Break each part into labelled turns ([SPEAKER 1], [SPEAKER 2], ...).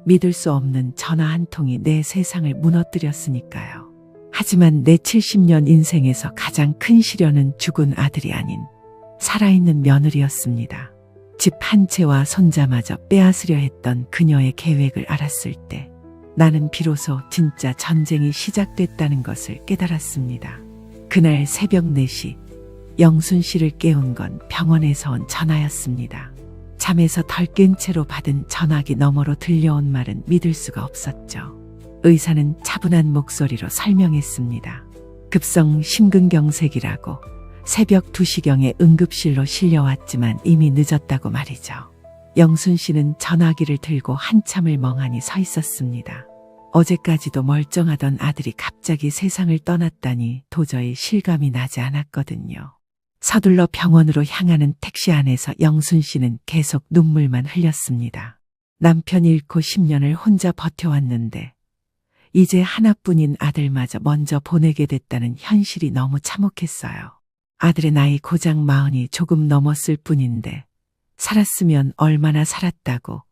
[SPEAKER 1] 믿을 수 없는 전화 한 통이 내 세상을 무너뜨렸으니까요. 하지만 내 70년 인생에서 가장 큰 시련은 죽은 아들이 아닌 살아있는 며느리였습니다. 집 한 채와 손자마저 빼앗으려 했던 그녀의 계획을 알았을 때 나는 비로소 진짜 전쟁이 시작됐다는 것을 깨달았습니다. 그날 새벽 4시 영순 씨를 깨운 건 병원에서 온 전화였습니다. 잠에서 덜 깬 채로 받은 전화기 너머로 들려온 말은 믿을 수가 없었죠. 의사는 차분한 목소리로 설명했습니다. 급성 심근경색이라고 새벽 2시경에 응급실로 실려왔지만 이미 늦었다고 말이죠. 영순 씨는 전화기를 들고 한참을 멍하니 서 있었습니다. 어제까지도 멀쩡하던 아들이 갑자기 세상을 떠났다니 도저히 실감이 나지 않았거든요. 서둘러 병원으로 향하는 택시 안에서 영순 씨는 계속 눈물만 흘렸습니다. 남편 잃고 10년을 혼자 버텨왔는데 이제 하나뿐인 아들마저 먼저 보내게 됐다는 현실이 너무 참혹했어요. 아들의 나이 고작 40이 조금 넘었을 뿐인데 살았으면 얼마나 살았다고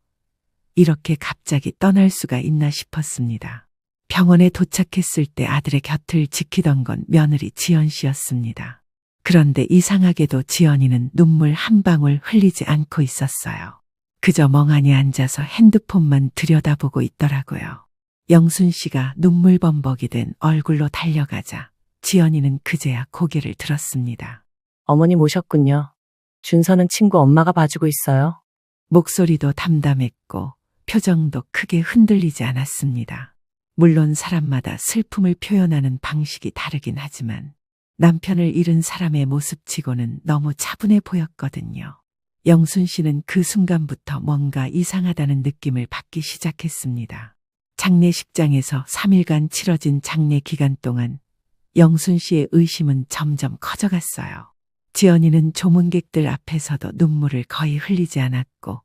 [SPEAKER 1] 이렇게 갑자기 떠날 수가 있나 싶었습니다. 병원에 도착했을 때 아들의 곁을 지키던 건 며느리 지연 씨였습니다. 그런데 이상하게도 지연이는 눈물 한 방울 흘리지 않고 있었어요. 그저 멍하니 앉아서 핸드폰만 들여다보고 있더라고요. 영순 씨가 눈물범벅이 된 얼굴로 달려가자 지연이는 그제야 고개를 들었습니다.
[SPEAKER 2] 어머님 오셨군요. 준서는 친구 엄마가 봐주고 있어요.
[SPEAKER 1] 목소리도 담담했고 표정도 크게 흔들리지 않았습니다. 물론 사람마다 슬픔을 표현하는 방식이 다르긴 하지만 남편을 잃은 사람의 모습치고는 너무 차분해 보였거든요. 영순 씨는 그 순간부터 뭔가 이상하다는 느낌을 받기 시작했습니다. 장례식장에서 3일간 치러진 장례 기간 동안 영순 씨의 의심은 점점 커져갔어요. 지연이는 조문객들 앞에서도 눈물을 거의 흘리지 않았고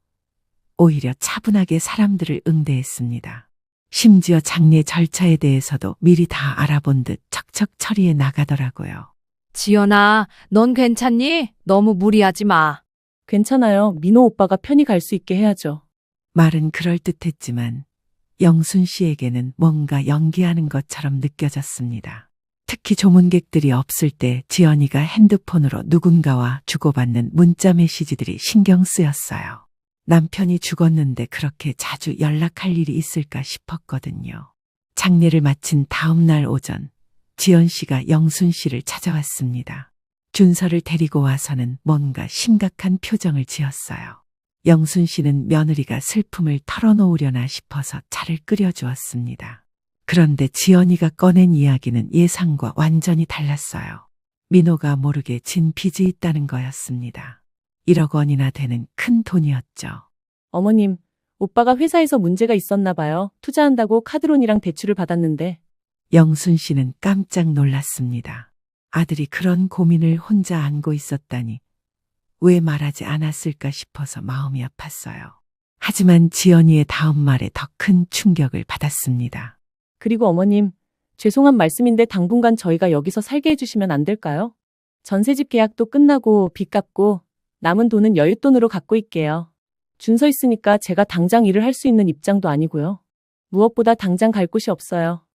[SPEAKER 1] 오히려 차분하게 사람들을 응대했습니다. 심지어 장례 절차에 대해서도 미리 다 알아본 듯 척척 처리해 나가더라고요.
[SPEAKER 3] 지연아, 넌 괜찮니? 너무 무리하지 마.
[SPEAKER 2] 괜찮아요. 민호 오빠가 편히 갈 수 있게 해야죠.
[SPEAKER 1] 말은 그럴듯했지만 영순 씨에게는 뭔가 연기하는 것처럼 느껴졌습니다. 특히 조문객들이 없을 때 지연이가 핸드폰으로 누군가와 주고받는 문자 메시지들이 신경 쓰였어요. 남편이 죽었는데 그렇게 자주 연락할 일이 있을까 싶었거든요. 장례를 마친 다음 날 오전 지연 씨가 영순 씨를 찾아왔습니다. 준서를 데리고 와서는 뭔가 심각한 표정을 지었어요. 영순 씨는 며느리가 슬픔을 털어놓으려나 싶어서 차를 끓여주었습니다. 그런데 지연이가 꺼낸 이야기는 예상과 완전히 달랐어요. 민호가 모르게 진 빚이 있다는 거였습니다. 1억 원이나 되는 큰 돈이었죠.
[SPEAKER 2] 어머님, 오빠가 회사에서 문제가 있었나 봐요. 투자한다고 카드론이랑 대출을 받았는데.
[SPEAKER 1] 영순 씨는 깜짝 놀랐습니다. 아들이 그런 고민을 혼자 안고 있었다니 왜 말하지 않았을까 싶어서 마음이 아팠어요. 하지만 지연이의 다음 말에 더 큰 충격을 받았습니다.
[SPEAKER 2] 그리고 어머님, 죄송한 말씀인데 당분간 저희가 여기서 살게 해주시면 안 될까요? 전세집 계약도 끝나고 빚 갚고 남은 돈은 여윳돈으로 갖고 있게요. 준서 있으니까 제가 당장 일을 할 수 있는 입장도 아니고요. 무엇보다 당장 갈 곳이 없어요.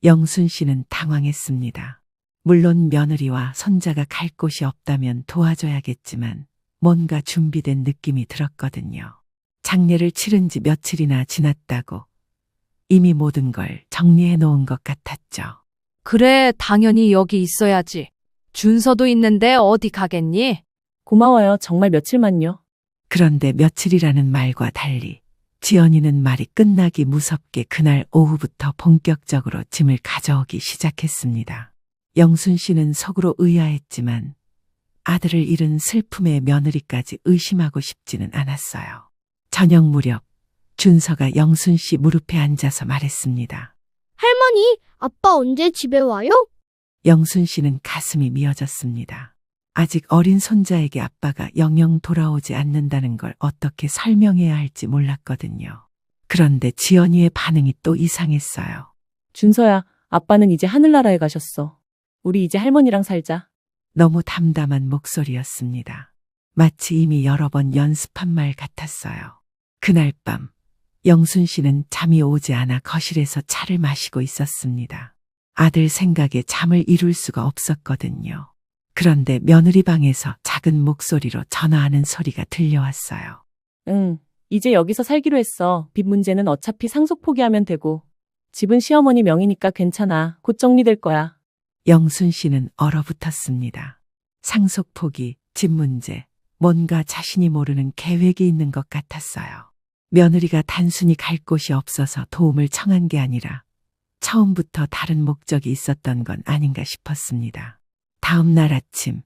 [SPEAKER 1] 영순 씨는 당황했습니다. 물론 며느리와 손자가 갈 곳이 없다면 도와줘야겠지만 뭔가 준비된 느낌이 들었거든요. 장례를 치른 지 며칠이나 지났다고 이미 모든 걸 정리해 놓은 것 같았죠.
[SPEAKER 3] 그래, 당연히 여기 있어야지. 준서도 있는데 어디 가겠니?
[SPEAKER 2] 고마워요. 정말 며칠만요.
[SPEAKER 1] 그런데 며칠이라는 말과 달리 지연이는 말이 끝나기 무섭게 그날 오후부터 본격적으로 짐을 가져오기 시작했습니다. 영순 씨는 속으로 의아했지만 아들을 잃은 슬픔의 며느리까지 의심하고 싶지는 않았어요. 저녁 무렵 준서가 영순 씨 무릎에 앉아서 말했습니다.
[SPEAKER 4] 할머니, 아빠 언제 집에 와요?
[SPEAKER 1] 영순 씨는 가슴이 미어졌습니다. 아직 어린 손자에게 아빠가 영영 돌아오지 않는다는 걸 어떻게 설명해야 할지 몰랐거든요. 그런데 지연이의 반응이 또 이상했어요.
[SPEAKER 2] 준서야, 아빠는 이제 하늘나라에 가셨어. 우리 이제 할머니랑 살자.
[SPEAKER 1] 너무 담담한 목소리였습니다. 마치 이미 여러 번 연습한 말 같았어요. 그날 밤 영순 씨는 잠이 오지 않아 거실에서 차를 마시고 있었습니다. 아들 생각에 잠을 이룰 수가 없었거든요. 그런데 며느리 방에서 작은 목소리로 전화하는 소리가 들려왔어요.
[SPEAKER 2] 응, 이제 여기서 살기로 했어. 빚 문제는 어차피 상속 포기하면 되고. 집은 시어머니 명의니까 괜찮아. 곧 정리될 거야.
[SPEAKER 1] 영순 씨는 얼어붙었습니다. 상속 포기, 집 문제, 뭔가 자신이 모르는 계획이 있는 것 같았어요. 며느리가 단순히 갈 곳이 없어서 도움을 청한 게 아니라 처음부터 다른 목적이 있었던 건 아닌가 싶었습니다. 다음 날 아침,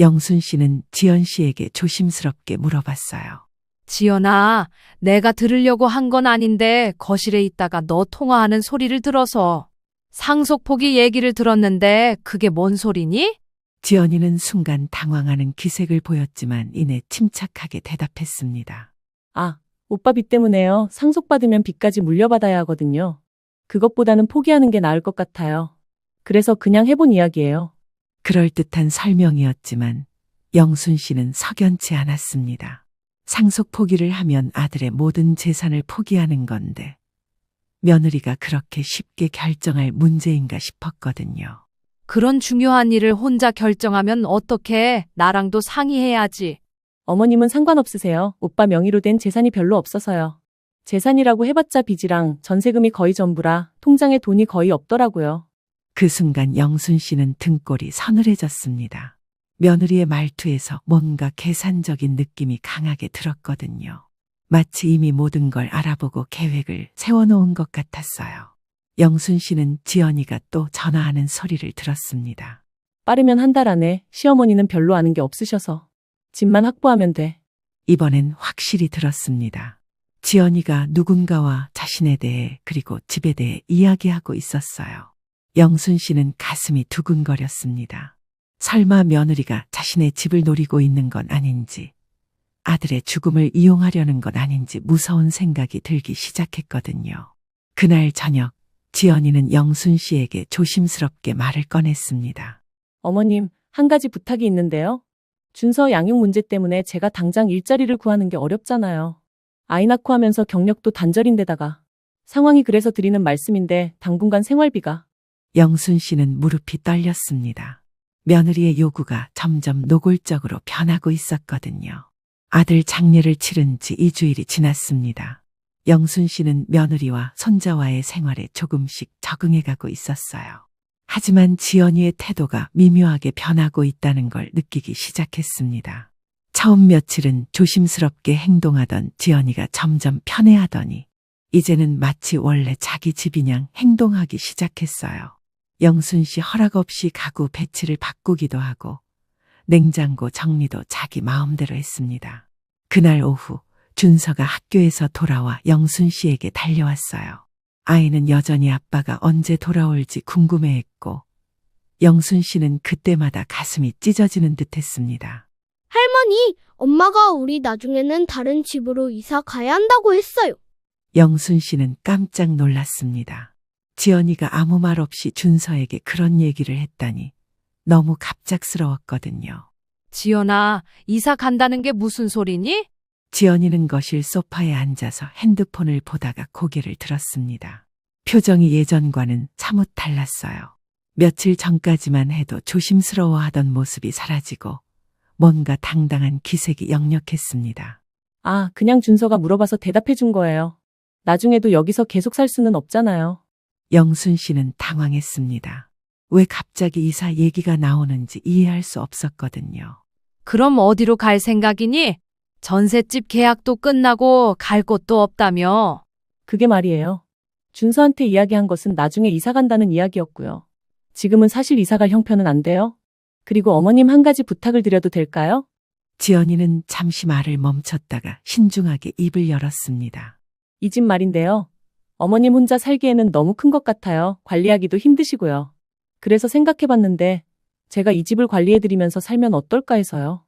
[SPEAKER 1] 영순 씨는 지연 씨에게 조심스럽게 물어봤어요.
[SPEAKER 3] 지연아, 내가 들으려고 한 건 아닌데 거실에 있다가 너 통화하는 소리를 들어서 상속 포기 얘기를 들었는데 그게 뭔 소리니?
[SPEAKER 1] 지연이는 순간 당황하는 기색을 보였지만 이내 침착하게 대답했습니다.
[SPEAKER 2] 아, 오빠 빚 때문에요. 상속받으면 빚까지 물려받아야 하거든요. 그것보다는 포기하는 게 나을 것 같아요. 그래서 그냥 해본 이야기예요.
[SPEAKER 1] 그럴듯한 설명이었지만 영순 씨는 석연치 않았습니다. 상속 포기를 하면 아들의 모든 재산을 포기하는 건데 며느리가 그렇게 쉽게 결정할 문제인가 싶었거든요.
[SPEAKER 3] 그런 중요한 일을 혼자 결정하면 어떡해? 나랑도 상의해야지.
[SPEAKER 2] 어머님은 상관없으세요. 오빠 명의로 된 재산이 별로 없어서요. 재산이라고 해봤자 빚이랑 전세금이 거의 전부라 통장에 돈이 거의 없더라고요.
[SPEAKER 1] 그 순간 영순 씨는 등골이 서늘해졌습니다. 며느리의 말투에서 뭔가 계산적인 느낌이 강하게 들었거든요. 마치 이미 모든 걸 알아보고 계획을 세워놓은 것 같았어요. 영순 씨는 지연이가 또 전화하는 소리를 들었습니다.
[SPEAKER 2] 빠르면 한 달 안에 시어머니는 별로 아는 게 없으셔서 집만 확보하면 돼.
[SPEAKER 1] 이번엔 확실히 들었습니다. 지연이가 누군가와 자신에 대해 그리고 집에 대해 이야기하고 있었어요. 영순 씨는 가슴이 두근거렸습니다. 설마 며느리가 자신의 집을 노리고 있는 건 아닌지, 아들의 죽음을 이용하려는 건 아닌지 무서운 생각이 들기 시작했거든요. 그날 저녁, 지연이는 영순 씨에게 조심스럽게 말을 꺼냈습니다.
[SPEAKER 2] 어머님, 한 가지 부탁이 있는데요. 준서 양육 문제 때문에 제가 당장 일자리를 구하는 게 어렵잖아요. 아이 낳고 하면서 경력도 단절인데다가 상황이 그래서 드리는 말씀인데 당분간 생활비가.
[SPEAKER 1] 영순 씨는 무릎이 떨렸습니다. 며느리의 요구가 점점 노골적으로 변하고 있었거든요. 아들 장례를 치른 지 2주일이 지났습니다. 영순 씨는 며느리와 손자와의 생활에 조금씩 적응해가고 있었어요. 하지만 지연이의 태도가 미묘하게 변하고 있다는 걸 느끼기 시작했습니다. 처음 며칠은 조심스럽게 행동하던 지연이가 점점 편해하더니 이제는 마치 원래 자기 집이냥 행동하기 시작했어요. 영순 씨 허락 없이 가구 배치를 바꾸기도 하고 냉장고 정리도 자기 마음대로 했습니다. 그날 오후 준서가 학교에서 돌아와 영순 씨에게 달려왔어요. 아이는 여전히 아빠가 언제 돌아올지 궁금해했고 영순 씨는 그때마다 가슴이 찢어지는 듯했습니다.
[SPEAKER 4] 할머니, 엄마가 우리 나중에는 다른 집으로 이사 가야 한다고 했어요.
[SPEAKER 1] 영순 씨는 깜짝 놀랐습니다. 지연이가 아무 말 없이 준서에게 그런 얘기를 했다니 너무 갑작스러웠거든요.
[SPEAKER 3] 지연아, 이사 간다는 게 무슨 소리니?
[SPEAKER 1] 지연이는 거실 소파에 앉아서 핸드폰을 보다가 고개를 들었습니다. 표정이 예전과는 사뭇 달랐어요. 며칠 전까지만 해도 조심스러워하던 모습이 사라지고 뭔가 당당한 기색이 역력했습니다.
[SPEAKER 2] 아, 그냥 준서가 물어봐서 대답해 준 거예요. 나중에도 여기서 계속 살 수는 없잖아요.
[SPEAKER 1] 영순 씨는 당황했습니다. 왜 갑자기 이사 얘기가 나오는지 이해할 수 없었거든요.
[SPEAKER 3] 그럼 어디로 갈 생각이니? 전셋집 계약도 끝나고 갈 곳도 없다며.
[SPEAKER 2] 그게 말이에요. 준서한테 이야기한 것은 나중에 이사 간다는 이야기였고요. 지금은 사실 이사 갈 형편은 안 돼요. 그리고 어머님 한 가지 부탁을 드려도 될까요?
[SPEAKER 1] 지연이는 잠시 말을 멈췄다가 신중하게 입을 열었습니다.
[SPEAKER 2] 이 집 말인데요. 어머님 혼자 살기에는 너무 큰 것 같아요. 관리하기도 힘드시고요. 그래서 생각해봤는데 제가 이 집을 관리해드리면서 살면 어떨까 해서요.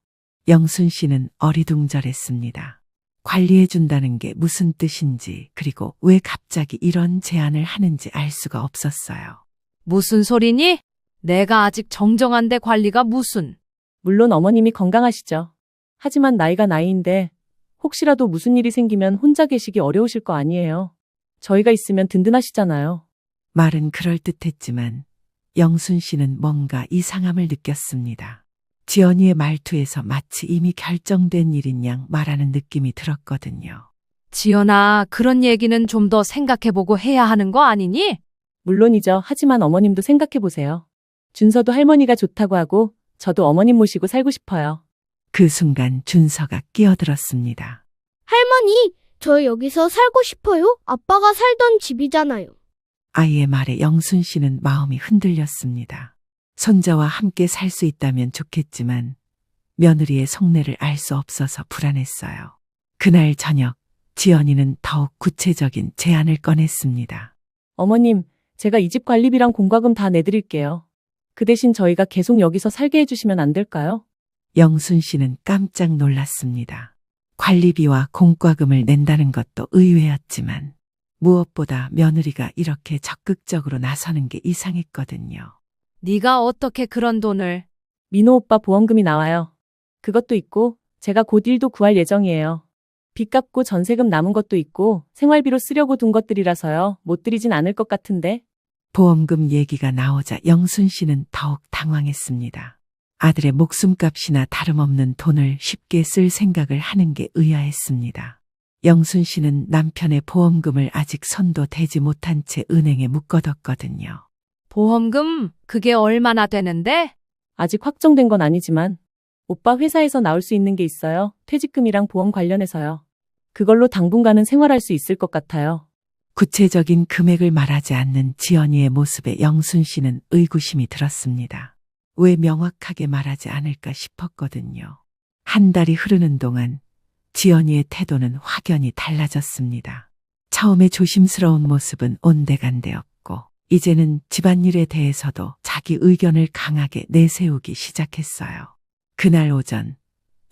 [SPEAKER 1] 영순 씨는 어리둥절했습니다. 관리해준다는 게 무슨 뜻인지 그리고 왜 갑자기 이런 제안을 하는지 알 수가 없었어요.
[SPEAKER 3] 무슨 소리니? 내가 아직 정정한데 관리가 무슨.
[SPEAKER 2] 물론 어머님이 건강하시죠. 하지만 나이가 나이인데 혹시라도 무슨 일이 생기면 혼자 계시기 어려우실 거 아니에요. 저희가 있으면 든든하시잖아요.
[SPEAKER 1] 말은 그럴듯했지만 영순 씨는 뭔가 이상함을 느꼈습니다. 지연이의 말투에서 마치 이미 결정된 일인 양 말하는 느낌이 들었거든요.
[SPEAKER 3] 지연아, 그런 얘기는 좀 더 생각해보고 해야 하는 거 아니니?
[SPEAKER 2] 물론이죠. 하지만 어머님도 생각해보세요. 준서도 할머니가 좋다고 하고 저도 어머님 모시고 살고 싶어요.
[SPEAKER 1] 그 순간 준서가 끼어들었습니다.
[SPEAKER 4] 할머니, 저 여기서 살고 싶어요. 아빠가 살던 집이잖아요.
[SPEAKER 1] 아이의 말에 영순 씨는 마음이 흔들렸습니다. 손자와 함께 살 수 있다면 좋겠지만 며느리의 속내를 알 수 없어서 불안했어요. 그날 저녁 지연이는 더욱 구체적인 제안을 꺼냈습니다.
[SPEAKER 2] 어머님, 제가 이 집 관리비랑 공과금 다 내드릴게요. 그 대신 저희가 계속 여기서 살게 해주시면 안 될까요?
[SPEAKER 1] 영순 씨는 깜짝 놀랐습니다. 관리비와 공과금을 낸다는 것도 의외였지만 무엇보다 며느리가 이렇게 적극적으로 나서는 게 이상했거든요.
[SPEAKER 3] 네가 어떻게 그런 돈을?
[SPEAKER 2] 민호 오빠 보험금이 나와요. 그것도 있고 제가 곧 일도 구할 예정이에요. 빚 갚고 전세금 남은 것도 있고 생활비로 쓰려고 둔 것들이라서요. 못 드리진 않을 것 같은데.
[SPEAKER 1] 보험금 얘기가 나오자 영순 씨는 더욱 당황했습니다. 아들의 목숨값이나 다름없는 돈을 쉽게 쓸 생각을 하는 게 의아했습니다. 영순 씨는 남편의 보험금을 아직 손도 대지 못한 채 은행에 묶어뒀거든요.
[SPEAKER 3] 보험금? 그게 얼마나 되는데?
[SPEAKER 2] 아직 확정된 건 아니지만 오빠 회사에서 나올 수 있는 게 있어요. 퇴직금이랑 보험 관련해서요. 그걸로 당분간은 생활할 수 있을 것 같아요.
[SPEAKER 1] 구체적인 금액을 말하지 않는 지연이의 모습에 영순 씨는 의구심이 들었습니다. 왜 명확하게 말하지 않을까 싶었거든요. 한 달이 흐르는 동안 지연이의 태도는 확연히 달라졌습니다. 처음에 조심스러운 모습은 온데간데 없고 이제는 집안일에 대해서도 자기 의견을 강하게 내세우기 시작했어요. 그날 오전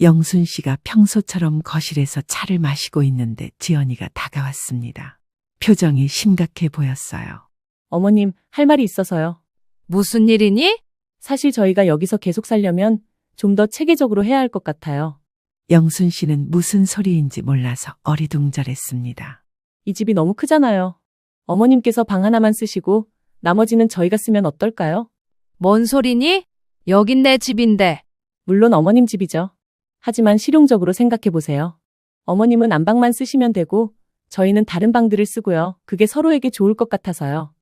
[SPEAKER 1] 영순 씨가 평소처럼 거실에서 차를 마시고 있는데 지연이가 다가왔습니다. 표정이 심각해 보였어요.
[SPEAKER 2] 어머님, 할 말이 있어서요.
[SPEAKER 3] 무슨 일이니?
[SPEAKER 2] 사실 저희가 여기서 계속 살려면 좀 더 체계적으로 해야 할 것 같아요.
[SPEAKER 1] 영순 씨는 무슨 소리인지 몰라서 어리둥절했습니다.
[SPEAKER 2] 이 집이 너무 크잖아요. 어머님께서 방 하나만 쓰시고 나머지는 저희가 쓰면 어떨까요?
[SPEAKER 3] 뭔 소리니? 여긴 내 집인데.
[SPEAKER 2] 물론 어머님 집이죠. 하지만 실용적으로 생각해 보세요. 어머님은 안방만 쓰시면 되고 저희는 다른 방들을 쓰고요. 그게 서로에게 좋을 것 같아서요.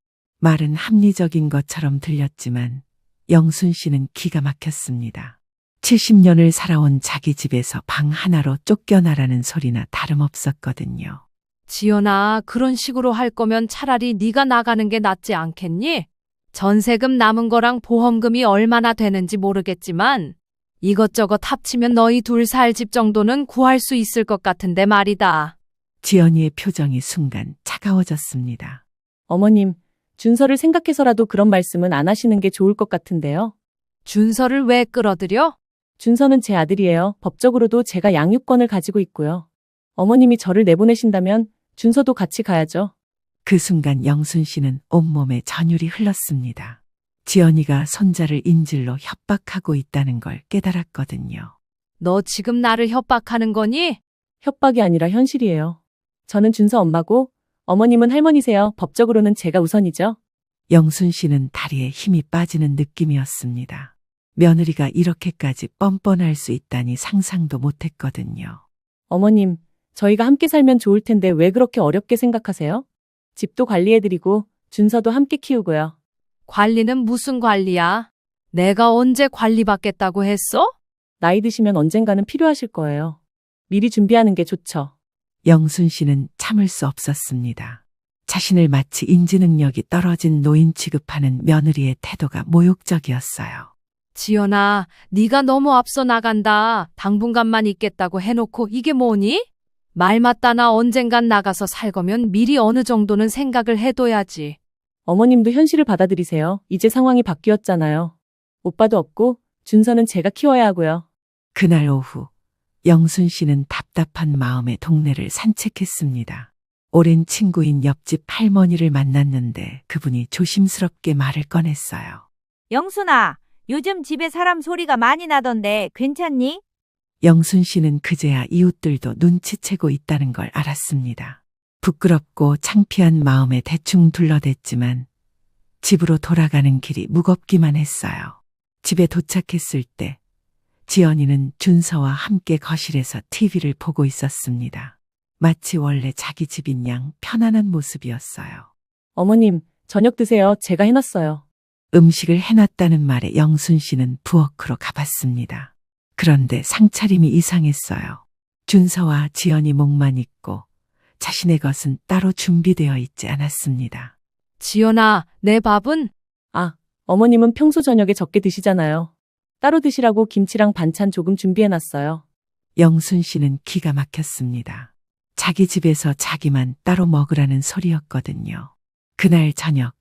[SPEAKER 1] 말은 합리적인 것처럼 들렸지만 영순 씨는 기가 막혔습니다. 70년을 살아온 자기 집에서 방 하나로 쫓겨나라는 소리나 다름없었거든요.
[SPEAKER 3] 지연아, 그런 식으로 할 거면 차라리 네가 나가는 게 낫지 않겠니? 전세금 남은 거랑 보험금이 얼마나 되는지 모르겠지만 이것저것 합치면 너희 둘 살 집 정도는 구할 수 있을 것 같은데 말이다.
[SPEAKER 1] 지연이의 표정이 순간 차가워졌습니다.
[SPEAKER 2] 어머님, 준서를 생각해서라도 그런 말씀은 안 하시는 게 좋을 것 같은데요.
[SPEAKER 3] 준서를 왜 끌어들여?
[SPEAKER 2] 준서는 제 아들이에요. 법적으로도 제가 양육권을 가지고 있고요. 어머님이 저를 내보내신다면 준서도 같이 가야죠.
[SPEAKER 1] 그 순간 영순 씨는 온몸에 전율이 흘렀습니다. 지연이가 손자를 인질로 협박하고 있다는 걸 깨달았거든요.
[SPEAKER 3] 너 지금 나를 협박하는 거니?
[SPEAKER 2] 협박이 아니라 현실이에요. 저는 준서 엄마고 어머님은 할머니세요. 법적으로는 제가 우선이죠.
[SPEAKER 1] 영순 씨는 다리에 힘이 빠지는 느낌이었습니다. 며느리가 이렇게까지 뻔뻔할 수 있다니 상상도 못했거든요.
[SPEAKER 2] 어머님, 저희가 함께 살면 좋을 텐데 왜 그렇게 어렵게 생각하세요? 집도 관리해드리고 준서도 함께 키우고요.
[SPEAKER 3] 관리는 무슨 관리야? 내가 언제 관리받겠다고 했어?
[SPEAKER 2] 나이 드시면 언젠가는 필요하실 거예요. 미리 준비하는 게 좋죠.
[SPEAKER 1] 영순 씨는 참을 수 없었습니다. 자신을 마치 인지 능력이 떨어진 노인 취급하는 며느리의 태도가 모욕적이었어요.
[SPEAKER 3] 지연아, 네가 너무 앞서 나간다. 당분간만 있겠다고 해놓고 이게 뭐니? 말 맞다. 나 언젠간 나가서 살 거면 미리 어느 정도는 생각을 해둬야지.
[SPEAKER 2] 어머님도 현실을 받아들이세요. 이제 상황이 바뀌었잖아요. 오빠도 없고 준서는 제가 키워야 하고요.
[SPEAKER 1] 그날 오후 영순 씨는 답답한 마음에 동네를 산책했습니다. 오랜 친구인 옆집 할머니를 만났는데 그분이 조심스럽게 말을 꺼냈어요.
[SPEAKER 5] 영순아, 요즘 집에 사람 소리가 많이 나던데 괜찮니?
[SPEAKER 1] 영순 씨는 그제야 이웃들도 눈치채고 있다는 걸 알았습니다. 부끄럽고 창피한 마음에 대충 둘러댔지만 집으로 돌아가는 길이 무겁기만 했어요. 집에 도착했을 때 지연이는 준서와 함께 거실에서 TV를 보고 있었습니다. 마치 원래 자기 집인 양 편안한 모습이었어요.
[SPEAKER 2] 어머님, 저녁 드세요. 제가 해놨어요.
[SPEAKER 1] 음식을 해놨다는 말에 영순 씨는 부엌으로 가봤습니다. 그런데 상차림이 이상했어요. 준서와 지연이 목만 있고 자신의 것은 따로 준비되어 있지 않았습니다.
[SPEAKER 3] 지연아, 내 밥은?
[SPEAKER 2] 아, 어머님은 평소 저녁에 적게 드시잖아요. 따로 드시라고 김치랑 반찬 조금 준비해놨어요.
[SPEAKER 1] 영순 씨는 기가 막혔습니다. 자기 집에서 자기만 따로 먹으라는 소리였거든요. 그날 저녁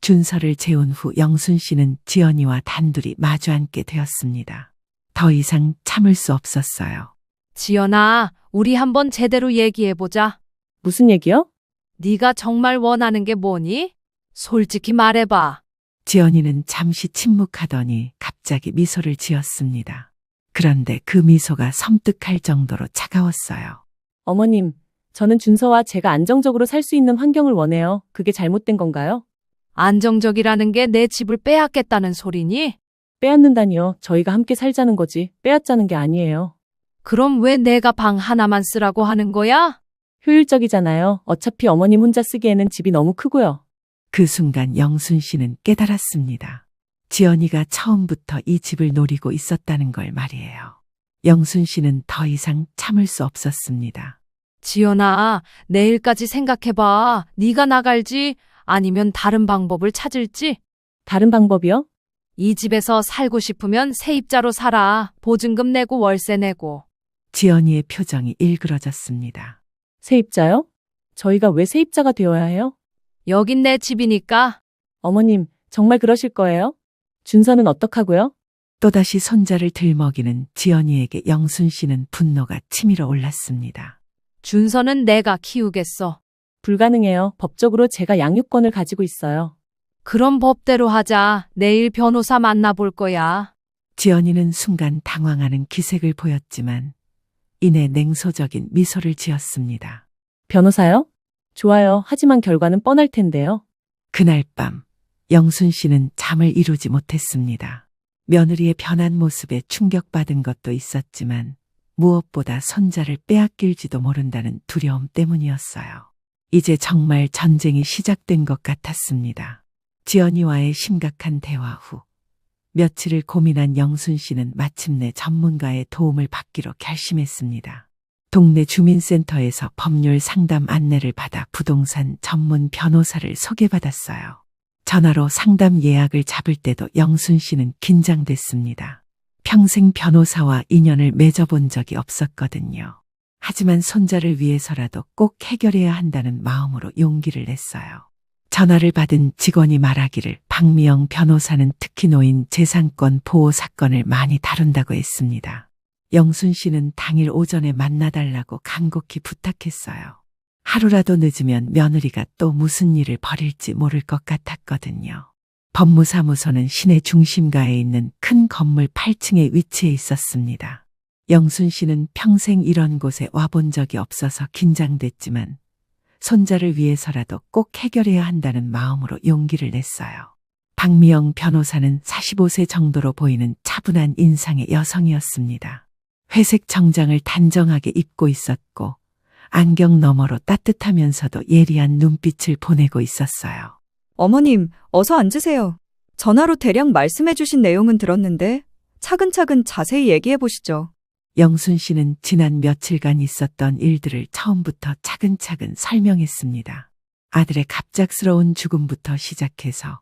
[SPEAKER 1] 준서를 재운 후 영순 씨는 지연이와 단둘이 마주 앉게 되었습니다. 더 이상 참을 수 없었어요.
[SPEAKER 3] 지연아, 우리 한번 제대로 얘기해보자.
[SPEAKER 2] 무슨 얘기요?
[SPEAKER 3] 네가 정말 원하는 게 뭐니? 솔직히 말해봐.
[SPEAKER 1] 지연이는 잠시 침묵하더니 갑자기 미소를 지었습니다. 그런데 그 미소가 섬뜩할 정도로 차가웠어요.
[SPEAKER 2] 어머님, 저는 준서와 제가 안정적으로 살 수 있는 환경을 원해요. 그게 잘못된 건가요?
[SPEAKER 3] 안정적이라는 게 내 집을 빼앗겠다는 소리니?
[SPEAKER 2] 빼앗는다니요. 저희가 함께 살자는 거지. 빼앗자는 게 아니에요.
[SPEAKER 3] 그럼 왜 내가 방 하나만 쓰라고 하는 거야?
[SPEAKER 2] 효율적이잖아요. 어차피 어머님 혼자 쓰기에는 집이 너무 크고요.
[SPEAKER 1] 그 순간 영순 씨는 깨달았습니다. 지연이가 처음부터 이 집을 노리고 있었다는 걸 말이에요. 영순 씨는 더 이상 참을 수 없었습니다.
[SPEAKER 3] 지연아, 내일까지 생각해봐. 네가 나갈지 아니면 다른 방법을 찾을지.
[SPEAKER 2] 다른 방법이요?
[SPEAKER 3] 이 집에서 살고 싶으면 세입자로 살아. 보증금 내고 월세 내고.
[SPEAKER 1] 지연이의 표정이 일그러졌습니다.
[SPEAKER 2] 세입자요? 저희가 왜 세입자가 되어야 해요?
[SPEAKER 3] 여긴 내 집이니까.
[SPEAKER 2] 어머님, 정말 그러실 거예요? 준서는 어떡하고요?
[SPEAKER 1] 또다시 손자를 들먹이는 지연이에게 영순 씨는 분노가 치밀어 올랐습니다.
[SPEAKER 3] 준서는 내가 키우겠어.
[SPEAKER 2] 불가능해요. 법적으로 제가 양육권을 가지고 있어요.
[SPEAKER 3] 그럼 법대로 하자. 내일 변호사 만나볼 거야.
[SPEAKER 1] 지연이는 순간 당황하는 기색을 보였지만 이내 냉소적인 미소를 지었습니다.
[SPEAKER 2] 변호사요? 좋아요. 하지만 결과는 뻔할 텐데요.
[SPEAKER 1] 그날 밤 영순 씨는 잠을 이루지 못했습니다. 며느리의 변한 모습에 충격받은 것도 있었지만 무엇보다 손자를 빼앗길지도 모른다는 두려움 때문이었어요. 이제 정말 전쟁이 시작된 것 같았습니다. 지연이와의 심각한 대화 후 며칠을 고민한 영순 씨는 마침내 전문가의 도움을 받기로 결심했습니다. 동네 주민센터에서 법률 상담 안내를 받아 부동산 전문 변호사를 소개받았어요. 전화로 상담 예약을 잡을 때도 영순 씨는 긴장됐습니다. 평생 변호사와 인연을 맺어본 적이 없었거든요. 하지만 손자를 위해서라도 꼭 해결해야 한다는 마음으로 용기를 냈어요. 전화를 받은 직원이 말하기를 박미영 변호사는 특히 노인 재산권 보호 사건을 많이 다룬다고 했습니다. 영순 씨는 당일 오전에 만나달라고 간곡히 부탁했어요. 하루라도 늦으면 며느리가 또 무슨 일을 벌일지 모를 것 같았거든요. 법무사무소는 시내 중심가에 있는 큰 건물 8층에 위치해 있었습니다. 영순 씨는 평생 이런 곳에 와본 적이 없어서 긴장됐지만 손자를 위해서라도 꼭 해결해야 한다는 마음으로 용기를 냈어요. 박미영 변호사는 45세 정도로 보이는 차분한 인상의 여성이었습니다. 회색 정장을 단정하게 입고 있었고 안경 너머로 따뜻하면서도 예리한 눈빛을 보내고 있었어요.
[SPEAKER 5] 어머님, 어서 앉으세요. 전화로 대략 말씀해 주신 내용은 들었는데 차근차근 자세히 얘기해 보시죠.
[SPEAKER 1] 영순 씨는 지난 며칠간 있었던 일들을 처음부터 차근차근 설명했습니다. 아들의 갑작스러운 죽음부터 시작해서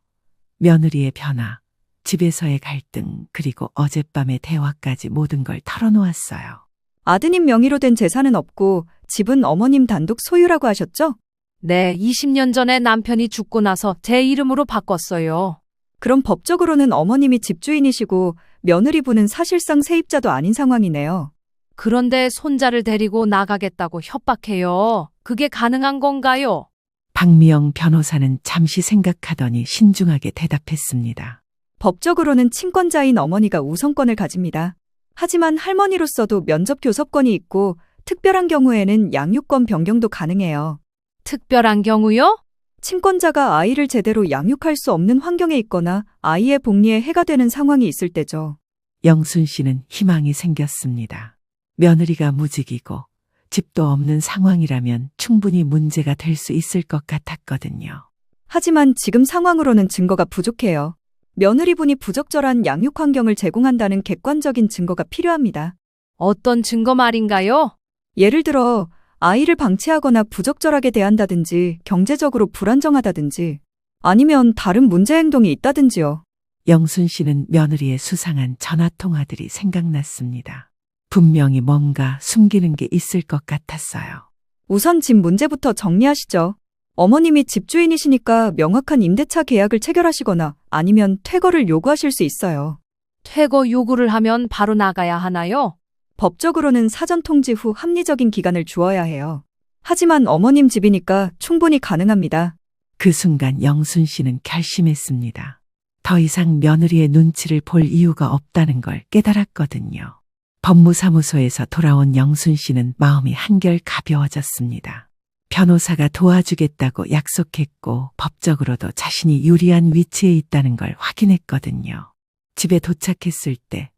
[SPEAKER 1] 며느리의 변화, 집에서의 갈등, 그리고 어젯밤의 대화까지 모든 걸 털어놓았어요.
[SPEAKER 5] 아드님 명의로 된 재산은 없고 집은 어머님 단독 소유라고 하셨죠?
[SPEAKER 3] 네, 20년 전에 남편이 죽고 나서 제 이름으로 바꿨어요.
[SPEAKER 5] 그럼 법적으로는 어머님이 집주인이시고 며느리분은 사실상 세입자도 아닌 상황이네요.
[SPEAKER 3] 그런데 손자를 데리고 나가겠다고 협박해요. 그게 가능한 건가요?
[SPEAKER 1] 박미영 변호사는 잠시 생각하더니 신중하게 대답했습니다.
[SPEAKER 5] 법적으로는 친권자인 어머니가 우선권을 가집니다. 하지만 할머니로서도 면접 교섭권이 있고 특별한 경우에는 양육권 변경도 가능해요.
[SPEAKER 3] 특별한 경우요?
[SPEAKER 5] 친권자가 아이를 제대로 양육할 수 없는 환경에 있거나 아이의 복리에 해가 되는 상황이 있을 때죠.
[SPEAKER 1] 영순 씨는 희망이 생겼습니다. 며느리가 무직이고 집도 없는 상황이라면 충분히 문제가 될 수 있을 것 같았거든요.
[SPEAKER 5] 하지만 지금 상황으로는 증거가 부족해요. 며느리분이 부적절한 양육 환경을 제공한다는 객관적인 증거가 필요합니다.
[SPEAKER 3] 어떤 증거 말인가요?
[SPEAKER 5] 예를 들어 아이를 방치하거나 부적절하게 대한다든지 경제적으로 불안정하다든지 아니면 다른 문제 행동이 있다든지요.
[SPEAKER 1] 영순 씨는 며느리의 수상한 전화통화들이 생각났습니다. 분명히 뭔가 숨기는 게 있을 것 같았어요.
[SPEAKER 5] 우선 집 문제부터 정리하시죠. 어머님이 집주인이시니까 명확한 임대차 계약을 체결하시거나 아니면 퇴거를 요구하실 수 있어요.
[SPEAKER 3] 퇴거 요구를 하면 바로 나가야 하나요?
[SPEAKER 5] 법적으로는 사전 통지 후 합리적인 기간을 주어야 해요. 하지만 어머님 집이니까 충분히 가능합니다.
[SPEAKER 1] 그 순간 영순 씨는 결심했습니다. 더 이상 며느리의 눈치를 볼 이유가 없다는 걸 깨달았거든요. 법무사무소에서 돌아온 영순 씨는 마음이 한결 가벼워졌습니다. 변호사가 도와주겠다고 약속했고 법적으로도 자신이 유리한 위치에 있다는 걸 확인했거든요. 집에 도착했을 때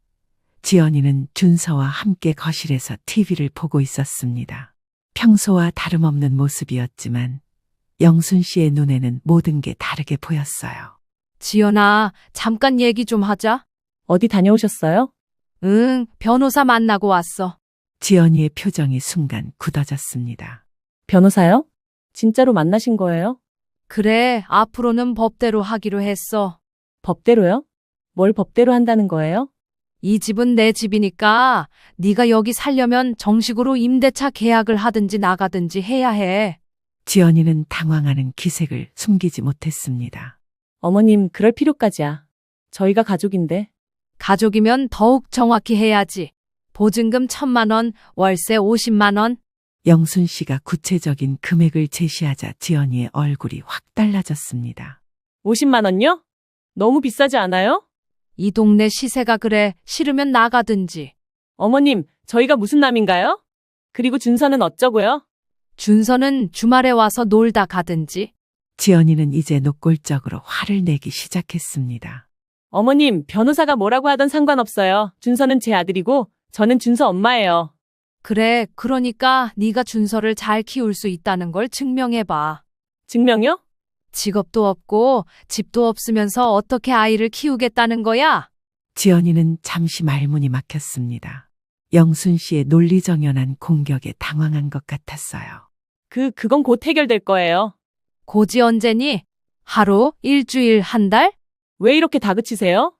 [SPEAKER 1] 지연이는 준서와 함께 거실에서 TV를 보고 있었습니다. 평소와 다름없는 모습이었지만 영순 씨의 눈에는 모든 게 다르게 보였어요.
[SPEAKER 3] 지연아, 잠깐 얘기 좀 하자.
[SPEAKER 2] 어디 다녀오셨어요?
[SPEAKER 3] 응, 변호사 만나고 왔어.
[SPEAKER 1] 지연이의 표정이 순간 굳어졌습니다.
[SPEAKER 2] 변호사요? 진짜로 만나신 거예요?
[SPEAKER 3] 그래, 앞으로는 법대로 하기로 했어.
[SPEAKER 2] 법대로요? 뭘 법대로 한다는 거예요?
[SPEAKER 3] 이 집은 내 집이니까 네가 여기 살려면 정식으로 임대차 계약을 하든지 나가든지 해야 해.
[SPEAKER 1] 지연이는 당황하는 기색을 숨기지 못했습니다.
[SPEAKER 2] 어머님, 그럴 필요까지야. 저희가 가족인데.
[SPEAKER 3] 가족이면 더욱 정확히 해야지. 보증금 1,000만 원, 월세 50만 원.
[SPEAKER 1] 영순 씨가 구체적인 금액을 제시하자 지연이의 얼굴이 확 달라졌습니다.
[SPEAKER 2] 50만 원요? 너무 비싸지 않아요?
[SPEAKER 3] 이 동네 시세가 그래. 싫으면 나가든지.
[SPEAKER 2] 어머님, 저희가 무슨 남인가요? 그리고 준서는 어쩌고요?
[SPEAKER 3] 준서는 주말에 와서 놀다 가든지.
[SPEAKER 1] 지연이는 이제 노골적으로 화를 내기 시작했습니다.
[SPEAKER 2] 어머님, 변호사가 뭐라고 하던 상관없어요. 준서는 제 아들이고 저는 준서 엄마예요.
[SPEAKER 3] 그래, 그러니까 네가 준서를 잘 키울 수 있다는 걸 증명해봐.
[SPEAKER 2] 증명요?
[SPEAKER 3] 직업도 없고 집도 없으면서 어떻게 아이를 키우겠다는 거야?
[SPEAKER 1] 지연이는 잠시 말문이 막혔습니다. 영순 씨의 논리정연한 공격에 당황한 것 같았어요.
[SPEAKER 2] 그건 곧 해결될 거예요.
[SPEAKER 3] 고지 언제니? 하루, 일주일, 한 달?
[SPEAKER 2] 왜 이렇게 다그치세요?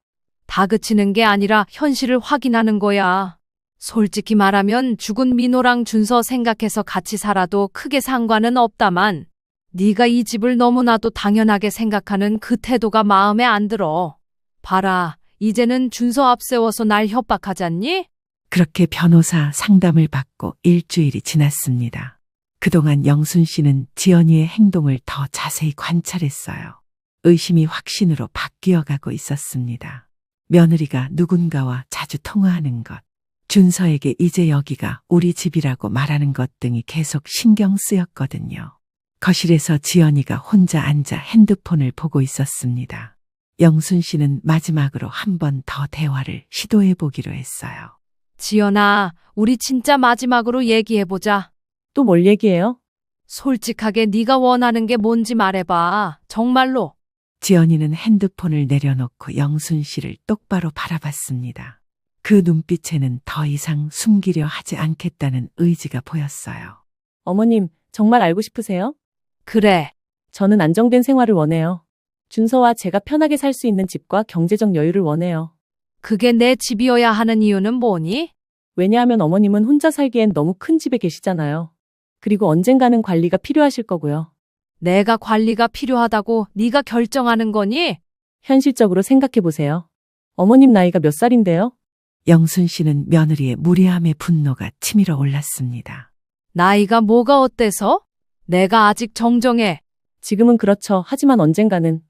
[SPEAKER 3] 다그치는 게 아니라 현실을 확인하는 거야. 솔직히 말하면 죽은 민호랑 준서 생각해서 같이 살아도 크게 상관은 없다만 네가 이 집을 너무나도 당연하게 생각하는 그 태도가 마음에 안 들어. 봐라, 이제는 준서 앞세워서 날 협박하잖니?
[SPEAKER 1] 그렇게 변호사 상담을 받고 일주일이 지났습니다. 그동안 영순 씨는 지연이의 행동을 더 자세히 관찰했어요. 의심이 확신으로 바뀌어가고 있었습니다. 며느리가 누군가와 자주 통화하는 것, 준서에게 이제 여기가 우리 집이라고 말하는 것 등이 계속 신경 쓰였거든요. 거실에서 지연이가 혼자 앉아 핸드폰을 보고 있었습니다. 영순 씨는 마지막으로 한 번 더 대화를 시도해 보기로 했어요.
[SPEAKER 3] 지연아, 우리 진짜 마지막으로 얘기해보자.
[SPEAKER 2] 또 뭘 얘기해요?
[SPEAKER 3] 솔직하게 네가 원하는 게 뭔지 말해봐. 정말로.
[SPEAKER 1] 지연이는 핸드폰을 내려놓고 영순 씨를 똑바로 바라봤습니다. 그 눈빛에는 더 이상 숨기려 하지 않겠다는 의지가 보였어요.
[SPEAKER 2] 어머님, 정말 알고 싶으세요?
[SPEAKER 3] 그래.
[SPEAKER 2] 저는 안정된 생활을 원해요. 준서와 제가 편하게 살 수 있는 집과 경제적 여유를 원해요.
[SPEAKER 3] 그게 내 집이어야 하는 이유는 뭐니?
[SPEAKER 2] 왜냐하면 어머님은 혼자 살기엔 너무 큰 집에 계시잖아요. 그리고 언젠가는 관리가 필요하실 거고요.
[SPEAKER 3] 내가 관리가 필요하다고 네가 결정하는 거니?
[SPEAKER 2] 현실적으로 생각해 보세요. 어머님 나이가 몇 살인데요?
[SPEAKER 1] 영순 씨는 며느리의 무례함에 분노가 치밀어 올랐습니다.
[SPEAKER 3] 나이가 뭐가 어때서? 내가 아직 정정해.
[SPEAKER 2] 지금은 그렇죠. 하지만 언젠가는.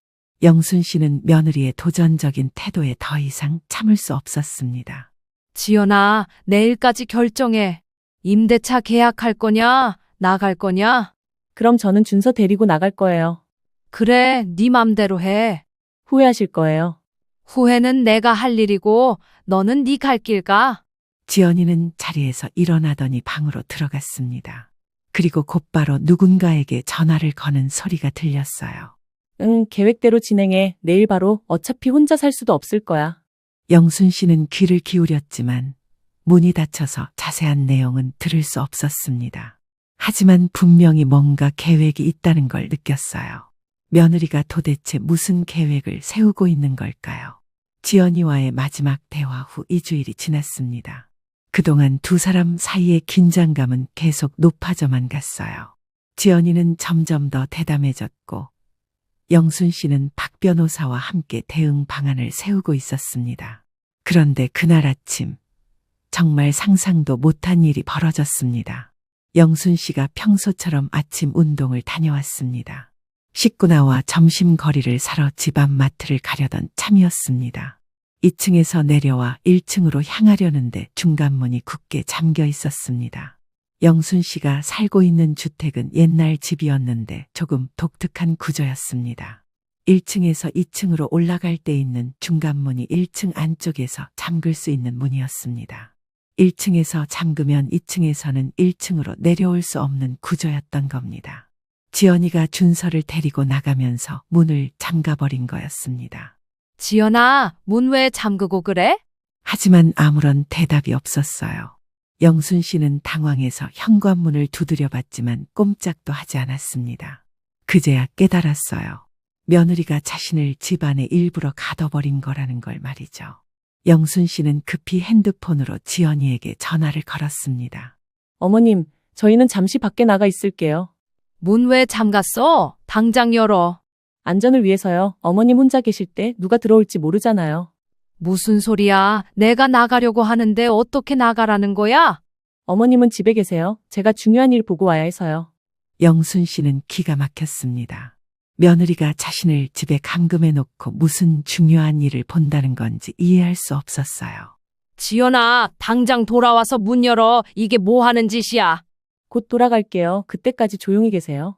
[SPEAKER 1] 영순 씨는 며느리의 도전적인 태도에 더 이상 참을 수 없었습니다.
[SPEAKER 3] 지연아, 내일까지 결정해. 임대차 계약할 거냐? 나갈 거냐?
[SPEAKER 2] 그럼 저는 준서 데리고 나갈 거예요.
[SPEAKER 3] 그래, 네 맘대로 해.
[SPEAKER 2] 후회하실 거예요.
[SPEAKER 3] 후회는 내가 할 일이고 너는 네 갈 길 가.
[SPEAKER 1] 지연이는 자리에서 일어나더니 방으로 들어갔습니다. 그리고 곧바로 누군가에게 전화를 거는 소리가 들렸어요.
[SPEAKER 2] 응, 계획대로 진행해. 내일 바로. 어차피 혼자 살 수도 없을 거야.
[SPEAKER 1] 영순 씨는 귀를 기울였지만 문이 닫혀서 자세한 내용은 들을 수 없었습니다. 하지만 분명히 뭔가 계획이 있다는 걸 느꼈어요. 며느리가 도대체 무슨 계획을 세우고 있는 걸까요? 지연이와의 마지막 대화 후 2주일이 지났습니다. 그동안 두 사람 사이의 긴장감은 계속 높아져만 갔어요. 지연이는 점점 더 대담해졌고 영순 씨는 박 변호사와 함께 대응 방안을 세우고 있었습니다. 그런데 그날 아침 정말 상상도 못한 일이 벌어졌습니다. 영순 씨가 평소처럼 아침 운동을 다녀왔습니다. 씻고 나와 점심 거리를 사러 집 앞 마트를 가려던 참이었습니다. 2층에서 내려와 1층으로 향하려는데 중간문이 굳게 잠겨 있었습니다. 영순 씨가 살고 있는 주택은 옛날 집이었는데 조금 독특한 구조였습니다. 1층에서 2층으로 올라갈 때 있는 중간문이 1층 안쪽에서 잠글 수 있는 문이었습니다. 1층에서 잠그면 2층에서는 1층으로 내려올 수 없는 구조였던 겁니다. 지연이가 준서를 데리고 나가면서 문을 잠가버린 거였습니다.
[SPEAKER 3] 지연아, 문 왜 잠그고 그래?
[SPEAKER 1] 하지만 아무런 대답이 없었어요. 영순 씨는 당황해서 현관문을 두드려 봤지만 꼼짝도 하지 않았습니다. 그제야 깨달았어요. 며느리가 자신을 집안에 일부러 가둬버린 거라는 걸 말이죠. 영순 씨는 급히 핸드폰으로 지연이에게 전화를 걸었습니다.
[SPEAKER 2] 어머님, 저희는 잠시 밖에 나가 있을게요.
[SPEAKER 3] 문 왜 잠갔어? 당장 열어.
[SPEAKER 2] 안전을 위해서요. 어머님 혼자 계실 때 누가 들어올지 모르잖아요.
[SPEAKER 3] 무슨 소리야? 내가 나가려고 하는데 어떻게 나가라는 거야?
[SPEAKER 2] 어머님은 집에 계세요. 제가 중요한 일 보고 와야 해서요.
[SPEAKER 1] 영순 씨는 기가 막혔습니다. 며느리가 자신을 집에 감금해 놓고 무슨 중요한 일을 본다는 건지 이해할 수 없었어요.
[SPEAKER 3] 지연아, 당장 돌아와서 문 열어. 이게 뭐 하는 짓이야?
[SPEAKER 2] 곧 돌아갈게요. 그때까지 조용히 계세요.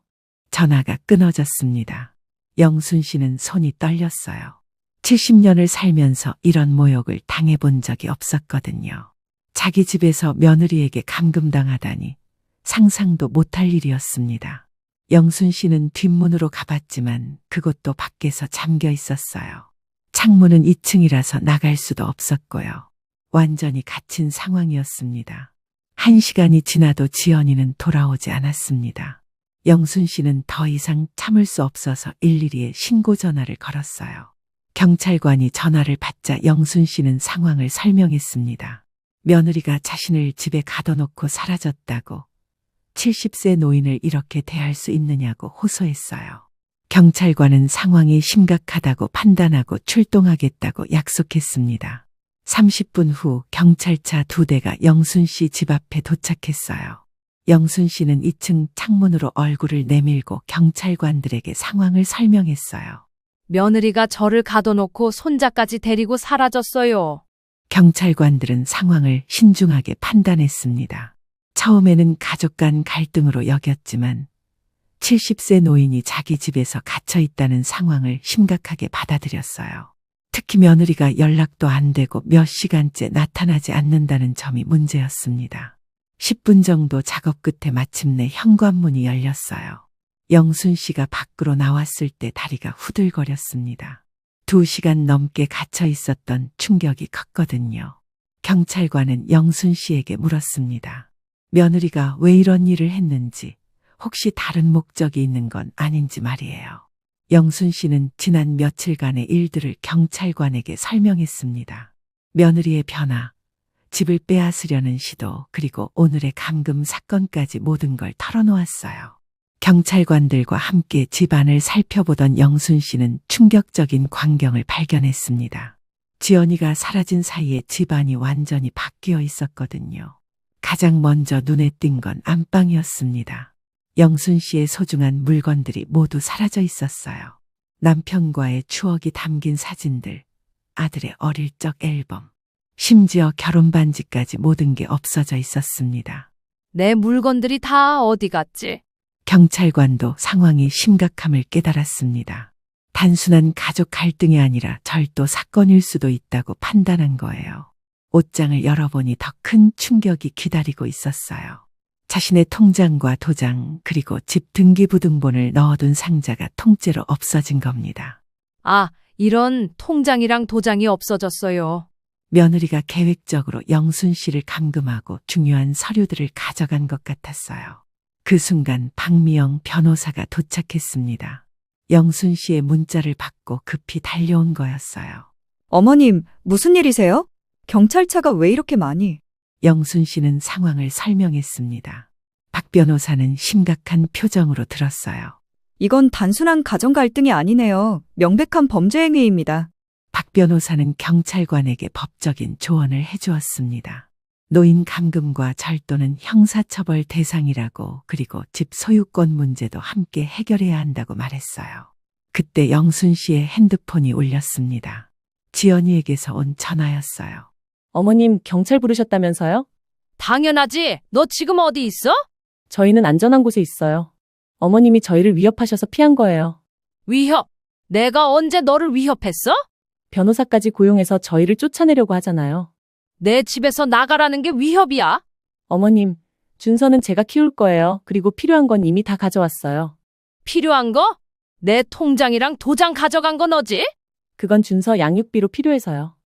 [SPEAKER 1] 전화가 끊어졌습니다. 영순 씨는 손이 떨렸어요. 70년을 살면서 이런 모욕을 당해본 적이 없었거든요. 자기 집에서 며느리에게 감금당하다니 상상도 못할 일이었습니다. 영순 씨는 뒷문으로 가봤지만 그곳도 밖에서 잠겨 있었어요. 창문은 2층이라서 나갈 수도 없었고요. 완전히 갇힌 상황이었습니다. 1시간이 지나도 지연이는 돌아오지 않았습니다. 영순 씨는 더 이상 참을 수 없어서 112에 신고 전화를 걸었어요. 경찰관이 전화를 받자 영순 씨는 상황을 설명했습니다. 며느리가 자신을 집에 가둬놓고 사라졌다고 70세 노인을 이렇게 대할 수 있느냐고 호소했어요. 경찰관은 상황이 심각하다고 판단하고 출동하겠다고 약속했습니다. 30분 후 경찰차 2대가 영순 씨 집 앞에 도착했어요. 영순 씨는 2층 창문으로 얼굴을 내밀고 경찰관들에게 상황을 설명했어요.
[SPEAKER 3] 며느리가 저를 가둬놓고 손자까지 데리고 사라졌어요.
[SPEAKER 1] 경찰관들은 상황을 신중하게 판단했습니다. 처음에는 가족 간 갈등으로 여겼지만 70세 노인이 자기 집에서 갇혀 있다는 상황을 심각하게 받아들였어요. 특히 며느리가 연락도 안 되고 몇 시간째 나타나지 않는다는 점이 문제였습니다. 10분 정도 작업 끝에 마침내 현관문이 열렸어요. 영순 씨가 밖으로 나왔을 때 다리가 후들거렸습니다. 2시간 넘게 갇혀 있었던 충격이 컸거든요. 경찰관은 영순 씨에게 물었습니다. 며느리가 왜 이런 일을 했는지, 혹시 다른 목적이 있는 건 아닌지 말이에요. 영순 씨는 지난 며칠간의 일들을 경찰관에게 설명했습니다. 며느리의 변화, 집을 빼앗으려는 시도, 그리고 오늘의 감금 사건까지 모든 걸 털어놓았어요. 경찰관들과 함께 집안을 살펴보던 영순 씨는 충격적인 광경을 발견했습니다. 지연이가 사라진 사이에 집안이 완전히 바뀌어 있었거든요. 가장 먼저 눈에 띈 건 안방이었습니다. 영순 씨의 소중한 물건들이 모두 사라져 있었어요. 남편과의 추억이 담긴 사진들, 아들의 어릴 적 앨범, 심지어 결혼 반지까지 모든 게 없어져 있었습니다.
[SPEAKER 3] 내 물건들이 다 어디 갔지?
[SPEAKER 1] 경찰관도 상황이 심각함을 깨달았습니다. 단순한 가족 갈등이 아니라 절도 사건일 수도 있다고 판단한 거예요. 옷장을 열어보니 더 큰 충격이 기다리고 있었어요. 자신의 통장과 도장 그리고 집 등기부등본을 넣어둔 상자가 통째로 없어진 겁니다.
[SPEAKER 3] 아, 이런 통장이랑 도장이 없어졌어요.
[SPEAKER 1] 며느리가 계획적으로 영순 씨를 감금하고 중요한 서류들을 가져간 것 같았어요. 그 순간 박미영 변호사가 도착했습니다. 영순 씨의 문자를 받고 급히 달려온 거였어요.
[SPEAKER 5] 어머님, 무슨 일이세요? 경찰차가 왜 이렇게 많이?
[SPEAKER 1] 영순 씨는 상황을 설명했습니다. 박 변호사는 심각한 표정으로 들었어요.
[SPEAKER 5] 이건 단순한 가정 갈등이 아니네요. 명백한 범죄 행위입니다.
[SPEAKER 1] 박 변호사는 경찰관에게 법적인 조언을 해주었습니다. 노인 감금과 절도는 형사처벌 대상이라고 그리고 집 소유권 문제도 함께 해결해야 한다고 말했어요. 그때 영순 씨의 핸드폰이 울렸습니다. 지연이에게서 온 전화였어요.
[SPEAKER 2] 어머님, 경찰 부르셨다면서요?
[SPEAKER 3] 당연하지. 너 지금 어디 있어?
[SPEAKER 2] 저희는 안전한 곳에 있어요. 어머님이 저희를 위협하셔서 피한 거예요.
[SPEAKER 3] 위협. 내가 언제 너를 위협했어?
[SPEAKER 2] 변호사까지 고용해서 저희를 쫓아내려고 하잖아요.
[SPEAKER 3] 내 집에서 나가라는 게 위협이야?
[SPEAKER 2] 어머님, 준서는 제가 키울 거예요. 그리고 필요한 건 이미 다 가져왔어요.
[SPEAKER 3] 필요한 거? 내 통장이랑 도장 가져간 거 너지?
[SPEAKER 2] 그건 준서 양육비로 필요해서요.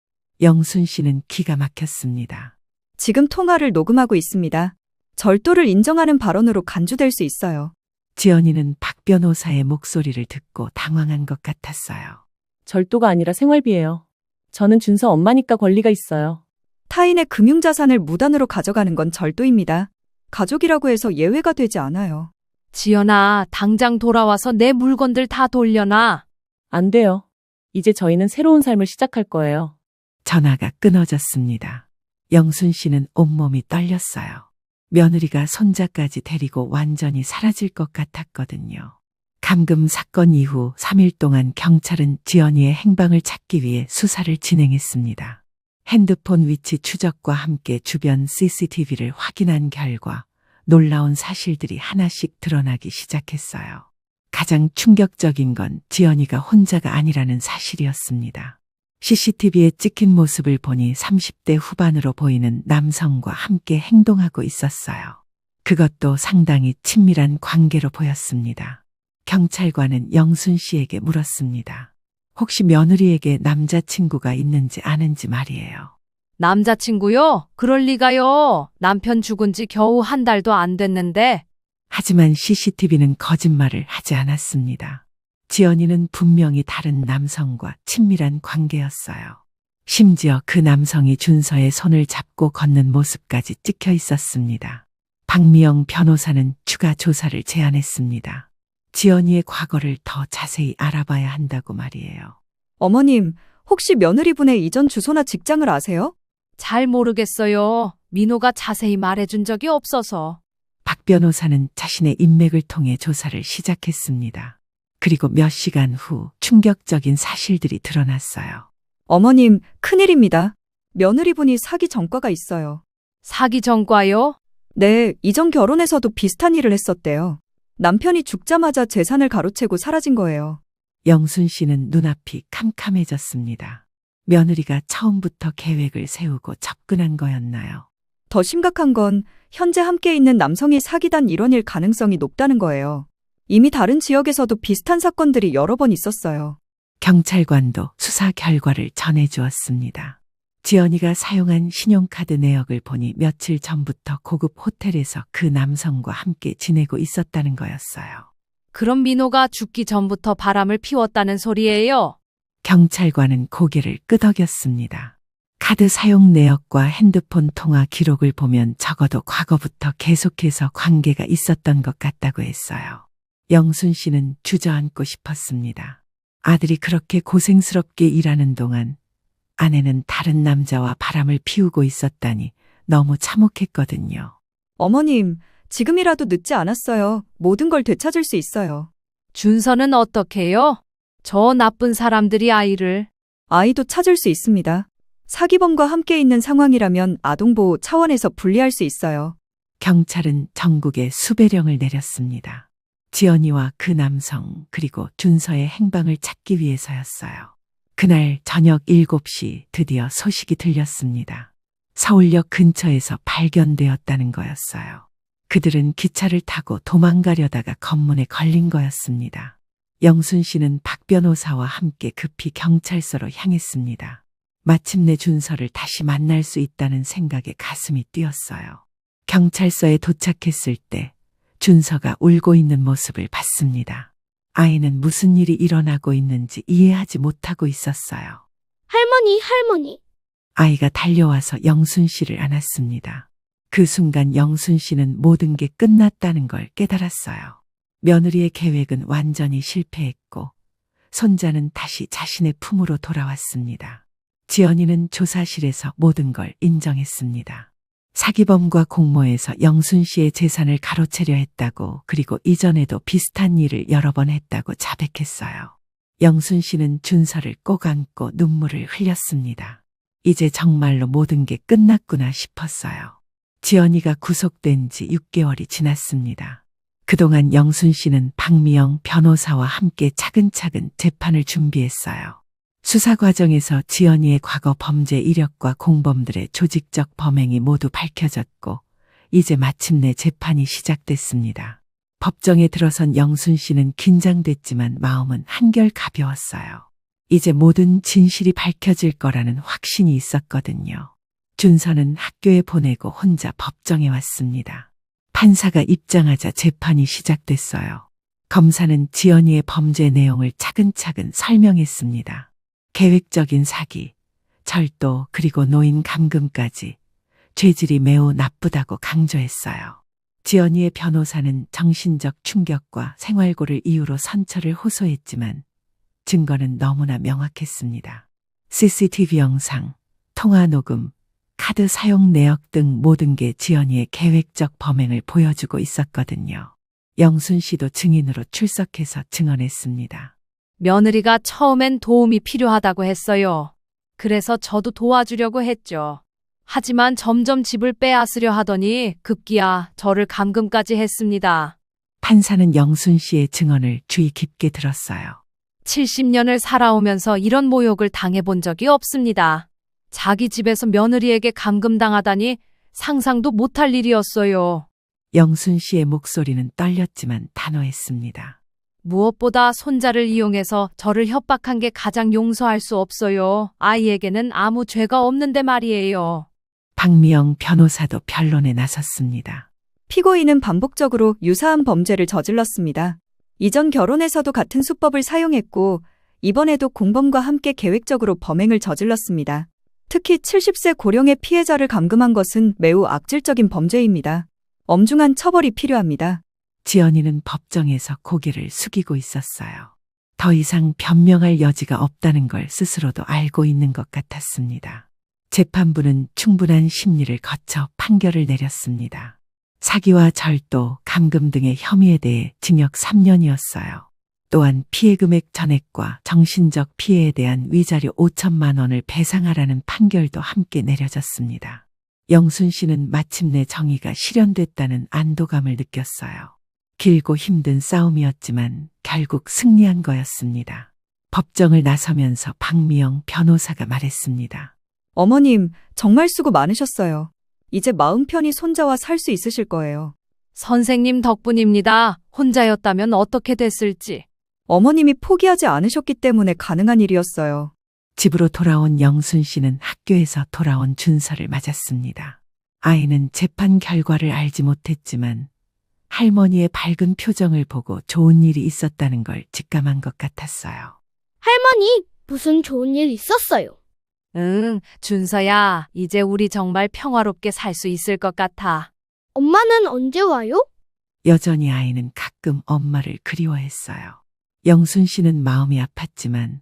[SPEAKER 1] 영순 씨는 기가 막혔습니다.
[SPEAKER 5] 지금 통화를 녹음하고 있습니다. 절도를 인정하는 발언으로 간주될 수 있어요.
[SPEAKER 1] 지연이는 박 변호사의 목소리를 듣고 당황한 것 같았어요.
[SPEAKER 2] 절도가 아니라 생활비예요. 저는 준서 엄마니까 권리가 있어요.
[SPEAKER 5] 타인의 금융자산을 무단으로 가져가는 건 절도입니다. 가족이라고 해서 예외가 되지 않아요.
[SPEAKER 3] 지연아, 당장 돌아와서 내 물건들 다 돌려놔.
[SPEAKER 2] 안 돼요. 이제 저희는 새로운 삶을 시작할 거예요.
[SPEAKER 1] 전화가 끊어졌습니다. 영순 씨는 온몸이 떨렸어요. 며느리가 손자까지 데리고 완전히 사라질 것 같았거든요. 감금 사건 이후 3일 동안 경찰은 지연이의 행방을 찾기 위해 수사를 진행했습니다. 핸드폰 위치 추적과 함께 주변 CCTV를 확인한 결과 놀라운 사실들이 하나씩 드러나기 시작했어요. 가장 충격적인 건 지연이가 혼자가 아니라는 사실이었습니다. CCTV에 찍힌 모습을 보니 30대 후반으로 보이는 남성과 함께 행동하고 있었어요. 그것도 상당히 친밀한 관계로 보였습니다. 경찰관은 영순 씨에게 물었습니다. 혹시 며느리에게 남자친구가 있는지 아는지 말이에요.
[SPEAKER 3] 남자친구요? 그럴 리가요. 남편 죽은 지 겨우 한 달도 안 됐는데.
[SPEAKER 1] 하지만 CCTV는 거짓말을 하지 않았습니다. 지연이는 분명히 다른 남성과 친밀한 관계였어요. 심지어 그 남성이 준서의 손을 잡고 걷는 모습까지 찍혀 있었습니다. 박미영 변호사는 추가 조사를 제안했습니다. 지연이의 과거를 더 자세히 알아봐야 한다고 말이에요.
[SPEAKER 5] 어머님, 혹시 며느리분의 이전 주소나 직장을 아세요?
[SPEAKER 3] 잘 모르겠어요. 민호가 자세히 말해준 적이 없어서.
[SPEAKER 1] 박 변호사는 자신의 인맥을 통해 조사를 시작했습니다. 그리고 몇 시간 후 충격적인 사실들이 드러났어요.
[SPEAKER 5] 어머님, 큰일입니다. 며느리분이 사기 전과가 있어요.
[SPEAKER 3] 사기 전과요?
[SPEAKER 5] 네, 이전 결혼에서도 비슷한 일을 했었대요. 남편이 죽자마자 재산을 가로채고 사라진 거예요.
[SPEAKER 1] 영순 씨는 눈앞이 캄캄해졌습니다. 며느리가 처음부터 계획을 세우고 접근한 거였나요?
[SPEAKER 5] 더 심각한 건 현재 함께 있는 남성이 사기단 일원일 가능성이 높다는 거예요. 이미 다른 지역에서도 비슷한 사건들이 여러 번 있었어요.
[SPEAKER 1] 경찰관도 수사 결과를 전해주었습니다. 지연이가 사용한 신용카드 내역을 보니 며칠 전부터 고급 호텔에서 그 남성과 함께 지내고 있었다는 거였어요.
[SPEAKER 3] 그럼 민호가 죽기 전부터 바람을 피웠다는 소리예요?
[SPEAKER 1] 경찰관은 고개를 끄덕였습니다. 카드 사용 내역과 핸드폰 통화 기록을 보면 적어도 과거부터 계속해서 관계가 있었던 것 같다고 했어요. 영순 씨는 주저앉고 싶었습니다. 아들이 그렇게 고생스럽게 일하는 동안 아내는 다른 남자와 바람을 피우고 있었다니 너무 참혹했거든요.
[SPEAKER 5] 어머님, 지금이라도 늦지 않았어요. 모든 걸 되찾을 수 있어요.
[SPEAKER 3] 준서는 어떻게요? 저 나쁜 사람들이 아이를.
[SPEAKER 5] 아이도 찾을 수 있습니다. 사기범과 함께 있는 상황이라면 아동보호 차원에서 분리할 수 있어요.
[SPEAKER 1] 경찰은 전국에 수배령을 내렸습니다. 지연이와 그 남성 그리고 준서의 행방을 찾기 위해서였어요. 그날 저녁 7시 드디어 소식이 들렸습니다. 서울역 근처에서 발견되었다는 거였어요. 그들은 기차를 타고 도망가려다가 검문에 걸린 거였습니다. 영순 씨는 박 변호사와 함께 급히 경찰서로 향했습니다. 마침내 준서를 다시 만날 수 있다는 생각에 가슴이 뛰었어요. 경찰서에 도착했을 때 준서가 울고 있는 모습을 봤습니다. 아이는 무슨 일이 일어나고 있는지 이해하지 못하고 있었어요.
[SPEAKER 4] 할머니, 할머니.
[SPEAKER 1] 아이가 달려와서 영순 씨를 안았습니다. 그 순간 영순 씨는 모든 게 끝났다는 걸 깨달았어요. 며느리의 계획은 완전히 실패했고 손자는 다시 자신의 품으로 돌아왔습니다. 지연이는 조사실에서 모든 걸 인정했습니다. 사기범과 공모해서 영순 씨의 재산을 가로채려 했다고, 그리고 이전에도 비슷한 일을 여러 번 했다고 자백했어요. 영순 씨는 준서를 꼭 안고 눈물을 흘렸습니다. 이제 정말로 모든 게 끝났구나 싶었어요. 지연이가 구속된 지 6개월이 지났습니다. 그동안 영순 씨는 박미영 변호사와 함께 차근차근 재판을 준비했어요. 수사 과정에서 지연이의 과거 범죄 이력과 공범들의 조직적 범행이 모두 밝혀졌고, 이제 마침내 재판이 시작됐습니다. 법정에 들어선 영순 씨는 긴장됐지만 마음은 한결 가벼웠어요. 이제 모든 진실이 밝혀질 거라는 확신이 있었거든요. 준서는 학교에 보내고 혼자 법정에 왔습니다. 판사가 입장하자 재판이 시작됐어요. 검사는 지연이의 범죄 내용을 차근차근 설명했습니다. 계획적인 사기, 절도, 그리고 노인 감금까지 죄질이 매우 나쁘다고 강조했어요. 지연이의 변호사는 정신적 충격과 생활고를 이유로 선처를 호소했지만 증거는 너무나 명확했습니다. CCTV 영상, 통화 녹음, 카드 사용 내역 등 모든 게 지연이의 계획적 범행을 보여주고 있었거든요. 영순 씨도 증인으로 출석해서 증언했습니다.
[SPEAKER 3] 며느리가 처음엔 도움이 필요하다고 했어요. 그래서 저도 도와주려고 했죠. 하지만 점점 집을 빼앗으려 하더니 급기야 저를 감금까지 했습니다.
[SPEAKER 1] 판사는 영순 씨의 증언을 주의 깊게 들었어요.
[SPEAKER 3] 70년을 살아오면서 이런 모욕을 당해본 적이 없습니다. 자기 집에서 며느리에게 감금당하다니 상상도 못할 일이었어요.
[SPEAKER 1] 영순 씨의 목소리는 떨렸지만 단호했습니다.
[SPEAKER 3] 무엇보다 손자를 이용해서 저를 협박한 게 가장 용서할 수 없어요. 아이에게는 아무 죄가 없는데 말이에요.
[SPEAKER 1] 박미영 변호사도 변론에 나섰습니다.
[SPEAKER 5] 피고인은 반복적으로 유사한 범죄를 저질렀습니다. 이전 결혼에서도 같은 수법을 사용했고 이번에도 공범과 함께 계획적으로 범행을 저질렀습니다. 특히 70세 고령의 피해자를 감금한 것은 매우 악질적인 범죄입니다. 엄중한 처벌이 필요합니다.
[SPEAKER 1] 지연이는 법정에서 고개를 숙이고 있었어요. 더 이상 변명할 여지가 없다는 걸 스스로도 알고 있는 것 같았습니다. 재판부는 충분한 심리를 거쳐 판결을 내렸습니다. 사기와 절도, 감금 등의 혐의에 대해 징역 3년이었어요. 또한 피해 금액 전액과 정신적 피해에 대한 위자료 5천만 원을 배상하라는 판결도 함께 내려졌습니다. 영순 씨는 마침내 정의가 실현됐다는 안도감을 느꼈어요. 길고 힘든 싸움이었지만 결국 승리한 거였습니다. 법정을 나서면서 박미영 변호사가 말했습니다.
[SPEAKER 5] 어머님, 정말 수고 많으셨어요. 이제 마음 편히 손자와 살 수 있으실 거예요.
[SPEAKER 3] 선생님 덕분입니다. 혼자였다면 어떻게 됐을지.
[SPEAKER 5] 어머님이 포기하지 않으셨기 때문에 가능한 일이었어요.
[SPEAKER 1] 집으로 돌아온 영순 씨는 학교에서 돌아온 준서를 맞았습니다. 아이는 재판 결과를 알지 못했지만 할머니의 밝은 표정을 보고 좋은 일이 있었다는 걸 직감한 것 같았어요.
[SPEAKER 4] 할머니, 무슨 좋은 일 있었어요?
[SPEAKER 3] 응, 준서야, 이제 우리 정말 평화롭게 살 수 있을 것 같아.
[SPEAKER 4] 엄마는 언제 와요?
[SPEAKER 1] 여전히 아이는 가끔 엄마를 그리워했어요. 영순 씨는 마음이 아팠지만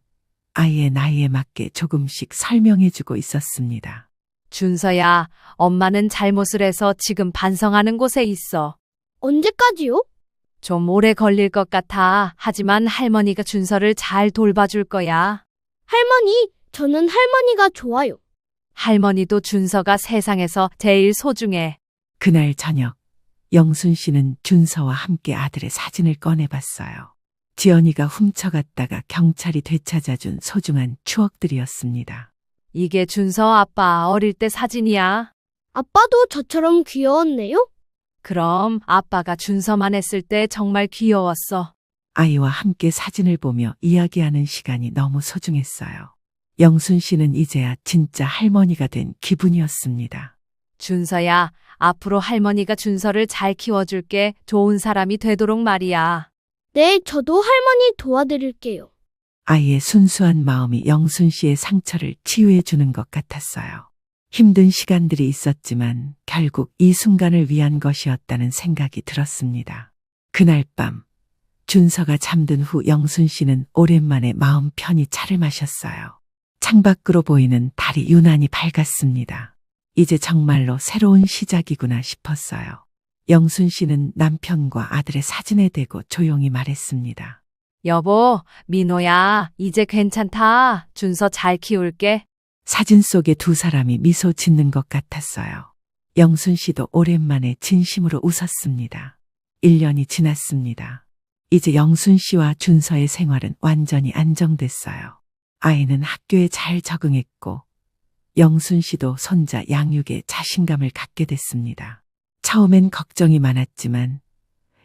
[SPEAKER 1] 아이의 나이에 맞게 조금씩 설명해주고 있었습니다.
[SPEAKER 3] 준서야, 엄마는 잘못을 해서 지금 반성하는 곳에 있어.
[SPEAKER 4] 언제까지요?
[SPEAKER 3] 좀 오래 걸릴 것 같아. 하지만 할머니가 준서를 잘 돌봐줄 거야.
[SPEAKER 4] 할머니, 저는 할머니가 좋아요.
[SPEAKER 3] 할머니도 준서가 세상에서 제일 소중해.
[SPEAKER 1] 그날 저녁, 영순 씨는 준서와 함께 아들의 사진을 꺼내봤어요. 지연이가 훔쳐갔다가 경찰이 되찾아준 소중한 추억들이었습니다.
[SPEAKER 3] 이게 준서 아빠 어릴 때 사진이야.
[SPEAKER 4] 아빠도 저처럼 귀여웠네요?
[SPEAKER 3] 그럼 아빠가 준서만 했을 때 정말 귀여웠어.
[SPEAKER 1] 아이와 함께 사진을 보며 이야기하는 시간이 너무 소중했어요. 영순 씨는 이제야 진짜 할머니가 된 기분이었습니다.
[SPEAKER 3] 준서야, 앞으로 할머니가 준서를 잘 키워줄게. 좋은 사람이 되도록 말이야.
[SPEAKER 4] 네, 저도 할머니 도와드릴게요.
[SPEAKER 1] 아이의 순수한 마음이 영순 씨의 상처를 치유해 주는 것 같았어요. 힘든 시간들이 있었지만 결국 이 순간을 위한 것이었다는 생각이 들었습니다. 그날 밤, 준서가 잠든 후 영순 씨는 오랜만에 마음 편히 차를 마셨어요. 창밖으로 보이는 달이 유난히 밝았습니다. 이제 정말로 새로운 시작이구나 싶었어요. 영순 씨는 남편과 아들의 사진에 대고 조용히 말했습니다.
[SPEAKER 3] 여보, 민호야, 이제 괜찮다. 준서 잘 키울게.
[SPEAKER 1] 사진 속에 두 사람이 미소 짓는 것 같았어요. 영순 씨도 오랜만에 진심으로 웃었습니다. 1년이 지났습니다. 이제 영순 씨와 준서의 생활은 완전히 안정됐어요. 아이는 학교에 잘 적응했고 영순 씨도 손자 양육에 자신감을 갖게 됐습니다. 처음엔 걱정이 많았지만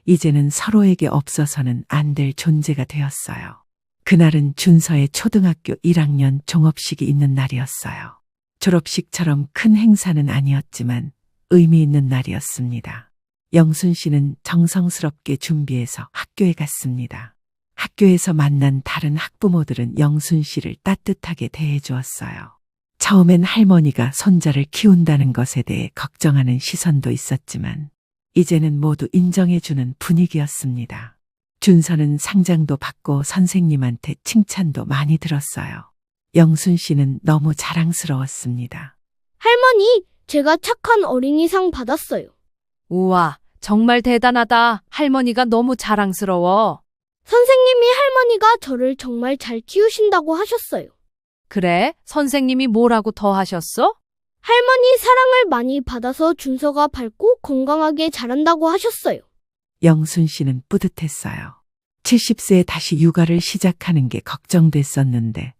[SPEAKER 1] 이제는 서로에게 없어서는 안 될 존재가 되었어요. 그날은 준서의 초등학교 1학년 종업식이 있는 날이었어요. 졸업식처럼 큰 행사는 아니었지만 의미 있는 날이었습니다. 영순 씨는 정성스럽게 준비해서 학교에 갔습니다. 학교에서 만난 다른 학부모들은 영순 씨를 따뜻하게 대해주었어요. 처음엔 할머니가 손자를 키운다는 것에 대해 걱정하는 시선도 있었지만 이제는 모두 인정해주는 분위기였습니다. 준서는 상장도 받고 선생님한테 칭찬도 많이 들었어요. 영순 씨는 너무 자랑스러웠습니다.
[SPEAKER 4] 할머니, 제가 착한 어린이상 받았어요.
[SPEAKER 3] 우와, 정말 대단하다. 할머니가 너무 자랑스러워.
[SPEAKER 4] 선생님이 할머니가 저를 정말 잘 키우신다고 하셨어요.
[SPEAKER 3] 그래? 선생님이 뭐라고 더 하셨어?
[SPEAKER 4] 할머니 사랑을 많이 받아서 준서가 밝고 건강하게 자란다고 하셨어요.
[SPEAKER 1] 영순 씨는 뿌듯했어요. 70세에 다시 육아를 시작하는 게 걱정됐었는데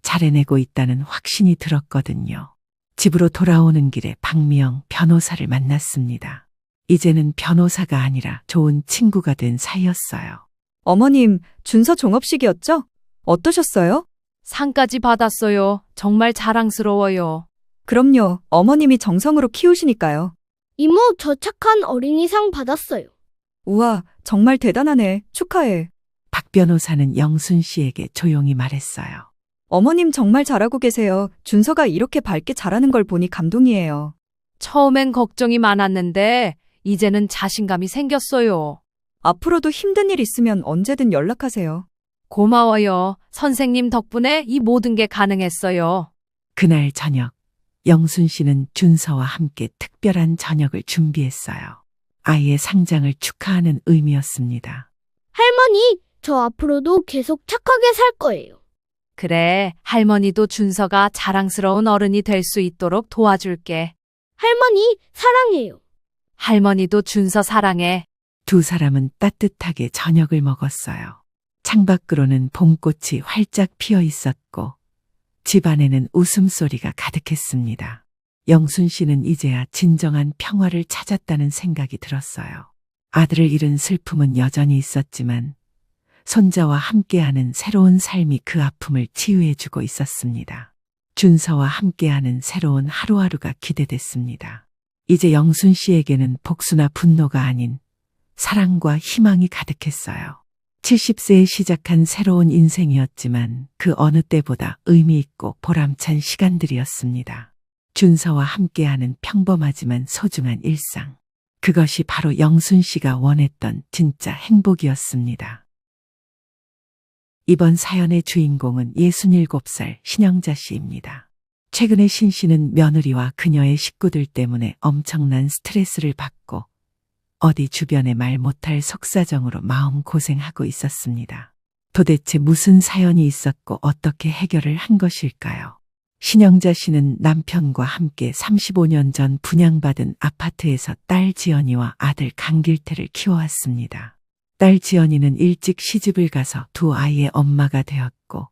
[SPEAKER 1] 잘해내고 있다는 확신이 들었거든요. 집으로 돌아오는 길에 박미영 변호사를 만났습니다. 이제는 변호사가 아니라 좋은 친구가 된 사이였어요.
[SPEAKER 5] 어머님, 준서 종업식이었죠? 어떠셨어요?
[SPEAKER 3] 상까지 받았어요. 정말 자랑스러워요.
[SPEAKER 5] 그럼요. 어머님이 정성으로 키우시니까요.
[SPEAKER 4] 이모, 저 착한 어린이상 받았어요.
[SPEAKER 5] 우와, 정말 대단하네. 축하해.
[SPEAKER 1] 박 변호사는 영순 씨에게 조용히 말했어요.
[SPEAKER 5] 어머님 정말 잘하고 계세요. 준서가 이렇게 밝게 자라는 걸 보니 감동이에요.
[SPEAKER 3] 처음엔 걱정이 많았는데 이제는 자신감이 생겼어요.
[SPEAKER 5] 앞으로도 힘든 일 있으면 언제든 연락하세요.
[SPEAKER 3] 고마워요. 선생님 덕분에 이 모든 게 가능했어요.
[SPEAKER 1] 그날 저녁, 영순 씨는 준서와 함께 특별한 저녁을 준비했어요. 아이의 상장을 축하하는 의미였습니다.
[SPEAKER 4] 할머니, 저 앞으로도 계속 착하게 살 거예요.
[SPEAKER 3] 그래, 할머니도 준서가 자랑스러운 어른이 될 수 있도록 도와줄게.
[SPEAKER 4] 할머니, 사랑해요.
[SPEAKER 3] 할머니도 준서 사랑해.
[SPEAKER 1] 두 사람은 따뜻하게 저녁을 먹었어요. 창밖으로는 봄꽃이 활짝 피어 있었고 집 안에는 웃음소리가 가득했습니다. 영순 씨는 이제야 진정한 평화를 찾았다는 생각이 들었어요. 아들을 잃은 슬픔은 여전히 있었지만 손자와 함께하는 새로운 삶이 그 아픔을 치유해주고 있었습니다. 준서와 함께하는 새로운 하루하루가 기대됐습니다. 이제 영순 씨에게는 복수나 분노가 아닌 사랑과 희망이 가득했어요. 70세에 시작한 새로운 인생이었지만 그 어느 때보다 의미 있고 보람찬 시간들이었습니다. 준서와 함께하는 평범하지만 소중한 일상. 그것이 바로 영순 씨가 원했던 진짜 행복이었습니다. 이번 사연의 주인공은 67살 신영자 씨입니다. 최근에 신 씨는 며느리와 그녀의 식구들 때문에 엄청난 스트레스를 받고 어디 주변에 말 못할 속사정으로 마음고생하고 있었습니다. 도대체 무슨 사연이 있었고 어떻게 해결을 한 것일까요? 신영자 씨는 남편과 함께 35년 전 분양받은 아파트에서 딸 지연이와 아들 강길태를 키워왔습니다. 딸 지연이는 일찍 시집을 가서 두 아이의 엄마가 되었고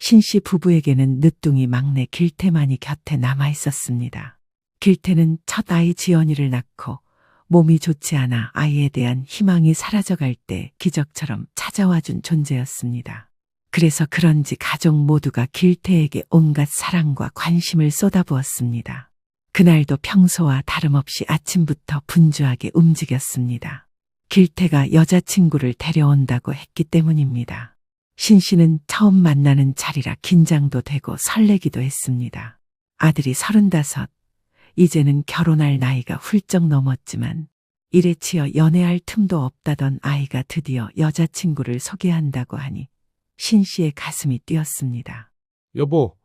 [SPEAKER 1] 신 씨 부부에게는 늦둥이 막내 길태만이 곁에 남아 있었습니다. 길태는 첫 아이 지연이를 낳고 몸이 좋지 않아 아이에 대한 희망이 사라져갈 때 기적처럼 찾아와준 존재였습니다. 그래서 그런지 가족 모두가 길태에게 온갖 사랑과 관심을 쏟아부었습니다. 그날도 평소와 다름없이 아침부터 분주하게 움직였습니다. 길태가 여자친구를 데려온다고 했기 때문입니다. 신 씨는 처음 만나는 자리라 긴장도 되고 설레기도 했습니다. 아들이 35, 이제는 결혼할 나이가 훌쩍 넘었지만 일에 치여 연애할 틈도 없다던 아이가 드디어 여자친구를 소개한다고 하니 신 씨의 가슴이 뛰었습니다.
[SPEAKER 6] 여보,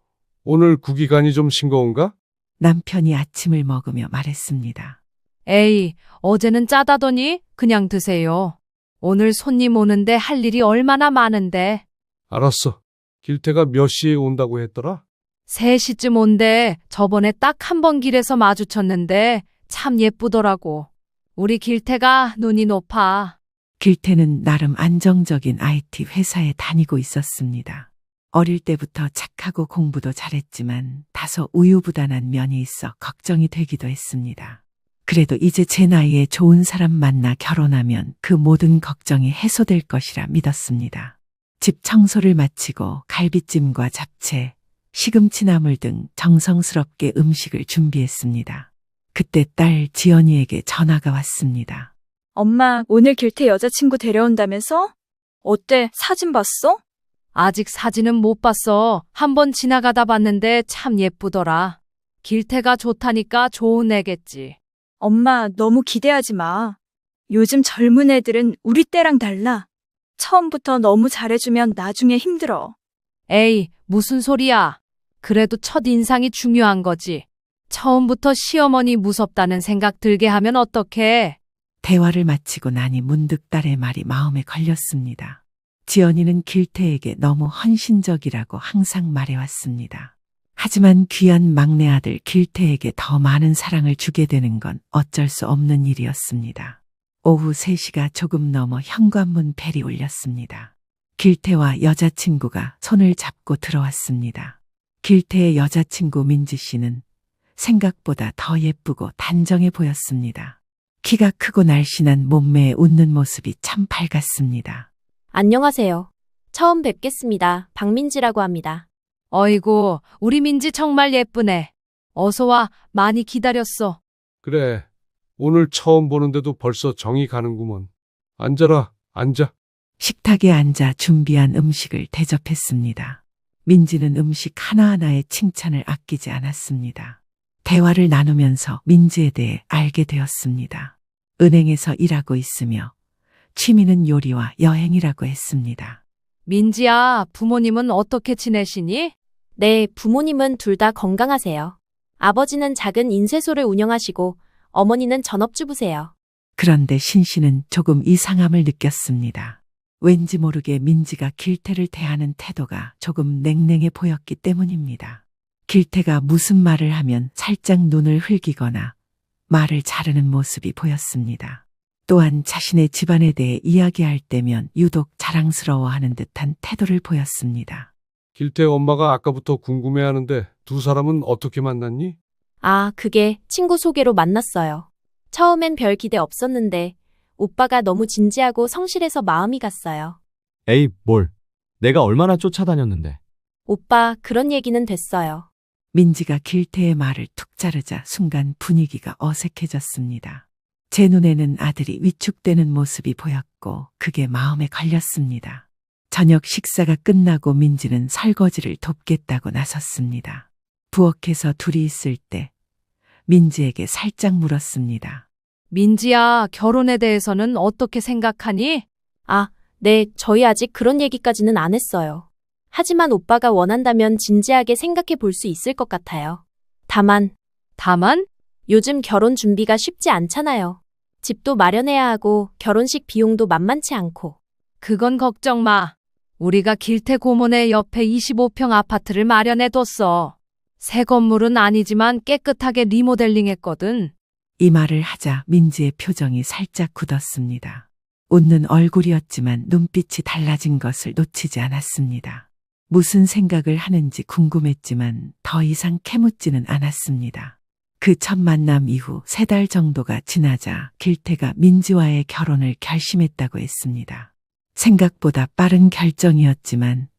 [SPEAKER 6] 오늘 국이간이 좀 싱거운가?
[SPEAKER 1] 남편이 아침을 먹으며 말했습니다.
[SPEAKER 3] 에이, 어제는 짜다더니 그냥 드세요. 오늘 손님 오는데 할 일이 얼마나 많은데.
[SPEAKER 6] 알았어. 길태가 몇 시에 온다고 했더라?
[SPEAKER 3] 3시쯤 온대. 저번에 딱 한 번 길에서 마주쳤는데 참 예쁘더라고. 우리 길태가 눈이 높아.
[SPEAKER 1] 길태는 나름 안정적인 IT 회사에 다니고 있었습니다. 어릴 때부터 착하고 공부도 잘했지만 다소 우유부단한 면이 있어 걱정이 되기도 했습니다. 그래도 이제 제 나이에 좋은 사람 만나 결혼하면 그 모든 걱정이 해소될 것이라 믿었습니다. 집 청소를 마치고 갈비찜과 잡채, 시금치 나물 등 정성스럽게 음식을 준비했습니다. 그때 딸 지연이에게 전화가 왔습니다.
[SPEAKER 7] 엄마, 오늘 길태 여자친구 데려온다면서? 어때? 사진 봤어?
[SPEAKER 3] 아직 사진은 못 봤어. 한번 지나가다 봤는데 참 예쁘더라. 길태가 좋다니까 좋은 애겠지.
[SPEAKER 7] 엄마, 너무 기대하지 마. 요즘 젊은 애들은 우리 때랑 달라. 처음부터 너무 잘해주면 나중에 힘들어.
[SPEAKER 3] 에이, 무슨 소리야. 그래도 첫 인상이 중요한 거지. 처음부터 시어머니 무섭다는 생각 들게 하면 어떡해.
[SPEAKER 1] 대화를 마치고 나니 문득 딸의 말이 마음에 걸렸습니다. 지연이는 길태에게 너무 헌신적이라고 항상 말해왔습니다. 하지만 귀한 막내 아들 길태에게 더 많은 사랑을 주게 되는 건 어쩔 수 없는 일이었습니다. 오후 3시가 조금 넘어 현관문 벨이 울렸습니다. 길태와 여자친구가 손을 잡고 들어왔습니다. 길태의 여자친구 민지 씨는 생각보다 더 예쁘고 단정해 보였습니다. 키가 크고 날씬한 몸매에 웃는 모습이 참 밝았습니다.
[SPEAKER 8] 안녕하세요. 처음 뵙겠습니다. 박민지라고 합니다.
[SPEAKER 3] 어이구, 우리 민지 정말 예쁘네. 어서 와, 많이 기다렸어.
[SPEAKER 6] 그래. 오늘 처음 보는데도 벌써 정이 가는구먼. 앉아라, 앉아.
[SPEAKER 1] 식탁에 앉아 준비한 음식을 대접했습니다. 민지는 음식 하나하나의 칭찬을 아끼지 않았습니다. 대화를 나누면서 민지에 대해 알게 되었습니다. 은행에서 일하고 있으며 취미는 요리와 여행이라고 했습니다.
[SPEAKER 3] 민지야, 부모님은 어떻게 지내시니?
[SPEAKER 8] 네, 부모님은 둘 다 건강하세요. 아버지는 작은 인쇄소를 운영하시고 어머니는 전업주부세요.
[SPEAKER 1] 그런데 신 씨는 조금 이상함을 느꼈습니다. 왠지 모르게 민지가 길태를 대하는 태도가 조금 냉랭해 보였기 때문입니다. 길태가 무슨 말을 하면 살짝 눈을 흘기거나 말을 자르는 모습이 보였습니다. 또한 자신의 집안에 대해 이야기할 때면 유독 자랑스러워하는 듯한 태도를 보였습니다.
[SPEAKER 6] 길태 엄마가 아까부터 궁금해하는데 두 사람은 어떻게 만났니?
[SPEAKER 8] 아, 그게 친구 소개로 만났어요. 처음엔 별 기대 없었는데 오빠가 너무 진지하고 성실해서 마음이 갔어요.
[SPEAKER 9] 에이, 뭘. 내가 얼마나 쫓아다녔는데.
[SPEAKER 8] 오빠, 그런 얘기는 됐어요.
[SPEAKER 1] 민지가 길태의 말을 툭 자르자 순간 분위기가 어색해졌습니다. 제 눈에는 아들이 위축되는 모습이 보였고 그게 마음에 걸렸습니다. 저녁 식사가 끝나고 민지는 설거지를 돕겠다고 나섰습니다. 부엌에서 둘이 있을 때 민지에게 살짝 물었습니다.
[SPEAKER 3] 민지야, 결혼에 대해서는 어떻게 생각하니?
[SPEAKER 8] 아, 네, 저희 아직 그런 얘기까지는 안 했어요. 하지만 오빠가 원한다면 진지하게 생각해 볼 수 있을 것 같아요. 다만 요즘 결혼 준비가 쉽지 않잖아요. 집도 마련해야 하고 결혼식 비용도 만만치 않고.
[SPEAKER 3] 그건 걱정 마. 우리가 길태 고모네 옆에 25평 아파트를 마련해 뒀어. 새 건물은 아니지만 깨끗하게 리모델링했거든.
[SPEAKER 1] 이 말을 하자 민지의 표정이 살짝 굳었습니다. 웃는 얼굴이었지만 눈빛이 달라진 것을 놓치지 않았습니다. 무슨 생각을 하는지 궁금했지만 더 이상 캐묻지는 않았습니다. 그 첫 만남 이후 3달 정도가 지나자 길태가 민지와의 결혼을 결심했다고 했습니다. 생각보다 빠른 결정이었지만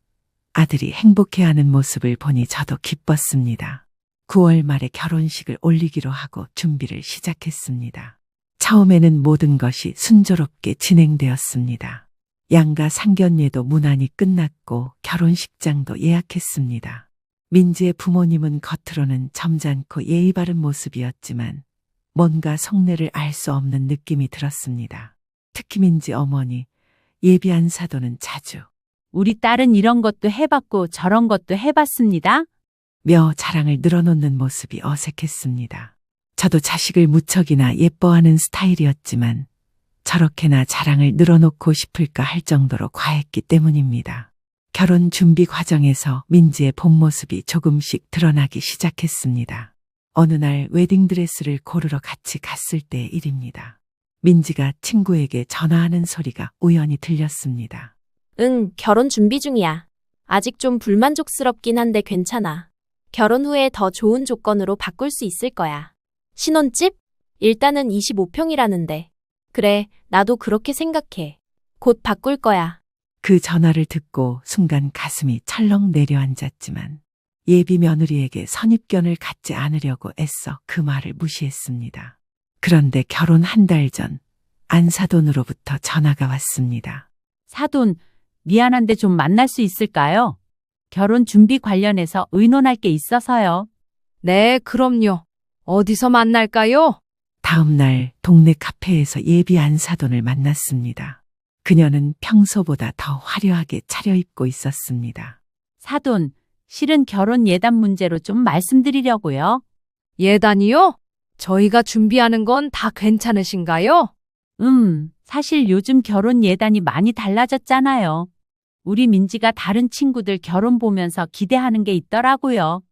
[SPEAKER 1] 아들이 행복해하는 모습을 보니 저도 기뻤습니다. 9월 말에 결혼식을 올리기로 하고 준비를 시작했습니다. 처음에는 모든 것이 순조롭게 진행되었습니다. 양가 상견례도 무난히 끝났고 결혼식장도 예약했습니다. 민지의 부모님은 겉으로는 점잖고 예의 바른 모습이었지만 뭔가 속내를 알 수 없는 느낌이 들었습니다. 특히 민지 어머니 예비 안사도는 자주
[SPEAKER 10] 우리 딸은 이런 것도 해봤고 저런 것도 해봤습니다.
[SPEAKER 1] 며 자랑을 늘어놓는 모습이 어색했습니다. 저도 자식을 무척이나 예뻐하는 스타일이었지만 저렇게나 자랑을 늘어놓고 싶을까 할 정도로 과했기 때문입니다. 결혼 준비 과정에서 민지의 본 모습이 조금씩 드러나기 시작했습니다. 어느 날 웨딩드레스를 고르러 같이 갔을 때의 일입니다. 민지가 친구에게 전화하는 소리가 우연히 들렸습니다.
[SPEAKER 8] 응, 결혼 준비 중이야. 아직 좀 불만족스럽긴 한데 괜찮아. 결혼 후에 더 좋은 조건으로 바꿀 수 있을 거야. 신혼집? 일단은 25평이라는데. 그래, 나도 그렇게 생각해. 곧 바꿀 거야.
[SPEAKER 1] 그 전화를 듣고 순간 가슴이 철렁 내려앉았지만 예비 며느리에게 선입견을 갖지 않으려고 애써 그 말을 무시했습니다. 그런데 결혼 한 달 전 안사돈으로부터 전화가 왔습니다.
[SPEAKER 10] 사돈, 미안한데 좀 만날 수 있을까요? 결혼 준비 관련해서 의논할 게 있어서요.
[SPEAKER 3] 네, 그럼요. 어디서 만날까요?
[SPEAKER 1] 다음 날 동네 카페에서 예비 안사돈을 만났습니다. 그녀는 평소보다 더 화려하게 차려입고 있었습니다.
[SPEAKER 10] 사돈, 실은 결혼 예단 문제로 좀 말씀드리려고요.
[SPEAKER 3] 예단이요? 저희가 준비하는 건 다 괜찮으신가요?
[SPEAKER 10] 사실 요즘 결혼 예단이 많이 달라졌잖아요. 우리 민지가 다른 친구들 결혼 보면서 기대하는 게 있더라고요.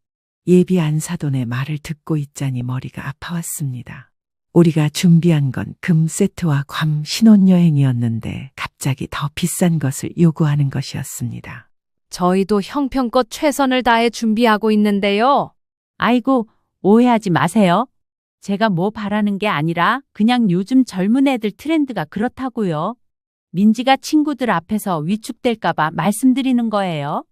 [SPEAKER 1] 예비 안사돈의 말을 듣고 있자니 머리가 아파왔습니다. 우리가 준비한 건 금 세트와 괌 신혼여행이었는데 갑자기 더 비싼 것을 요구하는 것이었습니다.
[SPEAKER 3] 저희도 형편껏 최선을 다해 준비하고 있는데요.
[SPEAKER 10] 아이고, 오해하지 마세요. 제가 뭐 바라는 게 아니라 그냥 요즘 젊은 애들 트렌드가 그렇다고요. 민지가 친구들 앞에서 위축될까봐 말씀드리는 거예요.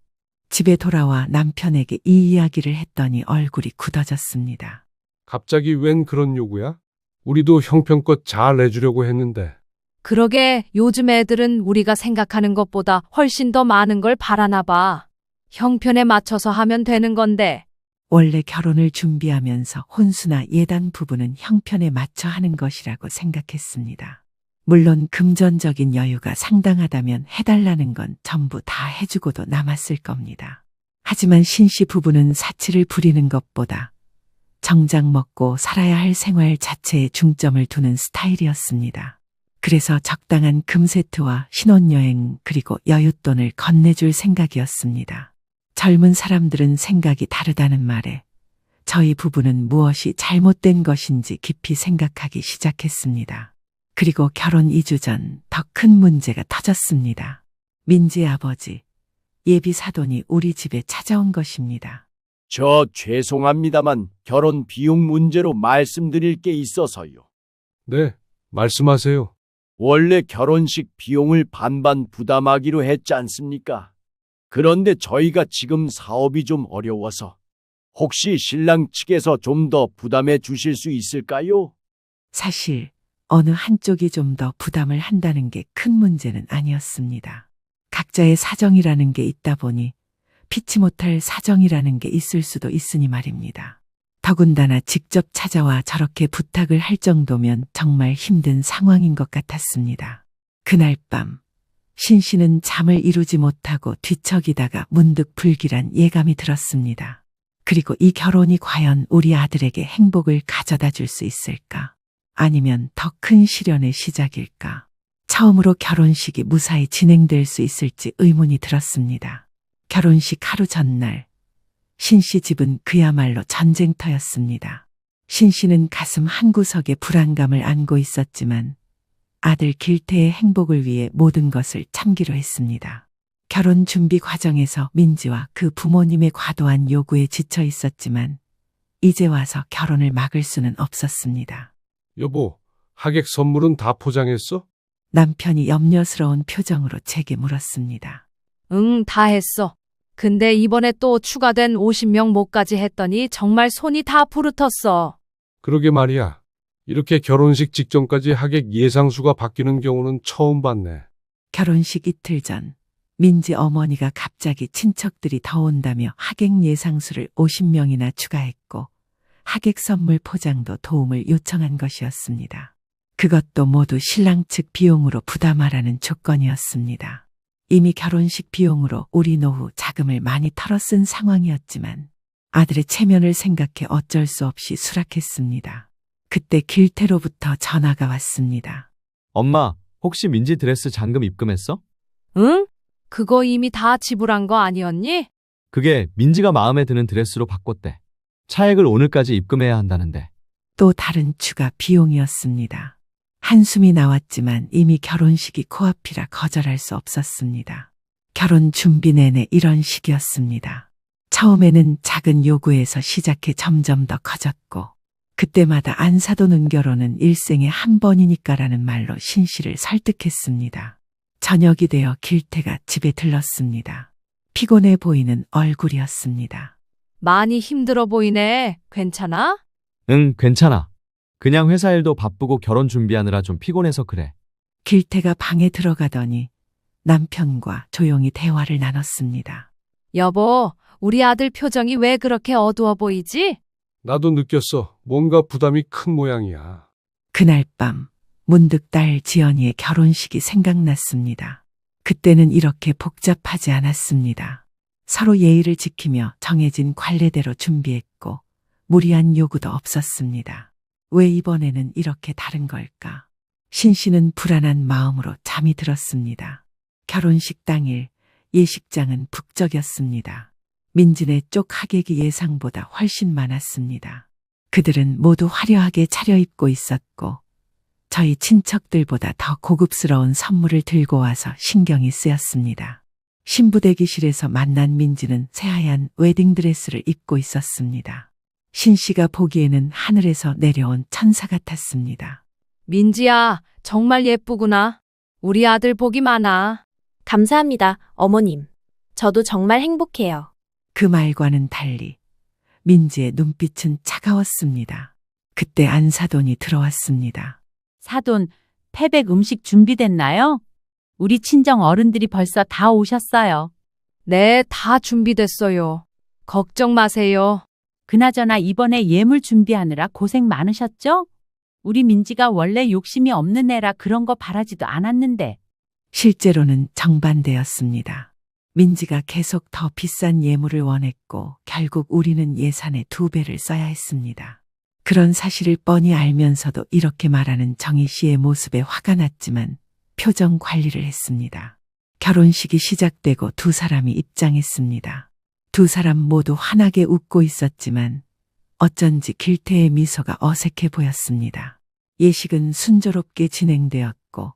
[SPEAKER 1] 집에 돌아와 남편에게 이 이야기를 했더니 얼굴이 굳어졌습니다.
[SPEAKER 6] 갑자기 웬 그런 요구야? 우리도 형편껏 잘 내주려고 했는데.
[SPEAKER 3] 그러게 요즘 애들은 우리가 생각하는 것보다 훨씬 더 많은 걸 바라나 봐. 형편에 맞춰서 하면 되는 건데.
[SPEAKER 1] 원래 결혼을 준비하면서 혼수나 예단 부부는 형편에 맞춰 하는 것이라고 생각했습니다. 물론 금전적인 여유가 상당하다면 해달라는 건 전부 다 해주고도 남았을 겁니다. 하지만 신씨 부부는 사치를 부리는 것보다 정작 먹고 살아야 할 생활 자체에 중점을 두는 스타일이었습니다. 그래서 적당한 금세트와 신혼여행 그리고 여윳돈을 건네줄 생각이었습니다. 젊은 사람들은 생각이 다르다는 말에 저희 부부는 무엇이 잘못된 것인지 깊이 생각하기 시작했습니다. 그리고 결혼 2주 전 더 큰 문제가 터졌습니다. 민지의 아버지, 예비 사돈이 우리 집에 찾아온 것입니다.
[SPEAKER 11] 저 죄송합니다만 결혼 비용 문제로 말씀드릴 게 있어서요.
[SPEAKER 6] 네, 말씀하세요.
[SPEAKER 11] 원래 결혼식 비용을 반반 부담하기로 했지 않습니까? 그런데 저희가 지금 사업이 좀 어려워서 혹시 신랑 측에서 좀 더 부담해 주실 수 있을까요?
[SPEAKER 1] 사실 어느 한쪽이 좀 더 부담을 한다는 게 큰 문제는 아니었습니다. 각자의 사정이라는 게 있다 보니 피치 못할 사정이라는 게 있을 수도 있으니 말입니다. 더군다나 직접 찾아와 저렇게 부탁을 할 정도면 정말 힘든 상황인 것 같았습니다. 그날 밤 신 씨는 잠을 이루지 못하고 뒤척이다가 문득 불길한 예감이 들었습니다. 그리고 이 결혼이 과연 우리 아들에게 행복을 가져다 줄 수 있을까? 아니면 더 큰 시련의 시작일까? 처음으로 결혼식이 무사히 진행될 수 있을지 의문이 들었습니다. 결혼식 하루 전날 신 씨 집은 그야말로 전쟁터였습니다. 신 씨는 가슴 한구석에 불안감을 안고 있었지만 아들 길태의 행복을 위해 모든 것을 참기로 했습니다. 결혼 준비 과정에서 민지와 그 부모님의 과도한 요구에 지쳐 있었지만 이제 와서 결혼을 막을 수는 없었습니다.
[SPEAKER 6] 여보, 하객 선물은 다 포장했어?
[SPEAKER 1] 남편이 염려스러운 표정으로 제게 물었습니다.
[SPEAKER 3] 응, 다 했어. 근데 이번에 또 추가된 50명 모까지 했더니 정말 손이 다 부르텄어.
[SPEAKER 6] 그러게 말이야. 이렇게 결혼식 직전까지 하객 예상수가 바뀌는 경우는 처음 봤네.
[SPEAKER 1] 결혼식 이틀 전 민지 어머니가 갑자기 친척들이 더 온다며 하객 예상수를 50명이나 추가했고 하객 선물 포장도 도움을 요청한 것이었습니다. 그것도 모두 신랑 측 비용으로 부담하라는 조건이었습니다. 이미 결혼식 비용으로 우리 노후 자금을 많이 털어 쓴 상황이었지만 아들의 체면을 생각해 어쩔 수 없이 수락했습니다. 그때 길태로부터 전화가 왔습니다.
[SPEAKER 9] 엄마, 혹시 민지 드레스 잔금 입금했어?
[SPEAKER 3] 응? 그거 이미 다 지불한 거 아니었니?
[SPEAKER 9] 그게 민지가 마음에 드는 드레스로 바꿨대. 차액을 오늘까지 입금해야 한다는데.
[SPEAKER 1] 또 다른 추가 비용이었습니다. 한숨이 나왔지만 이미 결혼식이 코앞이라 거절할 수 없었습니다. 결혼 준비 내내 이런 식이었습니다. 처음에는 작은 요구에서 시작해 점점 더 커졌고 그때마다 안 사도는 결혼은 일생에 한 번이니까라는 말로 신 씨를 설득했습니다. 저녁이 되어 길태가 집에 들렀습니다. 피곤해 보이는 얼굴이었습니다.
[SPEAKER 3] 많이 힘들어 보이네. 괜찮아?
[SPEAKER 9] 응, 괜찮아. 그냥 회사 일도 바쁘고 결혼 준비하느라 좀 피곤해서 그래.
[SPEAKER 1] 길태가 방에 들어가더니 남편과 조용히 대화를 나눴습니다.
[SPEAKER 3] 여보, 우리 아들 표정이 왜 그렇게 어두워 보이지?
[SPEAKER 6] 나도 느꼈어. 뭔가 부담이 큰 모양이야.
[SPEAKER 1] 그날 밤 문득 딸 지연이의 결혼식이 생각났습니다. 그때는 이렇게 복잡하지 않았습니다. 서로 예의를 지키며 정해진 관례대로 준비했고 무리한 요구도 없었습니다. 왜 이번에는 이렇게 다른 걸까? 신 씨는 불안한 마음으로 잠이 들었습니다. 결혼식 당일 예식장은 북적였습니다. 민진의 쪽 하객이 예상보다 훨씬 많았습니다. 그들은 모두 화려하게 차려입고 있었고 저희 친척들보다 더 고급스러운 선물을 들고 와서 신경이 쓰였습니다. 신부 대기실에서 만난 민지는 새하얀 웨딩드레스를 입고 있었습니다. 신 씨가 보기에는 하늘에서 내려온 천사 같았습니다.
[SPEAKER 3] 민지야, 정말 예쁘구나. 우리 아들 복이 많아.
[SPEAKER 8] 감사합니다, 어머님. 저도 정말 행복해요.
[SPEAKER 1] 그 말과는 달리 민지의 눈빛은 차가웠습니다. 그때 안사돈이 들어왔습니다.
[SPEAKER 10] 사돈, 패백 음식 준비됐나요? 우리 친정 어른들이 벌써 다 오셨어요.
[SPEAKER 3] 네, 다 준비됐어요. 걱정 마세요.
[SPEAKER 10] 그나저나 이번에 예물 준비하느라 고생 많으셨죠? 우리 민지가 원래 욕심이 없는 애라 그런 거 바라지도 않았는데.
[SPEAKER 1] 실제로는 정반대였습니다. 민지가 계속 더 비싼 예물을 원했고 결국 우리는 예산의 2배를 써야 했습니다. 그런 사실을 뻔히 알면서도 이렇게 말하는 정희 씨의 모습에 화가 났지만 표정 관리를 했습니다. 결혼식이 시작되고 두 사람이 입장했습니다. 두 사람 모두 환하게 웃고 있었지만 어쩐지 길태의 미소가 어색해 보였습니다. 예식은 순조롭게 진행되었고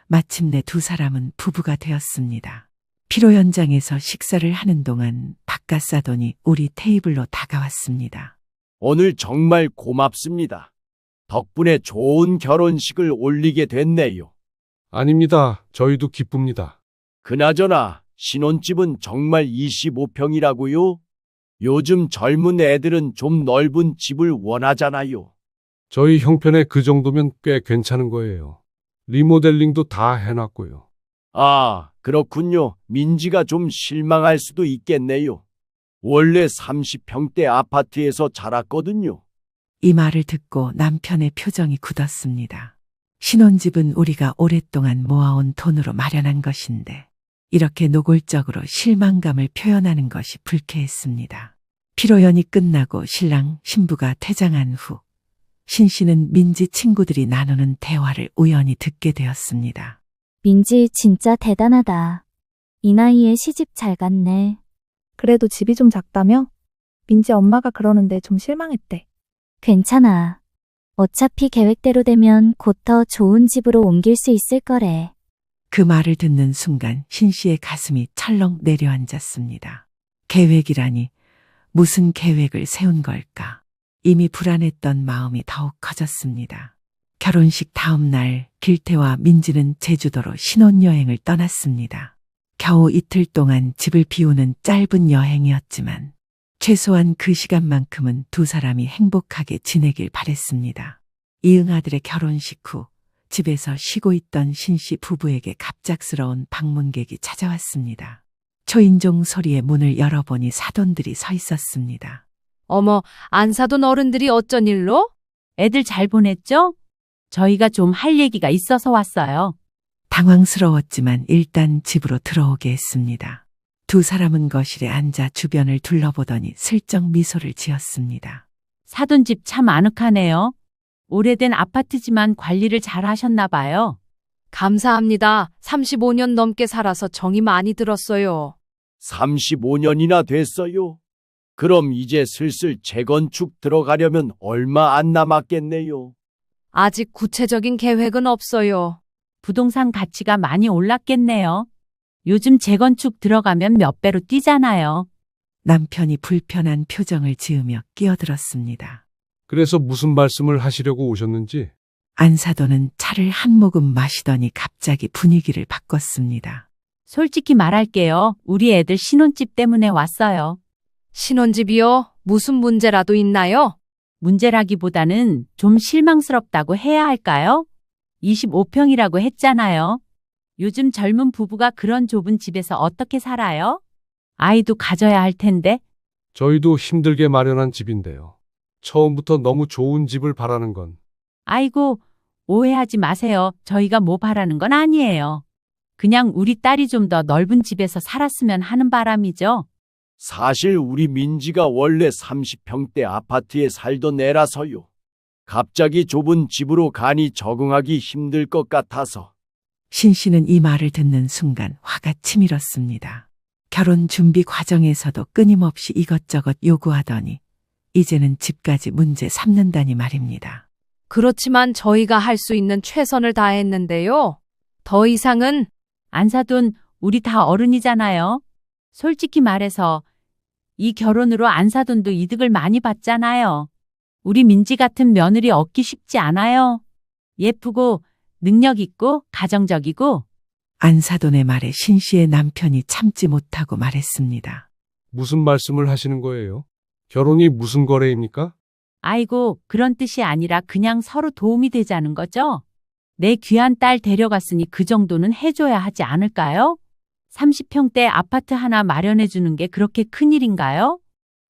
[SPEAKER 1] 마침내 두 사람은 부부가 되었습니다. 피로 현장에서 식사를 하는 동안 바깥사돈이 우리 테이블로 다가왔습니다.
[SPEAKER 11] 오늘 정말 고맙습니다. 덕분에 좋은 결혼식을 올리게 됐네요.
[SPEAKER 6] 아닙니다. 저희도 기쁩니다.
[SPEAKER 11] 그나저나 신혼집은 정말 25평이라고요? 요즘 젊은 애들은 좀 넓은 집을 원하잖아요.
[SPEAKER 6] 저희 형편에 그 정도면 꽤 괜찮은 거예요. 리모델링도 다 해놨고요.
[SPEAKER 11] 아, 그렇군요. 민지가 좀 실망할 수도 있겠네요. 원래 30평대 아파트에서 자랐거든요.
[SPEAKER 1] 이 말을 듣고 남편의 표정이 굳었습니다. 신혼집은 우리가 오랫동안 모아온 돈으로 마련한 것인데 이렇게 노골적으로 실망감을 표현하는 것이 불쾌했습니다. 피로연이 끝나고 신랑 신부가 퇴장한 후 신 씨는 민지 친구들이 나누는 대화를 우연히 듣게 되었습니다.
[SPEAKER 12] 민지 진짜 대단하다. 이 나이에 시집 잘 갔네.
[SPEAKER 13] 그래도 집이 좀 작다며?
[SPEAKER 12] 민지 엄마가 그러는데 좀 실망했대.
[SPEAKER 13] 괜찮아. 어차피 계획대로 되면 곧 더 좋은 집으로 옮길 수 있을 거래.
[SPEAKER 1] 그 말을 듣는 순간 신 씨의 가슴이 철렁 내려앉았습니다. 계획이라니 무슨 계획을 세운 걸까? 이미 불안했던 마음이 더욱 커졌습니다. 결혼식 다음 날 길태와 민지는 제주도로 신혼여행을 떠났습니다. 겨우 이틀 동안 집을 비우는 짧은 여행이었지만 최소한 그 시간만큼은 두 사람이 행복하게 지내길 바랬습니다. 이응 아들의 결혼식 후 집에서 쉬고 있던 신씨 부부에게 갑작스러운 방문객이 찾아왔습니다. 초인종 소리에 문을 열어보니 사돈들이 서 있었습니다.
[SPEAKER 3] 어머, 안사돈 어른들이 어쩐 일로?
[SPEAKER 10] 애들 잘 보냈죠? 저희가 좀 할 얘기가 있어서 왔어요.
[SPEAKER 1] 당황스러웠지만 일단 집으로 들어오게 했습니다. 두 사람은 거실에 앉아 주변을 둘러보더니 슬쩍 미소를 지었습니다.
[SPEAKER 10] 사돈 집 참 아늑하네요. 오래된 아파트지만 관리를 잘 하셨나 봐요.
[SPEAKER 3] 감사합니다. 35년 넘게 살아서 정이 많이 들었어요.
[SPEAKER 11] 35년이나 됐어요. 그럼 이제 슬슬 재건축 들어가려면 얼마 안 남았겠네요.
[SPEAKER 3] 아직 구체적인 계획은 없어요.
[SPEAKER 10] 부동산 가치가 많이 올랐겠네요. 요즘 재건축 들어가면 몇 배로 뛰잖아요.
[SPEAKER 1] 남편이 불편한 표정을 지으며 끼어들었습니다.
[SPEAKER 6] 그래서 무슨 말씀을 하시려고 오셨는지?
[SPEAKER 1] 안사돈은 차를 한 모금 마시더니 갑자기 분위기를 바꿨습니다.
[SPEAKER 10] 솔직히 말할게요. 우리 애들 신혼집 때문에 왔어요.
[SPEAKER 3] 신혼집이요? 무슨 문제라도 있나요?
[SPEAKER 10] 문제라기보다는 좀 실망스럽다고 해야 할까요? 25평이라고 했잖아요. 요즘 젊은 부부가 그런 좁은 집에서 어떻게 살아요? 아이도 가져야 할 텐데.
[SPEAKER 6] 저희도 힘들게 마련한 집인데요. 처음부터 너무 좋은 집을 바라는 건.
[SPEAKER 10] 아이고, 오해하지 마세요. 저희가 뭐 바라는 건 아니에요. 그냥 우리 딸이 좀 더 넓은 집에서 살았으면 하는 바람이죠.
[SPEAKER 11] 사실 우리 민지가 원래 30평대 아파트에 살던 애라서요. 갑자기 좁은 집으로 가니 적응하기 힘들 것 같아서.
[SPEAKER 1] 신 씨는 이 말을 듣는 순간 화가 치밀었습니다. 결혼 준비 과정에서도 끊임없이 이것저것 요구하더니 이제는 집까지 문제 삼는다니 말입니다.
[SPEAKER 3] 그렇지만 저희가 할 수 있는 최선을 다했는데요. 더 이상은
[SPEAKER 10] 안사돈, 우리 다 어른이잖아요. 솔직히 말해서 이 결혼으로 안사돈도 이득을 많이 봤잖아요. 우리 민지 같은 며느리 얻기 쉽지 않아요. 예쁘고 능력 있고 가정적이고.
[SPEAKER 1] 안사돈의 말에 신 씨의 남편이 참지 못하고 말했습니다.
[SPEAKER 6] 무슨 말씀을 하시는 거예요? 결혼이 무슨 거래입니까?
[SPEAKER 10] 아이고, 그런 뜻이 아니라 그냥 서로 도움이 되자는 거죠. 내 귀한 딸 데려갔으니 그 정도는 해줘야 하지 않을까요? 30평대 아파트 하나 마련해 주는 게 그렇게 큰일인가요?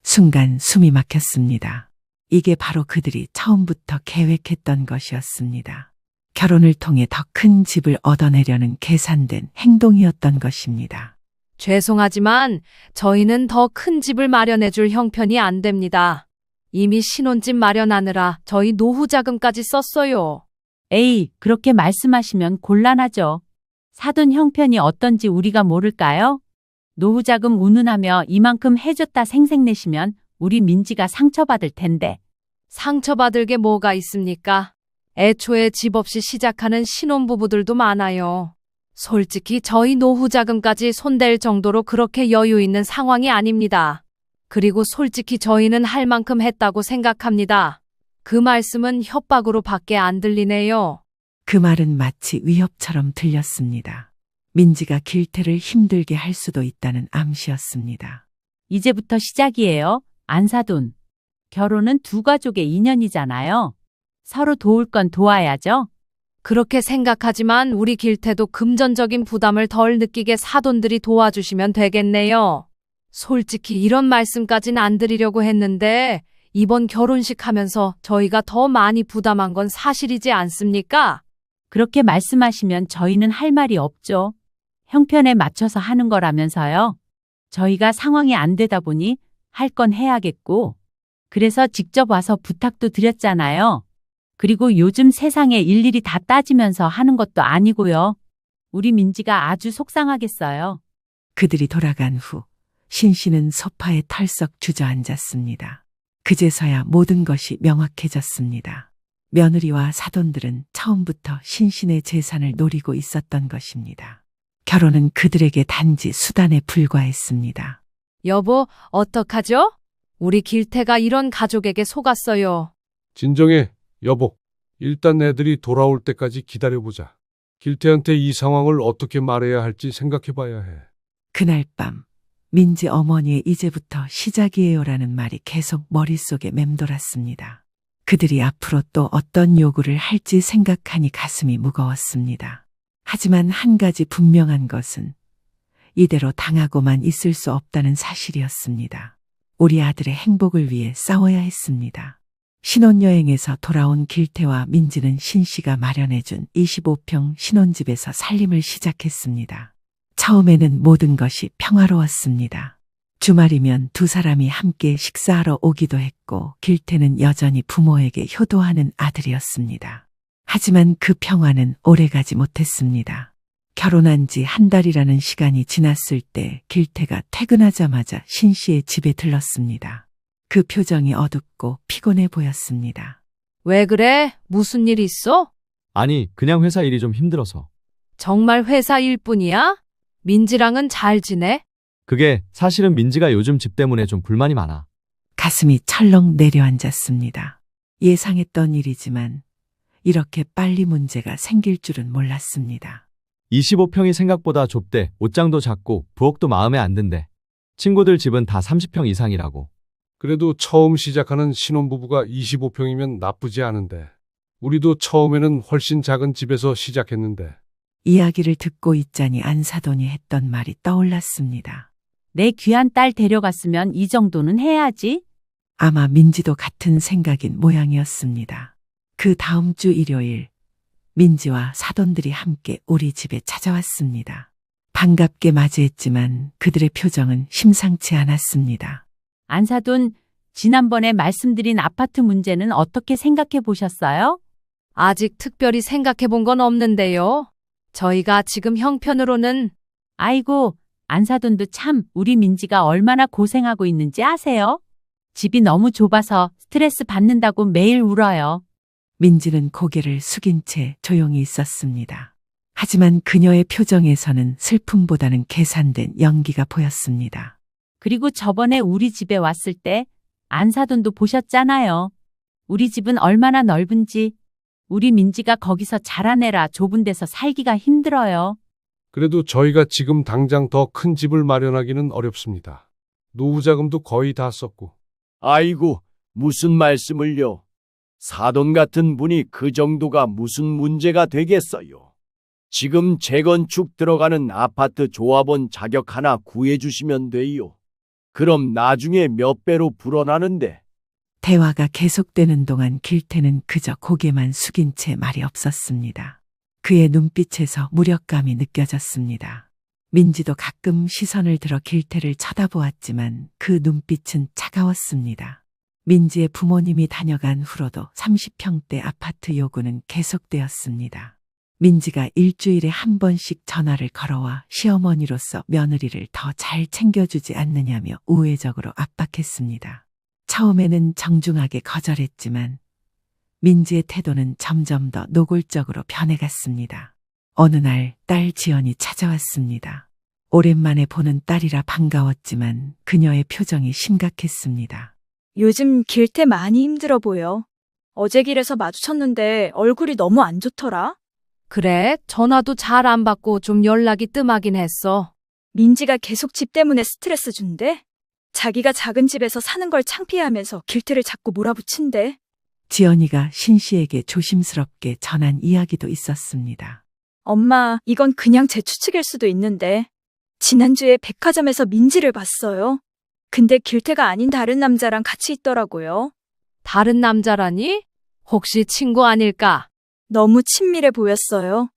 [SPEAKER 1] 순간 숨이 막혔습니다. 이게 바로 그들이 처음부터 계획했던 것이었습니다. 결혼을 통해 더 큰 집을 얻어내려는 계산된 행동이었던 것입니다.
[SPEAKER 3] 죄송하지만 저희는 더 큰 집을 마련해 줄 형편이 안 됩니다. 이미 신혼집 마련하느라 저희 노후 자금까지 썼어요.
[SPEAKER 10] 에이, 그렇게 말씀하시면 곤란하죠. 사돈 형편이 어떤지 우리가 모를까요? 노후자금 운운하며 이만큼 해줬다 생색내시면 우리 민지가 상처받을 텐데.
[SPEAKER 3] 상처받을 게 뭐가 있습니까? 애초에 집 없이 시작하는 신혼부부들도 많아요. 솔직히 저희 노후자금까지 손댈 정도로 그렇게 여유 있는 상황이 아닙니다. 그리고 솔직히 저희는 할 만큼 했다고 생각합니다. 그 말씀은 협박으로 밖에 안 들리네요.
[SPEAKER 1] 그 말은 마치 위협처럼 들렸습니다. 민지가 길태를 힘들게 할 수도 있다는 암시였습니다.
[SPEAKER 10] 이제부터 시작이에요. 안사돈. 결혼은 두 가족의 인연이잖아요. 서로 도울 건 도와야죠.
[SPEAKER 3] 그렇게 생각하지만 우리 길태도 금전적인 부담을 덜 느끼게 사돈들이 도와주시면 되겠네요. 솔직히 이런 말씀까진 안 드리려고 했는데 이번 결혼식 하면서 저희가 더 많이 부담한 건 사실이지 않습니까?
[SPEAKER 10] 그렇게 말씀하시면 저희는 할 말이 없죠. 형편에 맞춰서 하는 거라면서요. 저희가 상황이 안 되다 보니 할 건 해야겠고. 그래서 직접 와서 부탁도 드렸잖아요. 그리고 요즘 세상에 일일이 다 따지면서 하는 것도 아니고요. 우리 민지가 아주 속상하겠어요.
[SPEAKER 1] 그들이 돌아간 후 신 씨는 소파에 털썩 주저앉았습니다. 그제서야 모든 것이 명확해졌습니다. 며느리와 사돈들은 처음부터 신신의 재산을 노리고 있었던 것입니다. 결혼은 그들에게 단지 수단에 불과했습니다.
[SPEAKER 3] 여보, 어떡하죠? 우리 길태가 이런 가족에게 속았어요.
[SPEAKER 6] 진정해, 여보. 일단 애들이 돌아올 때까지 기다려보자. 길태한테 이 상황을 어떻게 말해야 할지 생각해봐야 해.
[SPEAKER 1] 그날 밤 민지 어머니의 이제부터 시작이에요라는 말이 계속 머릿속에 맴돌았습니다. 그들이 앞으로 또 어떤 요구를 할지 생각하니 가슴이 무거웠습니다. 하지만 한 가지 분명한 것은 이대로 당하고만 있을 수 없다는 사실이었습니다. 우리 아들의 행복을 위해 싸워야 했습니다. 신혼여행에서 돌아온 길태와 민지는 신 씨가 마련해준 25평 신혼집에서 살림을 시작했습니다. 처음에는 모든 것이 평화로웠습니다. 주말이면 두 사람이 함께 식사하러 오기도 했고 길태는 여전히 부모에게 효도하는 아들이었습니다. 하지만 그 평화는 오래가지 못했습니다. 결혼한 지 한 달이라는 시간이 지났을 때 길태가 퇴근하자마자 신 씨의 집에 들렀습니다. 그 표정이 어둡고 피곤해 보였습니다.
[SPEAKER 3] 왜 그래? 무슨 일 있어?
[SPEAKER 9] 아니, 그냥 회사 일이 좀 힘들어서.
[SPEAKER 3] 정말 회사 일뿐이야? 민지랑은 잘 지내?
[SPEAKER 9] 그게 사실은 민지가 요즘 집 때문에 좀 불만이 많아.
[SPEAKER 1] 가슴이 철렁 내려앉았습니다. 예상했던 일이지만 이렇게 빨리 문제가 생길 줄은 몰랐습니다.
[SPEAKER 9] 25평이 생각보다 좁대. 옷장도 작고 부엌도 마음에 안 든대. 친구들 집은 다 30평 이상이라고.
[SPEAKER 6] 그래도 처음 시작하는 신혼부부가 25평이면 나쁘지 않은데. 우리도 처음에는 훨씬 작은 집에서 시작했는데.
[SPEAKER 1] 이야기를 듣고 있자니 안사돈이 했던 말이 떠올랐습니다.
[SPEAKER 10] 내 귀한 딸 데려갔으면 이 정도는 해야지.
[SPEAKER 1] 아마 민지도 같은 생각인 모양이었습니다. 그 다음 주 일요일, 민지와 사돈들이 함께 우리 집에 찾아왔습니다. 반갑게 맞이했지만 그들의 표정은 심상치 않았습니다.
[SPEAKER 10] 안사돈, 지난번에 말씀드린 아파트 문제는 어떻게 생각해 보셨어요?
[SPEAKER 3] 아직 특별히 생각해 본 건 없는데요. 저희가 지금 형편으로는.
[SPEAKER 10] 아이고, 안사돈도 참 우리 민지가 얼마나 고생하고 있는지 아세요? 집이 너무 좁아서 스트레스 받는다고 매일 울어요.
[SPEAKER 1] 민지는 고개를 숙인 채 조용히 있었습니다. 하지만 그녀의 표정에서는 슬픔보다는 계산된 연기가 보였습니다.
[SPEAKER 10] 그리고 저번에 우리 집에 왔을 때 안사돈도 보셨잖아요. 우리 집은 얼마나 넓은지. 우리 민지가 거기서 자라내라 좁은 데서 살기가 힘들어요.
[SPEAKER 6] 그래도 저희가 지금 당장 더 큰 집을 마련하기는 어렵습니다. 노후자금도 거의 다 썼고.
[SPEAKER 11] 아이고, 무슨 말씀을요. 사돈 같은 분이 그 정도가 무슨 문제가 되겠어요. 지금 재건축 들어가는 아파트 조합원 자격 하나 구해주시면 돼요. 그럼 나중에 몇 배로 불어나는데.
[SPEAKER 1] 대화가 계속되는 동안 길태는 그저 고개만 숙인 채 말이 없었습니다. 그의 눈빛에서 무력감이 느껴졌습니다. 민지도 가끔 시선을 들어 길태를 쳐다보았지만 그 눈빛은 차가웠습니다. 민지의 부모님이 다녀간 후로도 30평대 아파트 요구는 계속되었습니다. 민지가 일주일에 한 번씩 전화를 걸어와 시어머니로서 며느리를 더 잘 챙겨주지 않느냐며 우회적으로 압박했습니다. 처음에는 정중하게 거절했지만 민지의 태도는 점점 더 노골적으로 변해갔습니다. 어느 날 딸 지연이 찾아왔습니다. 오랜만에 보는 딸이라 반가웠지만 그녀의 표정이 심각했습니다.
[SPEAKER 7] 요즘 길태 많이 힘들어 보여. 어제 길에서 마주쳤는데 얼굴이 너무 안 좋더라.
[SPEAKER 3] 그래, 전화도 잘 안 받고 좀 연락이 뜸하긴 했어.
[SPEAKER 7] 민지가 계속 집 때문에 스트레스 준대. 자기가 작은 집에서 사는 걸 창피해하면서 길태를 자꾸 몰아붙인대.
[SPEAKER 1] 지연이가 신 씨에게 조심스럽게 전한 이야기도 있었습니다.
[SPEAKER 7] 엄마, 이건 그냥 제 추측일 수도 있는데 지난주에 백화점에서 민지를 봤어요. 근데 길태가 아닌 다른 남자랑 같이 있더라고요.
[SPEAKER 3] 다른 남자라니? 혹시 친구 아닐까?
[SPEAKER 7] 너무 친밀해 보였어요.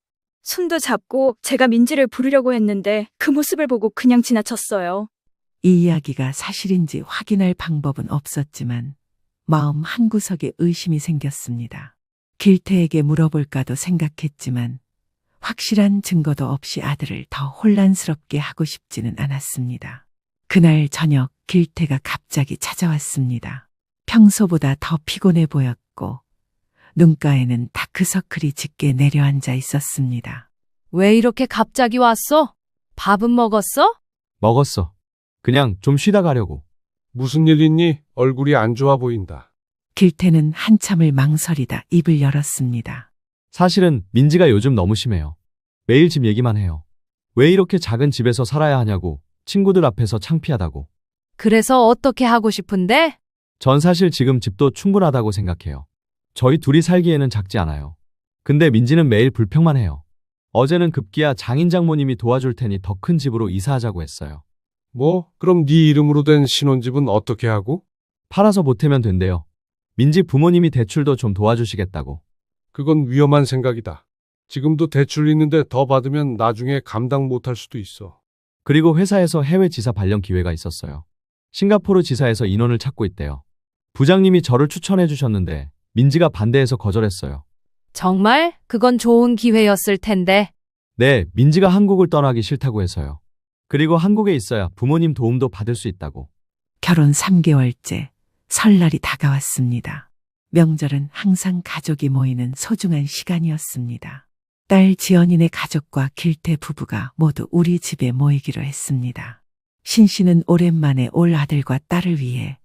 [SPEAKER 7] 손도 잡고 제가 민지를 부르려고 했는데 그 모습을 보고 그냥 지나쳤어요.
[SPEAKER 1] 이 이야기가 사실인지 확인할 방법은 없었지만 마음 한구석에 의심이 생겼습니다. 길태에게 물어볼까도 생각했지만 확실한 증거도 없이 아들을 더 혼란스럽게 하고 싶지는 않았습니다. 그날 저녁 길태가 갑자기 찾아왔습니다. 평소보다 더 피곤해 보였고 눈가에는 다크서클이 짙게 내려앉아 있었습니다.
[SPEAKER 3] 왜 이렇게 갑자기 왔어? 밥은 먹었어?
[SPEAKER 9] 먹었어. 그냥 좀 쉬다 가려고.
[SPEAKER 6] 무슨 일 있니? 얼굴이 안 좋아 보인다.
[SPEAKER 1] 길태는 한참을 망설이다 입을 열었습니다.
[SPEAKER 9] 사실은 민지가 요즘 너무 심해요. 매일 집 얘기만 해요. 왜 이렇게 작은 집에서 살아야 하냐고, 친구들 앞에서 창피하다고.
[SPEAKER 3] 그래서 어떻게 하고 싶은데?
[SPEAKER 9] 전 사실 지금 집도 충분하다고 생각해요. 저희 둘이 살기에는 작지 않아요. 근데 민지는 매일 불평만 해요. 어제는 급기야 장인 장모님이 도와줄 테니 더 큰 집으로 이사하자고 했어요.
[SPEAKER 6] 뭐, 그럼 네 이름으로 된 신혼집은 어떻게 하고?
[SPEAKER 9] 팔아서 보태면 된대요. 민지 부모님이 대출도 좀 도와주시겠다고.
[SPEAKER 6] 그건 위험한 생각이다. 지금도 대출 있는데 더 받으면 나중에 감당 못할 수도 있어.
[SPEAKER 9] 그리고 회사에서 해외 지사 발령 기회가 있었어요. 싱가포르 지사에서 인원을 찾고 있대요. 부장님이 저를 추천해 주셨는데 민지가 반대해서 거절했어요.
[SPEAKER 3] 정말? 그건 좋은 기회였을 텐데.
[SPEAKER 9] 네, 민지가 한국을 떠나기 싫다고 해서요. 그리고 한국에 있어야 부모님 도움도 받을 수 있다고.
[SPEAKER 1] 결혼 3개월째 설날이 다가왔습니다. 명절은 항상 가족이 모이는 소중한 시간이었습니다. 딸 지연이네 가족과 길태 부부가 모두 우리 집에 모이기로 했습니다. 신 씨는 오랜만에 올 아들과 딸을 위해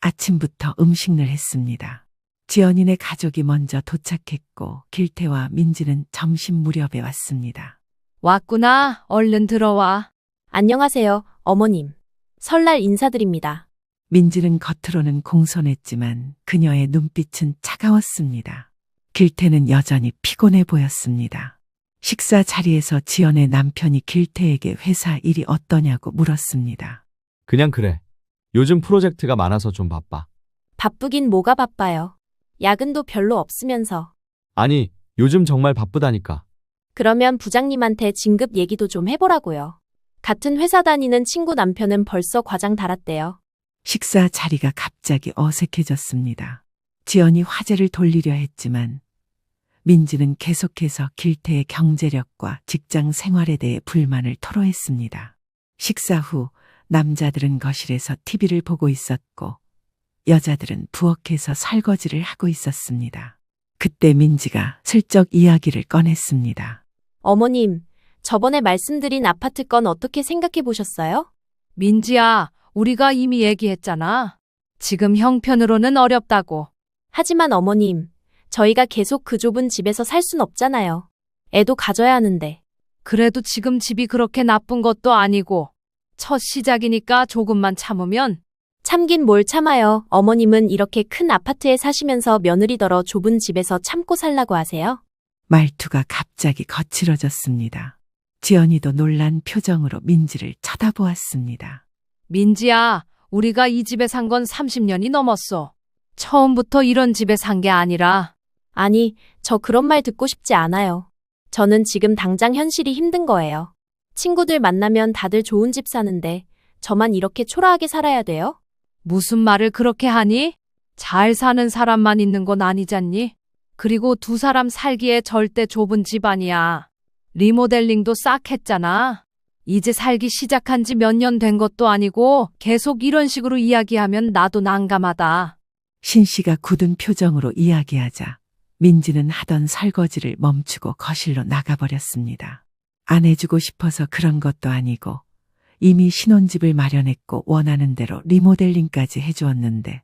[SPEAKER 1] 아침부터 음식을 했습니다. 지연이네 가족이 먼저 도착했고 길태와 민지는 점심 무렵에 왔습니다.
[SPEAKER 3] 왔구나. 얼른 들어와.
[SPEAKER 8] 안녕하세요, 어머님. 설날 인사드립니다.
[SPEAKER 1] 민지는 겉으로는 공손했지만 그녀의 눈빛은 차가웠습니다. 길태는 여전히 피곤해 보였습니다. 식사 자리에서 지연의 남편이 길태에게 회사 일이 어떠냐고 물었습니다.
[SPEAKER 9] 그냥 그래. 요즘 프로젝트가 많아서 좀 바빠.
[SPEAKER 8] 바쁘긴 뭐가 바빠요. 야근도 별로 없으면서.
[SPEAKER 9] 아니, 요즘 정말 바쁘다니까.
[SPEAKER 8] 그러면 부장님한테 진급 얘기도 좀 해보라고요. 같은 회사 다니는 친구 남편은 벌써 과장 달았대요.
[SPEAKER 1] 식사 자리가 갑자기 어색해졌습니다. 지연이 화제를 돌리려 했지만 민지는 계속해서 길태의 경제력과 직장 생활에 대해 불만을 토로했습니다. 식사 후 남자들은 거실에서 TV를 보고 있었고 여자들은 부엌에서 설거지를 하고 있었습니다. 그때 민지가 슬쩍 이야기를 꺼냈습니다.
[SPEAKER 8] 어머님, 저번에 말씀드린 아파트 건 어떻게 생각해 보셨어요?
[SPEAKER 3] 민지야, 우리가 이미 얘기했잖아. 지금 형편으로는 어렵다고.
[SPEAKER 8] 하지만 어머님, 저희가 계속 그 좁은 집에서 살 순 없잖아요. 애도 가져야 하는데.
[SPEAKER 3] 그래도 지금 집이 그렇게 나쁜 것도 아니고 첫 시작이니까 조금만 참으면.
[SPEAKER 8] 참긴 뭘 참아요. 어머님은 이렇게 큰 아파트에 사시면서 며느리더러 좁은 집에서 참고 살라고 하세요?
[SPEAKER 1] 말투가 갑자기 거칠어졌습니다. 지연이도 놀란 표정으로 민지를 쳐다보았습니다.
[SPEAKER 3] 민지야, 우리가 이 집에 산 건 30년이 넘었어. 처음부터 이런 집에 산 게 아니라.
[SPEAKER 8] 아니, 저 그런 말 듣고 싶지 않아요. 저는 지금 당장 현실이 힘든 거예요. 친구들 만나면 다들 좋은 집 사는데 저만 이렇게 초라하게 살아야 돼요?
[SPEAKER 3] 무슨 말을 그렇게 하니? 잘 사는 사람만 있는 건 아니잖니? 그리고 두 사람 살기에 절대 좁은 집 아니야. 리모델링도 싹 했잖아. 이제 살기 시작한 지 몇 년 된 것도 아니고 계속 이런 식으로 이야기하면 나도 난감하다.
[SPEAKER 1] 신 씨가 굳은 표정으로 이야기하자 민지는 하던 설거지를 멈추고 거실로 나가버렸습니다. 안 해주고 싶어서 그런 것도 아니고 이미 신혼집을 마련했고 원하는 대로 리모델링까지 해주었는데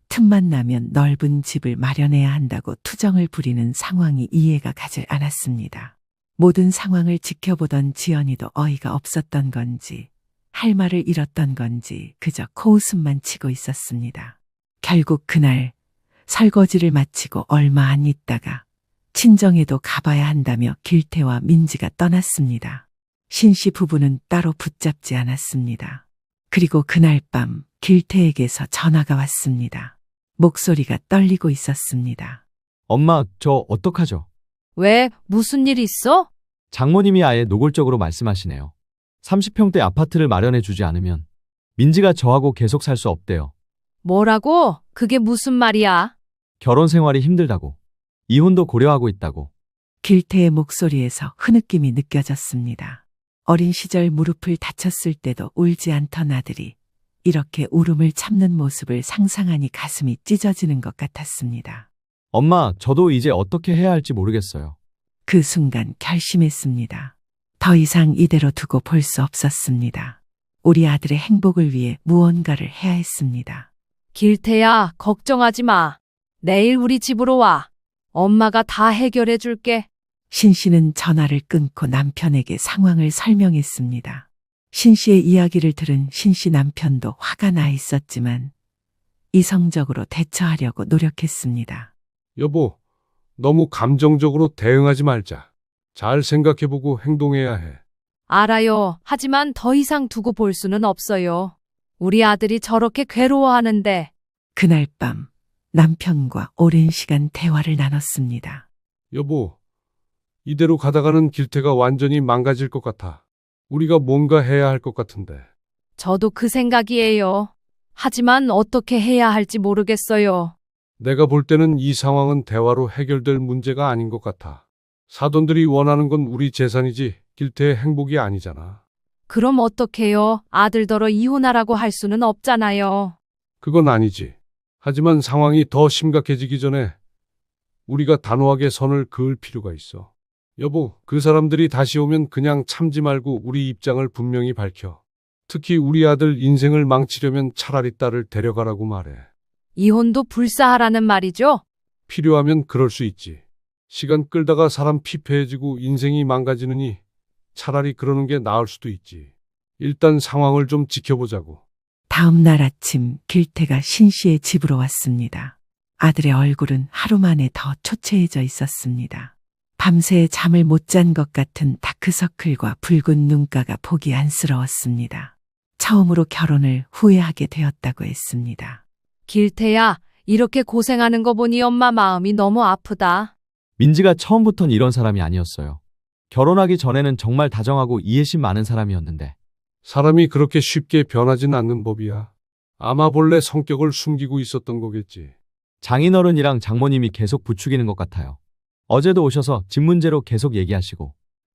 [SPEAKER 1] 틈만 나면 넓은 집을 마련해야 한다고 투정을 부리는 상황이 이해가 가질 않았습니다. 모든 상황을 지켜보던 지연이도 어이가 없었던 건지 할 말을 잃었던 건지 그저 코웃음만 치고 있었습니다. 결국 그날 설거지를 마치고 얼마 안 있다가 친정에도 가봐야 한다며 길태와 민지가 떠났습니다. 신씨 부부는 따로 붙잡지 않았습니다. 그리고 그날 밤 길태에게서 전화가 왔습니다. 목소리가 떨리고 있었습니다.
[SPEAKER 9] 엄마, 저 어떡하죠?
[SPEAKER 3] 왜? 무슨 일 있어?
[SPEAKER 9] 장모님이 아예 노골적으로 말씀하시네요. 30평대 아파트를 마련해 주지 않으면 민지가 저하고 계속 살 수 없대요.
[SPEAKER 3] 뭐라고? 그게 무슨 말이야?
[SPEAKER 9] 결혼 생활이 힘들다고. 이혼도 고려하고 있다고.
[SPEAKER 1] 길태의 목소리에서 흐느낌이 느껴졌습니다. 어린 시절 무릎을 다쳤을 때도 울지 않던 아들이 이렇게 울음을 참는 모습을 상상하니 가슴이 찢어지는 것 같았습니다.
[SPEAKER 9] 엄마, 저도 이제 어떻게 해야 할지 모르겠어요.
[SPEAKER 1] 그 순간 결심했습니다. 더 이상 이대로 두고 볼 수 없었습니다. 우리 아들의 행복을 위해 무언가를 해야 했습니다.
[SPEAKER 3] 길태야, 걱정하지 마. 내일 우리 집으로 와. 엄마가 다 해결해 줄게.
[SPEAKER 1] 신 씨는 전화를 끊고 남편에게 상황을 설명했습니다. 신 씨의 이야기를 들은 신 씨 남편도 화가 나 있었지만 이성적으로 대처하려고 노력했습니다.
[SPEAKER 6] 여보, 너무 감정적으로 대응하지 말자. 잘 생각해보고 행동해야 해.
[SPEAKER 3] 알아요. 하지만 더 이상 두고 볼 수는 없어요. 우리 아들이 저렇게 괴로워하는데.
[SPEAKER 1] 그날 밤 남편과 오랜 시간 대화를 나눴습니다.
[SPEAKER 6] 여보, 이대로 가다가는 길태가 완전히 망가질 것 같아. 우리가 뭔가 해야 할 것 같은데.
[SPEAKER 3] 저도 그 생각이에요. 하지만 어떻게 해야 할지 모르겠어요.
[SPEAKER 6] 내가 볼 때는 이 상황은 대화로 해결될 문제가 아닌 것 같아. 사돈들이 원하는 건 우리 재산이지 길태의 행복이 아니잖아.
[SPEAKER 3] 그럼 어떡해요? 아들더러 이혼하라고 할 수는 없잖아요.
[SPEAKER 6] 그건 아니지. 하지만 상황이 더 심각해지기 전에 우리가 단호하게 선을 그을 필요가 있어. 여보, 그 사람들이 다시 오면 그냥 참지 말고 우리 입장을 분명히 밝혀. 특히 우리 아들 인생을 망치려면 차라리 딸을 데려가라고 말해.
[SPEAKER 3] 이혼도 불사하라는 말이죠?
[SPEAKER 6] 필요하면 그럴 수 있지. 시간 끌다가 사람 피폐해지고 인생이 망가지느니 차라리 그러는 게 나을 수도 있지. 일단 상황을 좀 지켜보자고.
[SPEAKER 1] 다음 날 아침 길태가 신 씨의 집으로 왔습니다. 아들의 얼굴은 하루 만에 더 초췌해져 있었습니다. 밤새 잠을 못 잔 것 같은 다크서클과 붉은 눈가가 보기 안쓰러웠습니다. 처음으로 결혼을 후회하게 되었다고 했습니다.
[SPEAKER 3] 길태야, 이렇게 고생하는 거 보니 엄마 마음이 너무 아프다.
[SPEAKER 9] 민지가 처음부턴 이런 사람이 아니었어요. 결혼하기 전에는 정말 다정하고 이해심 많은 사람이었는데.
[SPEAKER 6] 사람이 그렇게 쉽게 변하진 않는 법이야. 아마 본래 성격을 숨기고 있었던 거겠지.
[SPEAKER 9] 장인어른이랑 장모님이 계속 부추기는 것 같아요. 어제도 오셔서 집 문제로 계속 얘기하시고.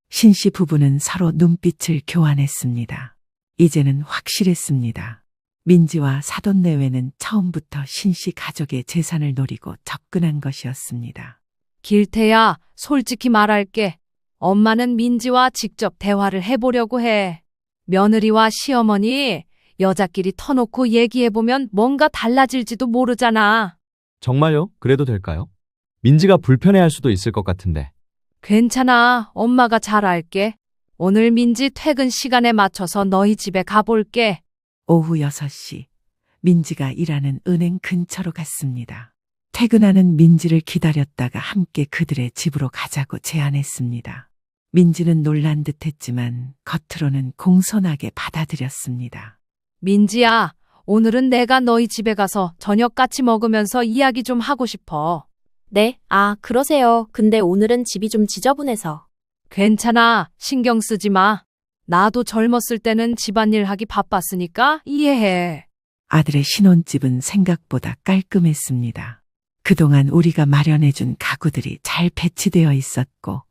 [SPEAKER 1] 신 씨 부부는 서로 눈빛을 교환했습니다. 이제는 확실했습니다. 민지와 사돈 내외는 처음부터 신 씨 가족의 재산을 노리고 접근한 것이었습니다.
[SPEAKER 3] 길태야, 솔직히 말할게. 엄마는 민지와 직접 대화를 해보려고 해. 며느리와 시어머니, 여자끼리 터놓고 얘기해보면 뭔가 달라질지도 모르잖아.
[SPEAKER 9] 정말요? 그래도 될까요? 민지가 불편해할 수도 있을 것 같은데.
[SPEAKER 3] 괜찮아. 엄마가 잘 알게. 오늘 민지 퇴근 시간에 맞춰서 너희 집에 가볼게.
[SPEAKER 1] 오후 6시 민지가 일하는 은행 근처로 갔습니다. 퇴근하는 민지를 기다렸다가 함께 그들의 집으로 가자고 제안했습니다. 민지는 놀란 듯했지만 겉으로는 공손하게 받아들였습니다.
[SPEAKER 3] 민지야, 오늘은 내가 너희 집에 가서 저녁 같이 먹으면서 이야기 좀 하고 싶어.
[SPEAKER 8] 네, 아, 그러세요. 근데 오늘은 집이 좀 지저분해서.
[SPEAKER 3] 괜찮아. 신경 쓰지 마. 나도 젊었을 때는 집안일 하기 바빴으니까 이해해.
[SPEAKER 1] 아들의 신혼집은 생각보다 깔끔했습니다. 그동안 우리가 마련해준 가구들이 잘 배치되어 있었고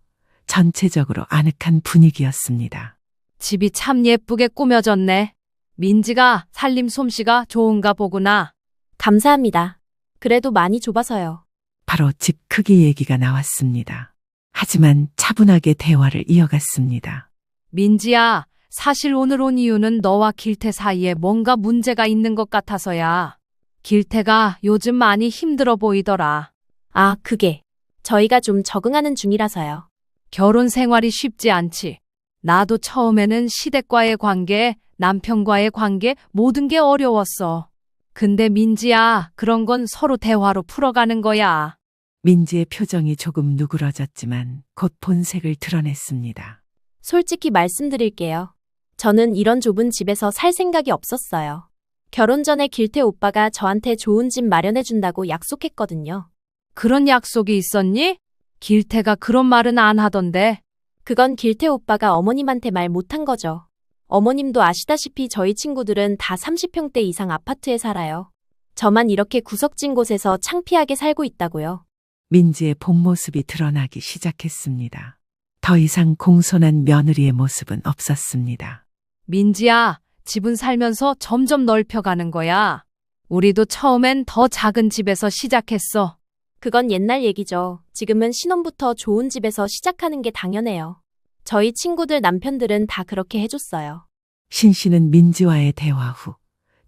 [SPEAKER 1] 전체적으로 아늑한 분위기였습니다.
[SPEAKER 3] 집이 참 예쁘게 꾸며졌네. 민지가 살림 솜씨가 좋은가 보구나.
[SPEAKER 8] 감사합니다. 그래도 많이 좁아서요.
[SPEAKER 1] 바로 집 크기 얘기가 나왔습니다. 하지만 차분하게 대화를 이어갔습니다.
[SPEAKER 3] 민지야, 사실 오늘 온 이유는 너와 길태 사이에 뭔가 문제가 있는 것 같아서야. 길태가 요즘 많이 힘들어 보이더라.
[SPEAKER 8] 아, 그게. 저희가 좀 적응하는 중이라서요.
[SPEAKER 3] 결혼 생활이 쉽지 않지. 나도 처음에는 시댁과의 관계, 남편과의 관계, 모든 게 어려웠어. 근데 민지야, 그런 건 서로 대화로 풀어가는 거야.
[SPEAKER 1] 민지의 표정이 조금 누그러졌지만 곧 본색을 드러냈습니다.
[SPEAKER 8] 솔직히 말씀드릴게요. 저는 이런 좁은 집에서 살 생각이 없었어요. 결혼 전에 길태 오빠가 저한테 좋은 집 마련해준다고 약속했거든요.
[SPEAKER 3] 그런 약속이 있었니? 길태가 그런 말은 안 하던데.
[SPEAKER 8] 그건 길태 오빠가 어머님한테 말 못한 거죠. 어머님도 아시다시피 저희 친구들은 다 30평대 이상 아파트에 살아요. 저만 이렇게 구석진 곳에서 창피하게 살고 있다고요.
[SPEAKER 1] 민지의 본 모습이 드러나기 시작했습니다. 더 더 이상 공손한 며느리의 모습은 없었습니다.
[SPEAKER 3] 민지야, 집은 살면서 점점 넓혀가는 거야. 우리도 처음엔 더 작은 집에서 시작했어.
[SPEAKER 8] 그건 옛날 얘기죠. 지금은 신혼부터 좋은 집에서 시작하는 게 당연해요. 저희 친구들 남편들은 다 그렇게 해줬어요.
[SPEAKER 1] 신 씨는 민지와의 대화 후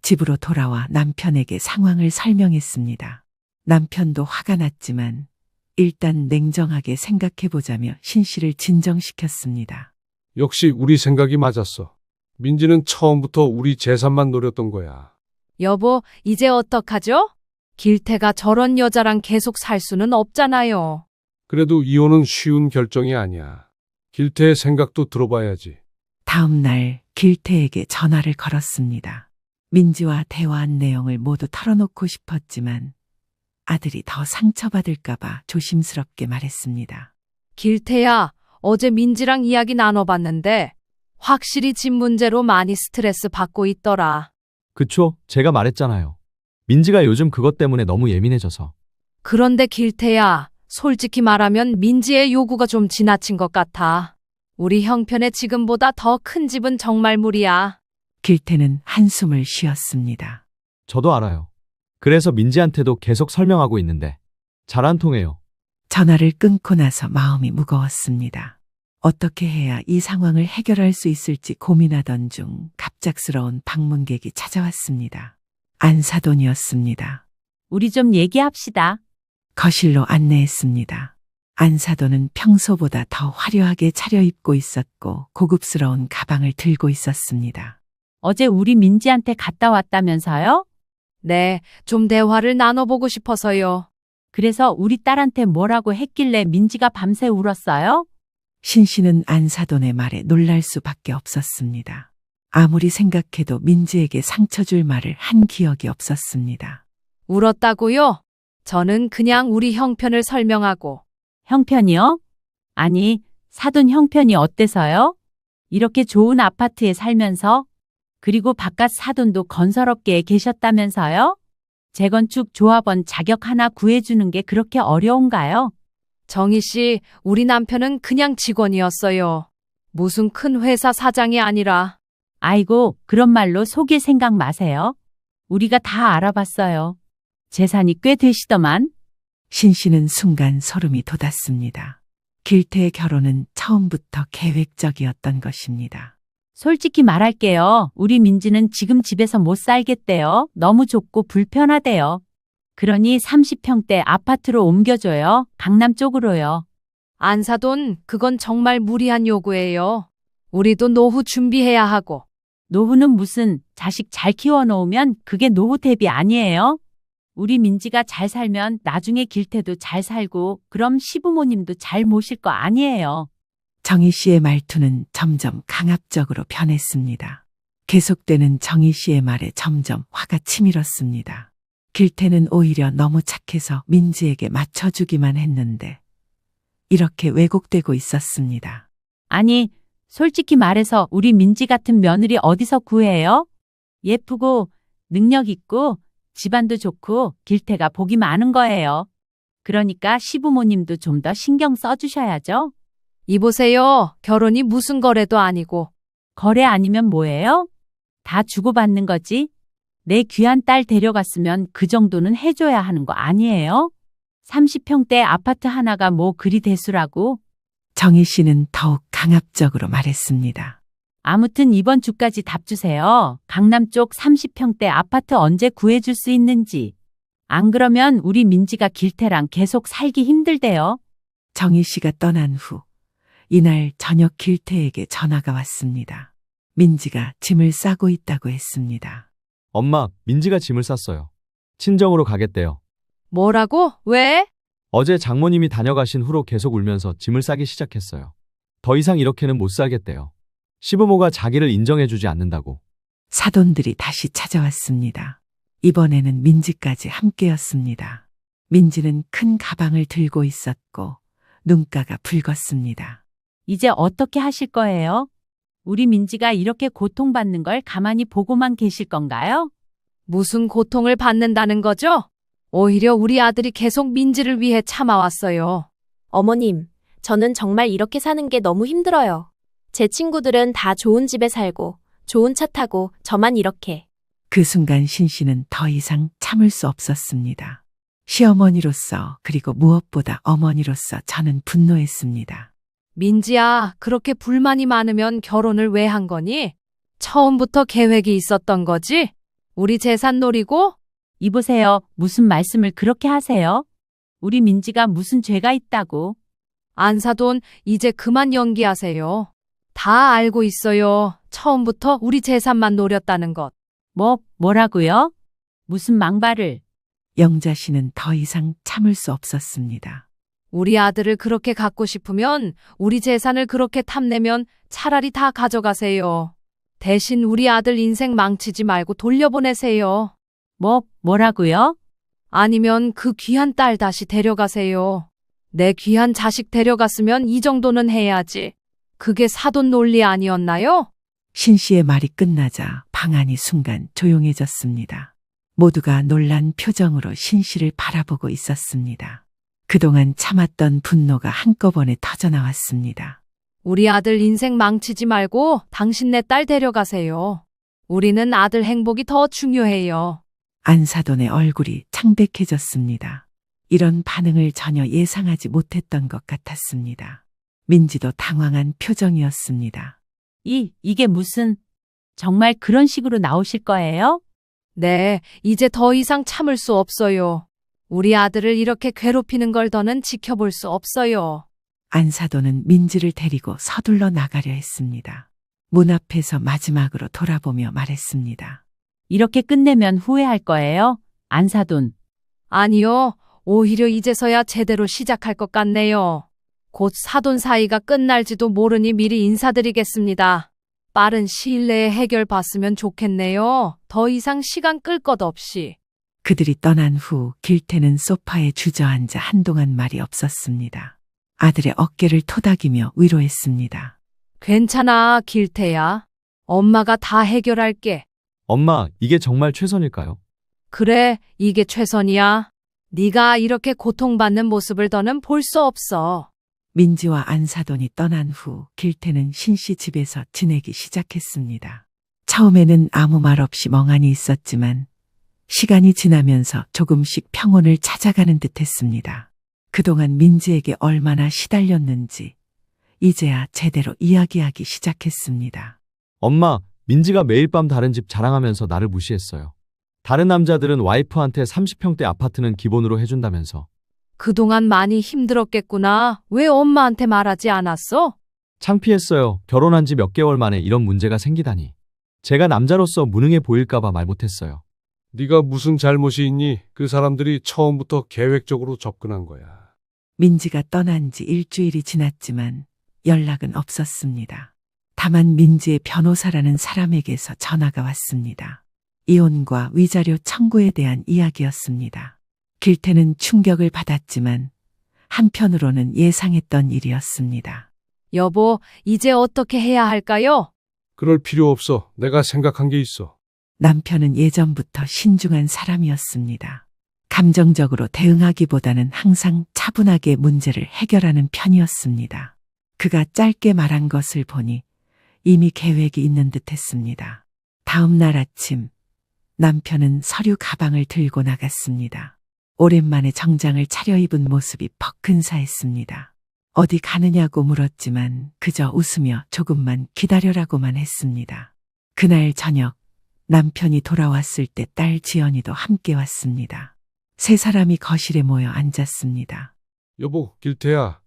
[SPEAKER 1] 집으로 돌아와 남편에게 상황을 설명했습니다. 남편도 화가 났지만 일단 냉정하게 생각해보자며 신 씨를 진정시켰습니다.
[SPEAKER 6] 역시 우리 생각이 맞았어. 민지는 처음부터 우리 재산만 노렸던 거야.
[SPEAKER 3] 여보, 이제 어떡하죠? 길태가 저런 여자랑 계속 살 수는 없잖아요.
[SPEAKER 6] 그래도 이혼은 쉬운 결정이 아니야. 길태의 생각도 들어봐야지.
[SPEAKER 1] 다음 날 길태에게 전화를 걸었습니다. 민지와 대화한 내용을 모두 털어놓고 싶었지만 아들이 더 상처받을까봐 조심스럽게 말했습니다.
[SPEAKER 3] 길태야, 어제 민지랑 이야기 나눠봤는데 확실히 집 문제로 많이 스트레스 받고 있더라.
[SPEAKER 9] 그쵸? 제가 말했잖아요. 민지가 요즘 그것 때문에 너무 예민해져서.
[SPEAKER 3] 그런데 길태야, 솔직히 말하면 민지의 요구가 좀 지나친 것 같아. 우리 형편에 지금보다 더 큰 집은 정말 무리야.
[SPEAKER 1] 길태는 한숨을 쉬었습니다.
[SPEAKER 9] 저도 알아요. 그래서 민지한테도 계속 설명하고 있는데 잘 안 통해요.
[SPEAKER 1] 전화를 끊고 나서 마음이 무거웠습니다. 어떻게 해야 이 상황을 해결할 수 있을지 고민하던 중 갑작스러운 방문객이 찾아왔습니다. 안사돈이었습니다.
[SPEAKER 10] 우리 좀 얘기합시다.
[SPEAKER 1] 거실로 안내했습니다. 안사돈은 평소보다 더 화려하게 차려입고 있었고 고급스러운 가방을 들고 있었습니다.
[SPEAKER 10] 어제 우리 민지한테 갔다 왔다면서요?
[SPEAKER 3] 네, 좀 대화를 나눠보고 싶어서요.
[SPEAKER 10] 그래서 우리 딸한테 뭐라고 했길래 민지가 밤새 울었어요?
[SPEAKER 1] 신 씨는 안사돈의 말에 놀랄 수밖에 없었습니다. 아무리 생각해도 민지에게 상처 줄 말을 한 기억이 없었습니다.
[SPEAKER 3] 울었다고요? 저는 그냥 우리 형편을 설명하고.
[SPEAKER 10] 형편이요? 아니, 사돈 형편이 어때서요? 이렇게 좋은 아파트에 살면서? 그리고 바깥 사돈도 건설업계에 계셨다면서요? 재건축 조합원 자격 하나 구해주는 게 그렇게 어려운가요?
[SPEAKER 3] 정희 씨, 우리 남편은 그냥 직원이었어요. 무슨 큰 회사 사장이 아니라.
[SPEAKER 10] 아이고, 그런 말로 속일 생각 마세요. 우리가 다 알아봤어요. 재산이 꽤 되시더만.
[SPEAKER 1] 신 씨는 순간 소름이 돋았습니다. 길태의 결혼은 처음부터 계획적이었던 것입니다.
[SPEAKER 10] 솔직히 말할게요. 우리 민지는 지금 집에서 못 살겠대요. 너무 좁고 불편하대요. 그러니 30평대 아파트로 옮겨줘요. 강남 쪽으로요.
[SPEAKER 3] 안사돈, 그건 정말 무리한 요구예요. 우리도 노후 준비해야 하고.
[SPEAKER 10] 노후는 무슨 자식 잘 키워놓으면 그게 노후 대비 아니에요? 우리 민지가 잘 살면 나중에 길태도 잘 살고 그럼 시부모님도 잘 모실 거 아니에요.
[SPEAKER 1] 정희 씨의 말투는 점점 강압적으로 변했습니다. 계속되는 정희 씨의 말에 점점 화가 치밀었습니다. 길태는 오히려 너무 착해서 민지에게 맞춰주기만 했는데 이렇게 왜곡되고 있었습니다.
[SPEAKER 10] 아니, 솔직히 말해서 우리 민지 같은 며느리 어디서 구해요? 예쁘고 능력 있고 집안도 좋고 길태가 복이 많은 거예요. 그러니까 시부모님도 좀 더 신경 써주셔야죠.
[SPEAKER 3] 이보세요. 결혼이 무슨 거래도 아니고.
[SPEAKER 10] 거래 아니면 뭐예요? 다 주고받는 거지. 내 귀한 딸 데려갔으면 그 정도는 해줘야 하는 거 아니에요? 30평대 아파트 하나가 뭐 그리 대수라고.
[SPEAKER 1] 정희 씨는 더욱 강압적으로 말했습니다.
[SPEAKER 10] 아무튼 이번 주까지 답 주세요. 강남 쪽 30평대 아파트 언제 구해줄 수 있는지. 안 그러면 우리 민지가 길태랑 계속 살기 힘들대요.
[SPEAKER 1] 정희 씨가 떠난 후 이날 저녁 길태에게 전화가 왔습니다. 민지가 짐을 싸고 있다고 했습니다.
[SPEAKER 9] 엄마, 민지가 짐을 쌌어요. 친정으로 가겠대요.
[SPEAKER 3] 뭐라고? 왜?
[SPEAKER 9] 어제 장모님이 다녀가신 후로 계속 울면서 짐을 싸기 시작했어요. 더 이상 이렇게는 못 살겠대요. 시부모가 자기를 인정해주지 않는다고.
[SPEAKER 1] 사돈들이 다시 찾아왔습니다. 이번에는 민지까지 함께였습니다. 민지는 큰 가방을 들고 있었고 눈가가 붉었습니다.
[SPEAKER 10] 이제 어떻게 하실 거예요? 우리 민지가 이렇게 고통받는 걸 가만히 보고만 계실 건가요?
[SPEAKER 3] 무슨 고통을 받는다는 거죠? 오히려 우리 아들이 계속 민지를 위해 참아왔어요.
[SPEAKER 8] 어머님, 저는 정말 이렇게 사는 게 너무 힘들어요. 제 친구들은 다 좋은 집에 살고, 좋은 차 타고, 저만 이렇게.
[SPEAKER 1] 그 순간 신 씨는 더 이상 참을 수 없었습니다. 시어머니로서 그리고 무엇보다 어머니로서 저는 분노했습니다.
[SPEAKER 3] 민지야, 그렇게 불만이 많으면 결혼을 왜 한 거니? 처음부터 계획이 있었던 거지? 우리 재산 노리고?
[SPEAKER 10] 이보세요. 무슨 말씀을 그렇게 하세요? 우리 민지가 무슨 죄가 있다고.
[SPEAKER 3] 안사돈, 이제 그만 연기하세요. 다 알고 있어요. 처음부터 우리 재산만 노렸다는 것.
[SPEAKER 10] 뭐라고요? 무슨 망발을.
[SPEAKER 1] 영자 씨는 더 이상 참을 수 없었습니다.
[SPEAKER 3] 우리 아들을 그렇게 갖고 싶으면, 우리 재산을 그렇게 탐내면 차라리 다 가져가세요. 대신 우리 아들 인생 망치지 말고 돌려보내세요.
[SPEAKER 10] 뭐라고요?
[SPEAKER 3] 아니면 그 귀한 딸 다시 데려가세요. 내 귀한 자식 데려갔으면 이 정도는 해야지. 그게 사돈 논리 아니었나요?
[SPEAKER 1] 신 씨의 말이 끝나자 방 안이 순간 조용해졌습니다. 모두가 놀란 표정으로 신 씨를 바라보고 있었습니다. 그동안 참았던 분노가 한꺼번에 터져나왔습니다.
[SPEAKER 3] 우리 아들 인생 망치지 말고 당신네 딸 데려가세요. 우리는 아들 행복이 더 중요해요.
[SPEAKER 1] 안사돈의 얼굴이 창백해졌습니다. 이런 반응을 전혀 예상하지 못했던 것 같았습니다. 민지도 당황한 표정이었습니다.
[SPEAKER 10] 이게 무슨, 정말 그런 식으로 나오실 거예요?
[SPEAKER 3] 네, 이제 더 이상 참을 수 없어요. 우리 아들을 이렇게 괴롭히는 걸 더는 지켜볼 수 없어요.
[SPEAKER 1] 안사돈은 민지를 데리고 서둘러 나가려 했습니다. 문 앞에서 마지막으로 돌아보며 말했습니다.
[SPEAKER 10] 이렇게 끝내면 후회할 거예요? 안사돈.
[SPEAKER 3] 아니요, 오히려 이제서야 제대로 시작할 것 같네요. 곧 사돈 사이가 끝날지도 모르니 미리 인사드리겠습니다. 빠른 시일 내에 해결 봤으면 좋겠네요. 더 이상 시간 끌 것 없이.
[SPEAKER 1] 그들이 떠난 후 길태는 소파에 주저앉아 한동안 말이 없었습니다. 아들의 어깨를 토닥이며 위로했습니다.
[SPEAKER 3] 괜찮아, 길태야. 엄마가 다 해결할게.
[SPEAKER 9] 엄마, 이게 정말 최선일까요?
[SPEAKER 3] 그래, 이게 최선이야. 네가 이렇게 고통받는 모습을 더는 볼 수 없어.
[SPEAKER 1] 민지와 안사돈이 떠난 후 길태는 신씨 집에서 지내기 시작했습니다. 처음에는 아무 말 없이 멍하니 있었지만 시간이 지나면서 조금씩 평온을 찾아가는 듯했습니다. 그동안 민지에게 얼마나 시달렸는지 이제야 제대로 이야기하기 시작했습니다.
[SPEAKER 9] 엄마, 민지가 매일 밤 다른 집 자랑하면서 나를 무시했어요. 다른 남자들은 와이프한테 30평대 아파트는 기본으로 해준다면서.
[SPEAKER 3] 그동안 많이 힘들었겠구나. 왜 엄마한테 말하지 않았어?
[SPEAKER 9] 창피했어요. 결혼한 지 몇 개월 만에 이런 문제가 생기다니. 제가 남자로서 무능해 보일까봐 말 못했어요.
[SPEAKER 6] 네가 무슨 잘못이 있니? 그 사람들이 처음부터 계획적으로 접근한 거야.
[SPEAKER 1] 민지가 떠난 지 일주일이 지났지만 연락은 없었습니다. 다만 민지의 변호사라는 사람에게서 전화가 왔습니다. 이혼과 위자료 청구에 대한 이야기였습니다. 길태는 충격을 받았지만 한편으로는 예상했던 일이었습니다.
[SPEAKER 3] 여보, 이제 어떻게 해야 할까요?
[SPEAKER 6] 그럴 필요 없어. 내가 생각한 게 있어.
[SPEAKER 1] 남편은 예전부터 신중한 사람이었습니다. 감정적으로 대응하기보다는 항상 차분하게 문제를 해결하는 편이었습니다. 그가 짧게 말한 것을 보니 이미 계획이 있는 듯했습니다. 다음 날 아침 남편은 서류 가방을 들고 나갔습니다. 오랜만에 정장을 차려입은 모습이 퍽 근사했습니다. 어디 가느냐고 물었지만 그저 웃으며 조금만 기다려라고만 했습니다. 그날 저녁 남편이 돌아왔을 때 딸 지연이도 함께 왔습니다. 세 사람이 거실에 모여 앉았습니다.
[SPEAKER 6] 여보, 길태야.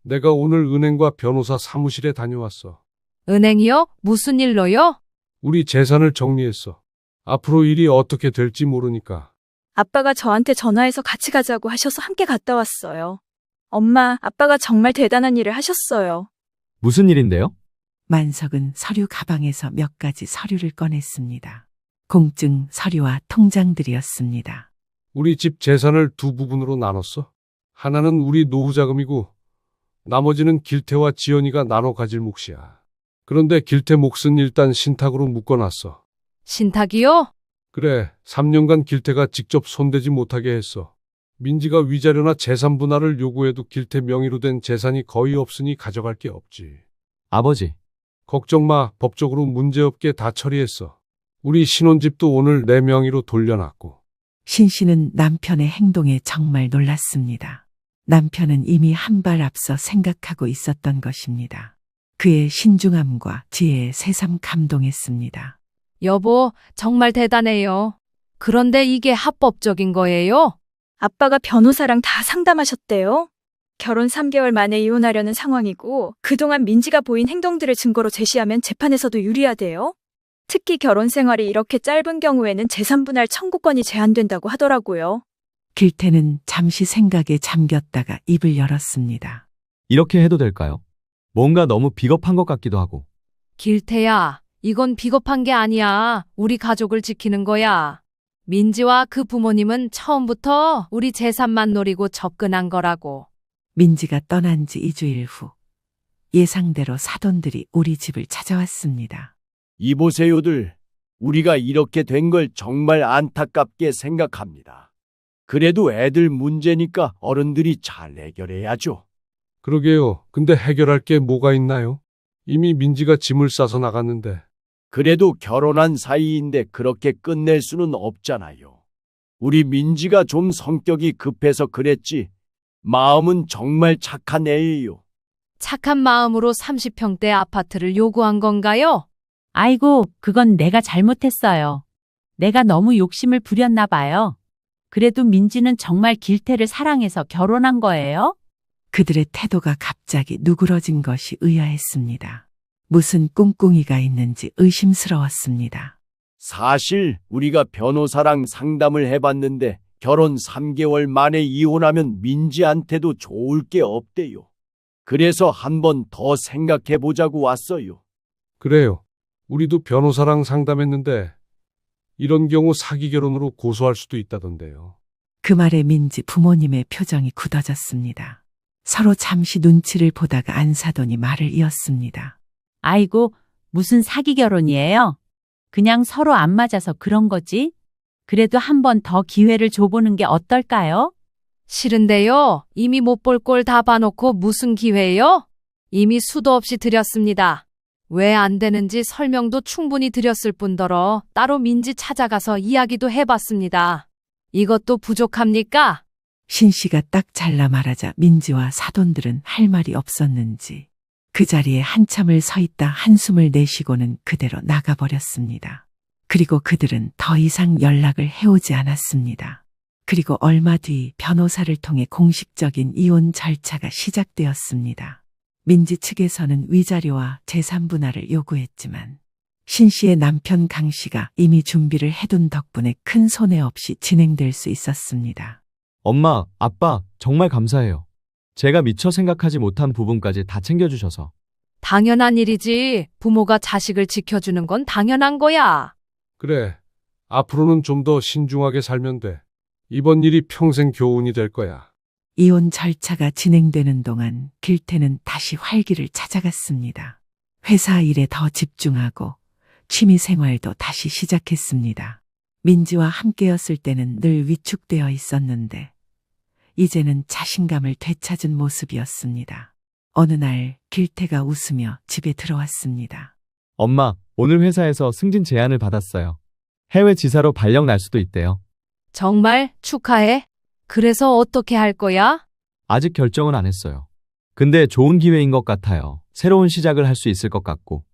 [SPEAKER 6] 내가 오늘 은행과 변호사 사무실에 다녀왔어.
[SPEAKER 3] 은행이요? 무슨 일로요?
[SPEAKER 6] 우리 재산을 정리했어. 앞으로 일이 어떻게 될지 모르니까.
[SPEAKER 7] 아빠가 저한테 전화해서 같이 가자고 하셔서 함께 갔다 왔어요. 엄마, 아빠가 정말 대단한 일을 하셨어요.
[SPEAKER 9] 무슨 일인데요?
[SPEAKER 1] 만석은 서류 가방에서 몇 가지 서류를 꺼냈습니다. 공증 서류와 통장들이었습니다.
[SPEAKER 6] 우리 집 재산을 두 부분으로 나눴어. 하나는 우리 노후 자금이고 나머지는 길태와 지연이가 나눠 가질 몫이야. 그런데 길태 몫은 일단 신탁으로 묶어놨어.
[SPEAKER 3] 신탁이요?
[SPEAKER 6] 그래, 3년간 길태가 직접 손대지 못하게 했어. 민지가 위자료나 재산 분할을 요구해도 길태 명의로 된 재산이 거의 없으니 가져갈 게 없지.
[SPEAKER 9] 아버지,
[SPEAKER 6] 걱정 마. 법적으로 문제없게 다 처리했어. 우리 신혼집도 오늘 내 명의로 돌려놨고.
[SPEAKER 1] 신 씨는 남편의 행동에 정말 놀랐습니다. 남편은 이미 한 발 앞서 생각하고 있었던 것입니다. 그의 신중함과 지혜에 새삼 감동했습니다.
[SPEAKER 3] 여보, 정말 대단해요. 그런데 이게 합법적인 거예요?
[SPEAKER 7] 아빠가 변호사랑 다 상담하셨대요. 결혼 3개월 만에 이혼하려는 상황이고 그동안 민지가 보인 행동들을 증거로 제시하면 재판에서도 유리하대요. 특히 결혼 생활이 이렇게 짧은 경우에는 재산 분할 청구권이 제한된다고 하더라고요.
[SPEAKER 1] 길태는 잠시 생각에 잠겼다가 입을 열었습니다.
[SPEAKER 9] 이렇게 해도 될까요? 뭔가 너무 비겁한 것 같기도 하고.
[SPEAKER 3] 길태야, 이건 비겁한 게 아니야. 우리 가족을 지키는 거야. 민지와 그 부모님은 처음부터 우리 재산만 노리고 접근한 거라고.
[SPEAKER 1] 민지가 떠난 지 2주일 후 예상대로 사돈들이 우리 집을 찾아왔습니다.
[SPEAKER 11] 이보세요들, 우리가 이렇게 된 걸 정말 안타깝게 생각합니다. 그래도 애들 문제니까 어른들이 잘 해결해야죠.
[SPEAKER 6] 그러게요. 근데 해결할 게 뭐가 있나요? 이미 민지가 짐을 싸서 나갔는데.
[SPEAKER 11] 그래도 결혼한 사이인데 그렇게 끝낼 수는 없잖아요. 우리 민지가 좀 성격이 급해서 그랬지. 마음은 정말 착한 애예요.
[SPEAKER 3] 착한 마음으로 30평대 아파트를 요구한 건가요?
[SPEAKER 10] 아이고, 그건 내가 잘못했어요. 내가 너무 욕심을 부렸나 봐요. 그래도 민지는 정말 길태를 사랑해서 결혼한 거예요?
[SPEAKER 1] 그들의 태도가 갑자기 누그러진 것이 의아했습니다. 무슨 꿍꿍이가 있는지 의심스러웠습니다.
[SPEAKER 11] 사실 우리가 변호사랑 상담을 해봤는데 결혼 3개월 만에 이혼하면 민지한테도 좋을 게 없대요. 그래서 한 번 더 생각해보자고 왔어요.
[SPEAKER 6] 그래요. 우리도 변호사랑 상담했는데 이런 경우 사기 결혼으로 고소할 수도 있다던데요.
[SPEAKER 1] 그 말에 민지 부모님의 표정이 굳어졌습니다. 서로 잠시 눈치를 보다가 안사돈이 말을 이었습니다.
[SPEAKER 10] 아이고, 무슨 사기 결혼이에요? 그냥 서로 안 맞아서 그런 거지? 그래도 한 번 더 기회를 줘보는 게 어떨까요?
[SPEAKER 3] 싫은데요. 이미 못 볼 꼴 다 봐놓고 무슨 기회요? 이미 수도 없이 드렸습니다. 왜 안 되는지 설명도 충분히 드렸을 뿐더러 따로 민지 찾아가서 이야기도 해봤습니다. 이것도 부족합니까?
[SPEAKER 1] 신 씨가 딱 잘라 말하자 민지와 사돈들은 할 말이 없었는지 그 자리에 한참을 서 있다 한숨을 내쉬고는 그대로 나가버렸습니다. 그리고 그들은 더 이상 연락을 해오지 않았습니다. 그리고 얼마 뒤 변호사를 통해 공식적인 이혼 절차가 시작되었습니다. 민지 측에서는 위자료와 재산 분할을 요구했지만 신 씨의 남편 강 씨가 이미 준비를 해둔 덕분에 큰 손해 없이 진행될 수 있었습니다.
[SPEAKER 9] 엄마, 아빠, 정말 감사해요. 제가 미처 생각하지 못한 부분까지 다 챙겨주셔서.
[SPEAKER 3] 당연한 일이지. 부모가 자식을 지켜주는 건 당연한 거야.
[SPEAKER 6] 그래. 앞으로는 좀 더 신중하게 살면 돼. 이번 일이 평생 교훈이 될 거야.
[SPEAKER 1] 이혼 절차가 진행되는 동안 길태는 다시 활기를 찾아갔습니다. 회사 일에 더 집중하고 취미 생활도 다시 시작했습니다. 민지와 함께였을 때는 늘 위축되어 있었는데 이제는 자신감을 되찾은 모습이었습니다. 어느 날 길태가 웃으며 집에 들어왔습니다.
[SPEAKER 9] 엄마, 오늘 회사에서 승진 제안을 받았어요. 해외 지사로 발령 날 수도 있대요.
[SPEAKER 3] 정말 축하해. 그래서 어떻게 할 거야?
[SPEAKER 9] 아직 결정은 안 했어요. 근데 좋은 기회인 것 같아요. 새로운 시작을 할 수 있을 것 같고.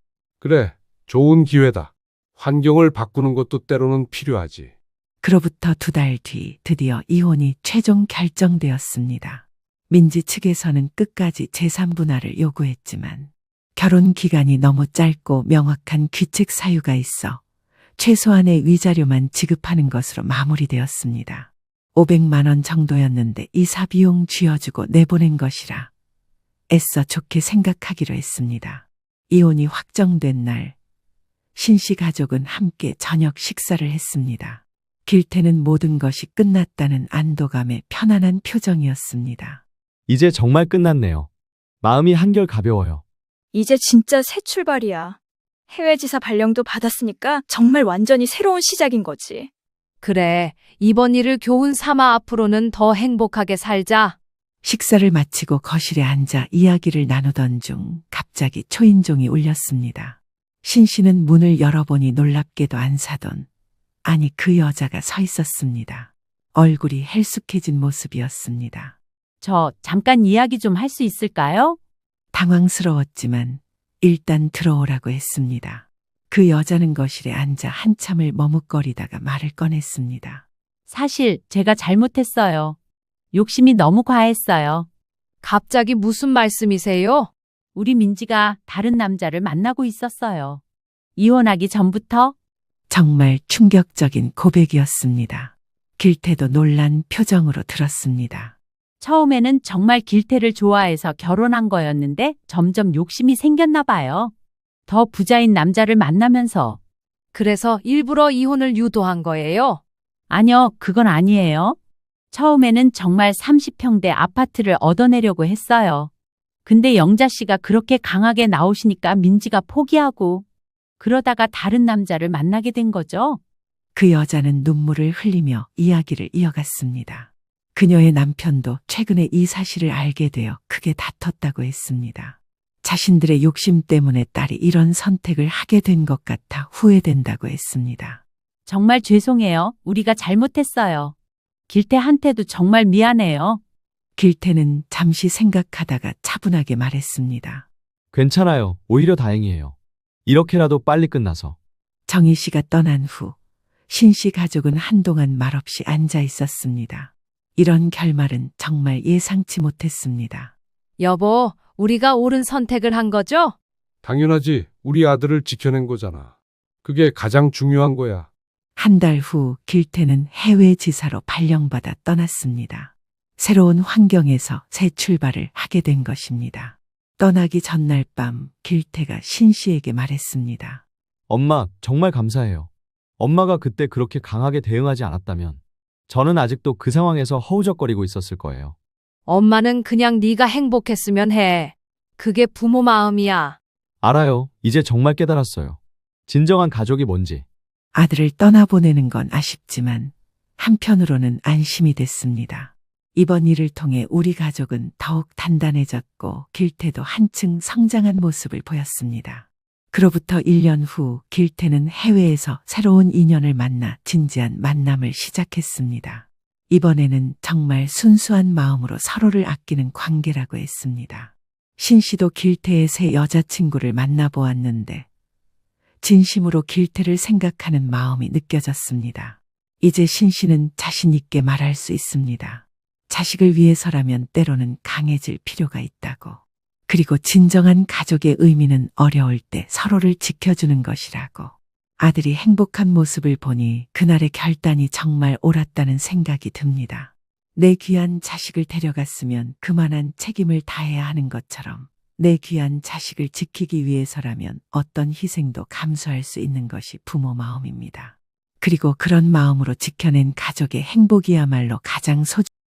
[SPEAKER 6] 그래. 좋은 기회다. 환경을 바꾸는 것도 때로는 필요하지.
[SPEAKER 1] 그로부터 2달 뒤 드디어 이혼이 최종 결정되었습니다. 민지 측에서는 끝까지 재산 분할을 요구했지만 결혼 기간이 너무 짧고 명확한 귀책 사유가 있어 최소한의 위자료만 지급하는 것으로 마무리되었습니다. 500만 원 정도였는데 이사 비용 쥐어주고 내보낸 것이라 애써 좋게 생각하기로 했습니다. 이혼이 확정된 날 신씨 가족은 함께 저녁 식사를 했습니다. 길태는 모든 것이 끝났다는 안도감에 편안한 표정이었습니다.
[SPEAKER 9] 이제 정말 끝났네요. 마음이 한결 가벼워요.
[SPEAKER 7] 이제 진짜 새 출발이야. 해외 지사 발령도 받았으니까 정말 완전히 새로운 시작인 거지.
[SPEAKER 3] 그래, 이번 일을 교훈 삼아 앞으로는 더 행복하게 살자.
[SPEAKER 1] 식사를 마치고 거실에 앉아 이야기를 나누던 중 갑자기 초인종이 울렸습니다. 신 씨는 문을 열어보니 놀랍게도 안사돈, 아니 그 여자가 서 있었습니다. 얼굴이 헬쑥해진 모습이었습니다.
[SPEAKER 10] 저 잠깐 이야기 좀 할 수 있을까요?
[SPEAKER 1] 당황스러웠지만 일단 들어오라고 했습니다. 그 여자는 거실에 앉아 한참을 머뭇거리다가 말을 꺼냈습니다.
[SPEAKER 10] 사실 제가 잘못했어요. 욕심이 너무 과했어요.
[SPEAKER 3] 갑자기 무슨 말씀이세요?
[SPEAKER 10] 우리 민지가 다른 남자를 만나고 있었어요. 이혼하기 전부터.
[SPEAKER 1] 정말 충격적인 고백이었습니다. 길태도 놀란 표정으로 들었습니다.
[SPEAKER 10] 처음에는 정말 길태를 좋아해서 결혼한 거였는데 점점 욕심이 생겼나 봐요. 더 부자인 남자를 만나면서.
[SPEAKER 3] 그래서 일부러 이혼을 유도한 거예요?
[SPEAKER 10] 아니요, 그건 아니에요. 처음에는 정말 30평대 아파트를 얻어내려고 했어요. 근데 영자 씨가 그렇게 강하게 나오시니까 민지가 포기하고 그러다가 다른 남자를 만나게 된 거죠.
[SPEAKER 1] 그 여자는 눈물을 흘리며 이야기를 이어갔습니다. 그녀의 남편도 최근에 이 사실을 알게 되어 크게 다퉜다고 했습니다. 자신들의 욕심 때문에 딸이 이런 선택을 하게 된 것 같아 후회된다고 했습니다.
[SPEAKER 10] 정말 죄송해요. 우리가 잘못했어요. 길태한테도 정말 미안해요.
[SPEAKER 1] 길태는 잠시 생각하다가 차분하게 말했습니다.
[SPEAKER 9] 괜찮아요. 오히려 다행이에요. 이렇게라도 빨리 끝나서.
[SPEAKER 1] 정희 씨가 떠난 후 신씨 가족은 한동안 말없이 앉아 있었습니다. 이런 결말은 정말 예상치 못했습니다.
[SPEAKER 3] 여보, 우리가 옳은 선택을 한 거죠?
[SPEAKER 6] 당연하지. 우리 아들을 지켜낸 거잖아. 그게 가장 중요한 거야.
[SPEAKER 1] 한 달 후 길태는 해외 지사로 발령받아 떠났습니다. 새로운 환경에서 새 출발을 하게 된 것입니다. 떠나기 전날 밤 길태가 신 씨에게 말했습니다.
[SPEAKER 9] 엄마, 정말 감사해요. 엄마가 그때 그렇게 강하게 대응하지 않았다면 저는 아직도 그 상황에서 허우적거리고 있었을 거예요.
[SPEAKER 3] 엄마는 그냥 네가 행복했으면 해. 그게 부모 마음이야.
[SPEAKER 9] 알아요. 이제 정말 깨달았어요. 진정한 가족이 뭔지.
[SPEAKER 1] 아들을 떠나보내는 건 아쉽지만 한편으로는 안심이 됐습니다. 이번 일을 통해 우리 가족은 더욱 단단해졌고 길태도 한층 성장한 모습을 보였습니다. 그로부터 1년 후 길태는 해외에서 새로운 인연을 만나 진지한 만남을 시작했습니다. 이번에는 정말 순수한 마음으로 서로를 아끼는 관계라고 했습니다. 신 씨도 길태의 새 여자친구를 만나보았는데 진심으로 길태를 생각하는 마음이 느껴졌습니다. 이제 신 씨는 자신 있게 말할 수 있습니다. 자식을 위해서라면 때로는 강해질 필요가 있다고. 그리고 진정한 가족의 의미는 어려울 때 서로를 지켜주는 것이라고. 아들이 행복한 모습을 보니 그날의 결단이 정말 옳았다는 생각이 듭니다. 내 귀한 자식을 데려갔으면 그만한 책임을 다해야 하는 것처럼 내 귀한 자식을 지키기 위해서라면 어떤 희생도 감수할 수 있는 것이 부모 마음입니다. 그리고 그런 마음으로 지켜낸 가족의 행복이야말로 가장 소중한